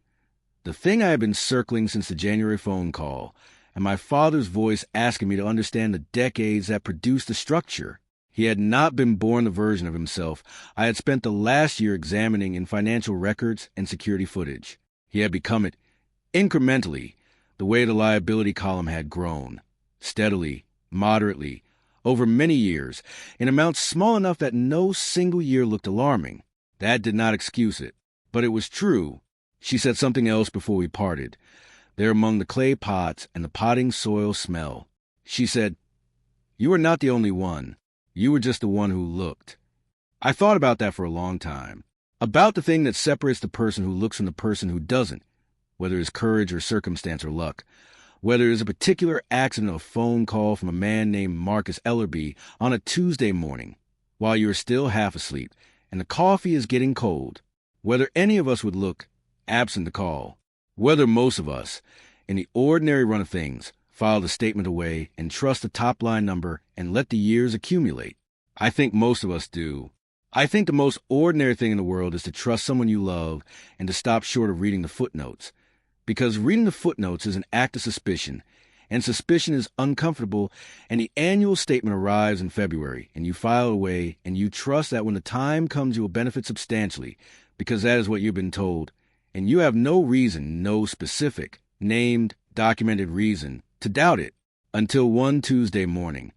The thing I had been circling since the January phone call, and my father's voice asking me to understand the decades that produced the structure. He had not been born the version of himself I had spent the last year examining in financial records and security footage. He had become it, incrementally, the way the liability column had grown, steadily, moderately, over many years, in amounts small enough that no single year looked alarming. That did not excuse it, but it was true. She said something else before we parted, there among the clay pots and the potting soil smell. She said, "You are not the only one. You were just the one who looked." I thought about that for a long time, about the thing that separates the person who looks from the person who doesn't, whether it's courage or circumstance or luck. Whether it's a particular accident or a phone call from a man named Marcus Ellerby on a Tuesday morning while you're still half asleep and the coffee is getting cold. Whether any of us would look, absent the call. Whether most of us, in the ordinary run of things, file the statement away and trust the top-line number and let the years accumulate. I think most of us do. I think the most ordinary thing in the world is to trust someone you love and to stop short of reading the footnotes. Because reading the footnotes is an act of suspicion, and suspicion is uncomfortable, and the annual statement arrives in February, and you file away, and you trust that when the time comes you will benefit substantially, because that is what you've been told, and you have no reason, no specific, named, documented reason, to doubt it, until one Tuesday morning,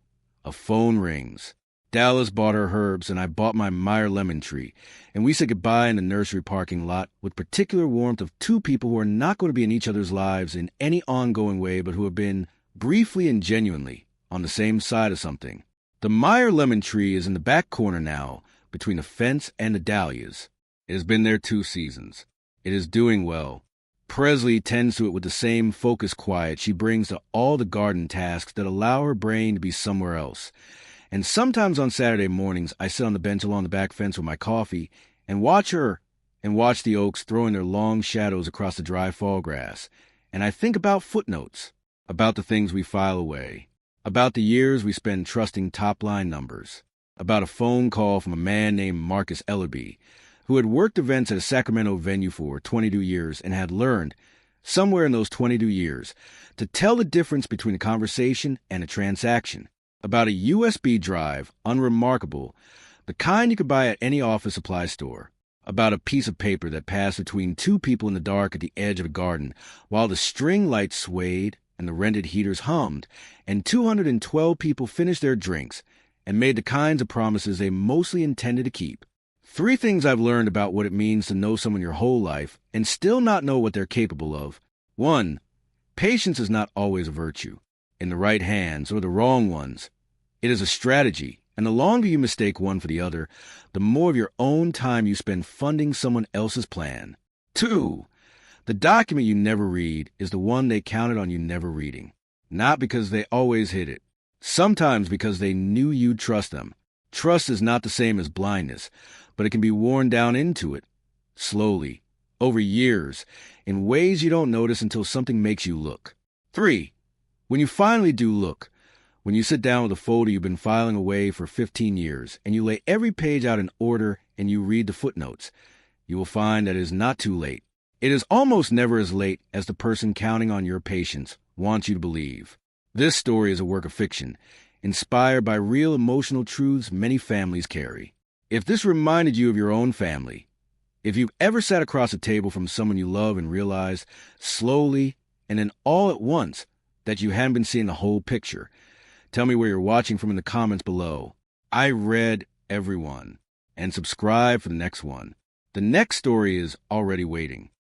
a phone rings. Dallas bought her herbs, and I bought my Meyer lemon tree, and we said goodbye in the nursery parking lot with particular warmth of two people who are not going to be in each other's lives in any ongoing way, but who have been, briefly and genuinely, on the same side of something. The Meyer lemon tree is in the back corner now, between the fence and the dahlias. It has been there 2 seasons. It is doing well. Presley tends to it with the same focused quiet she brings to all the garden tasks that allow her brain to be somewhere else. And sometimes on Saturday mornings, I sit on the bench along the back fence with my coffee and watch her and watch the oaks throwing their long shadows across the dry fall grass. And I think about footnotes, about the things we file away, about the years we spend trusting top-line numbers, about a phone call from a man named Marcus Ellerby, who had worked events at a Sacramento venue for 22 years and had learned, somewhere in those 22 years, to tell the difference between a conversation and a transaction. About a USB drive, unremarkable, the kind you could buy at any office supply store. About a piece of paper that passed between two people in the dark at the edge of a garden, while the string lights swayed and the rented heaters hummed, and 212 people finished their drinks and made the kinds of promises they mostly intended to keep. 3 things I've learned about what it means to know someone your whole life and still not know what they're capable of. 1. Patience is not always a virtue, in the right hands or the wrong ones. It is a strategy, and the longer you mistake one for the other, the more of your own time you spend funding someone else's plan. 2. The document you never read is the one they counted on you never reading. Not because they always hit it. Sometimes because they knew you'd trust them. Trust is not the same as blindness, but it can be worn down into it. Slowly. Over years. In ways you don't notice until something makes you look. 3. When you finally do look, when you sit down with a folder you've been filing away for 15 years, and you lay every page out in order and you read the footnotes, you will find that it is not too late. It is almost never as late as the person counting on your patience wants you to believe. This story is a work of fiction, inspired by real emotional truths many families carry. If this reminded you of your own family, if you've ever sat across a table from someone you love and realized, slowly and then all at once, that you hadn't been seeing the whole picture, tell me where you're watching from in the comments below. I read everyone, and subscribe for the next one. The next story is already waiting.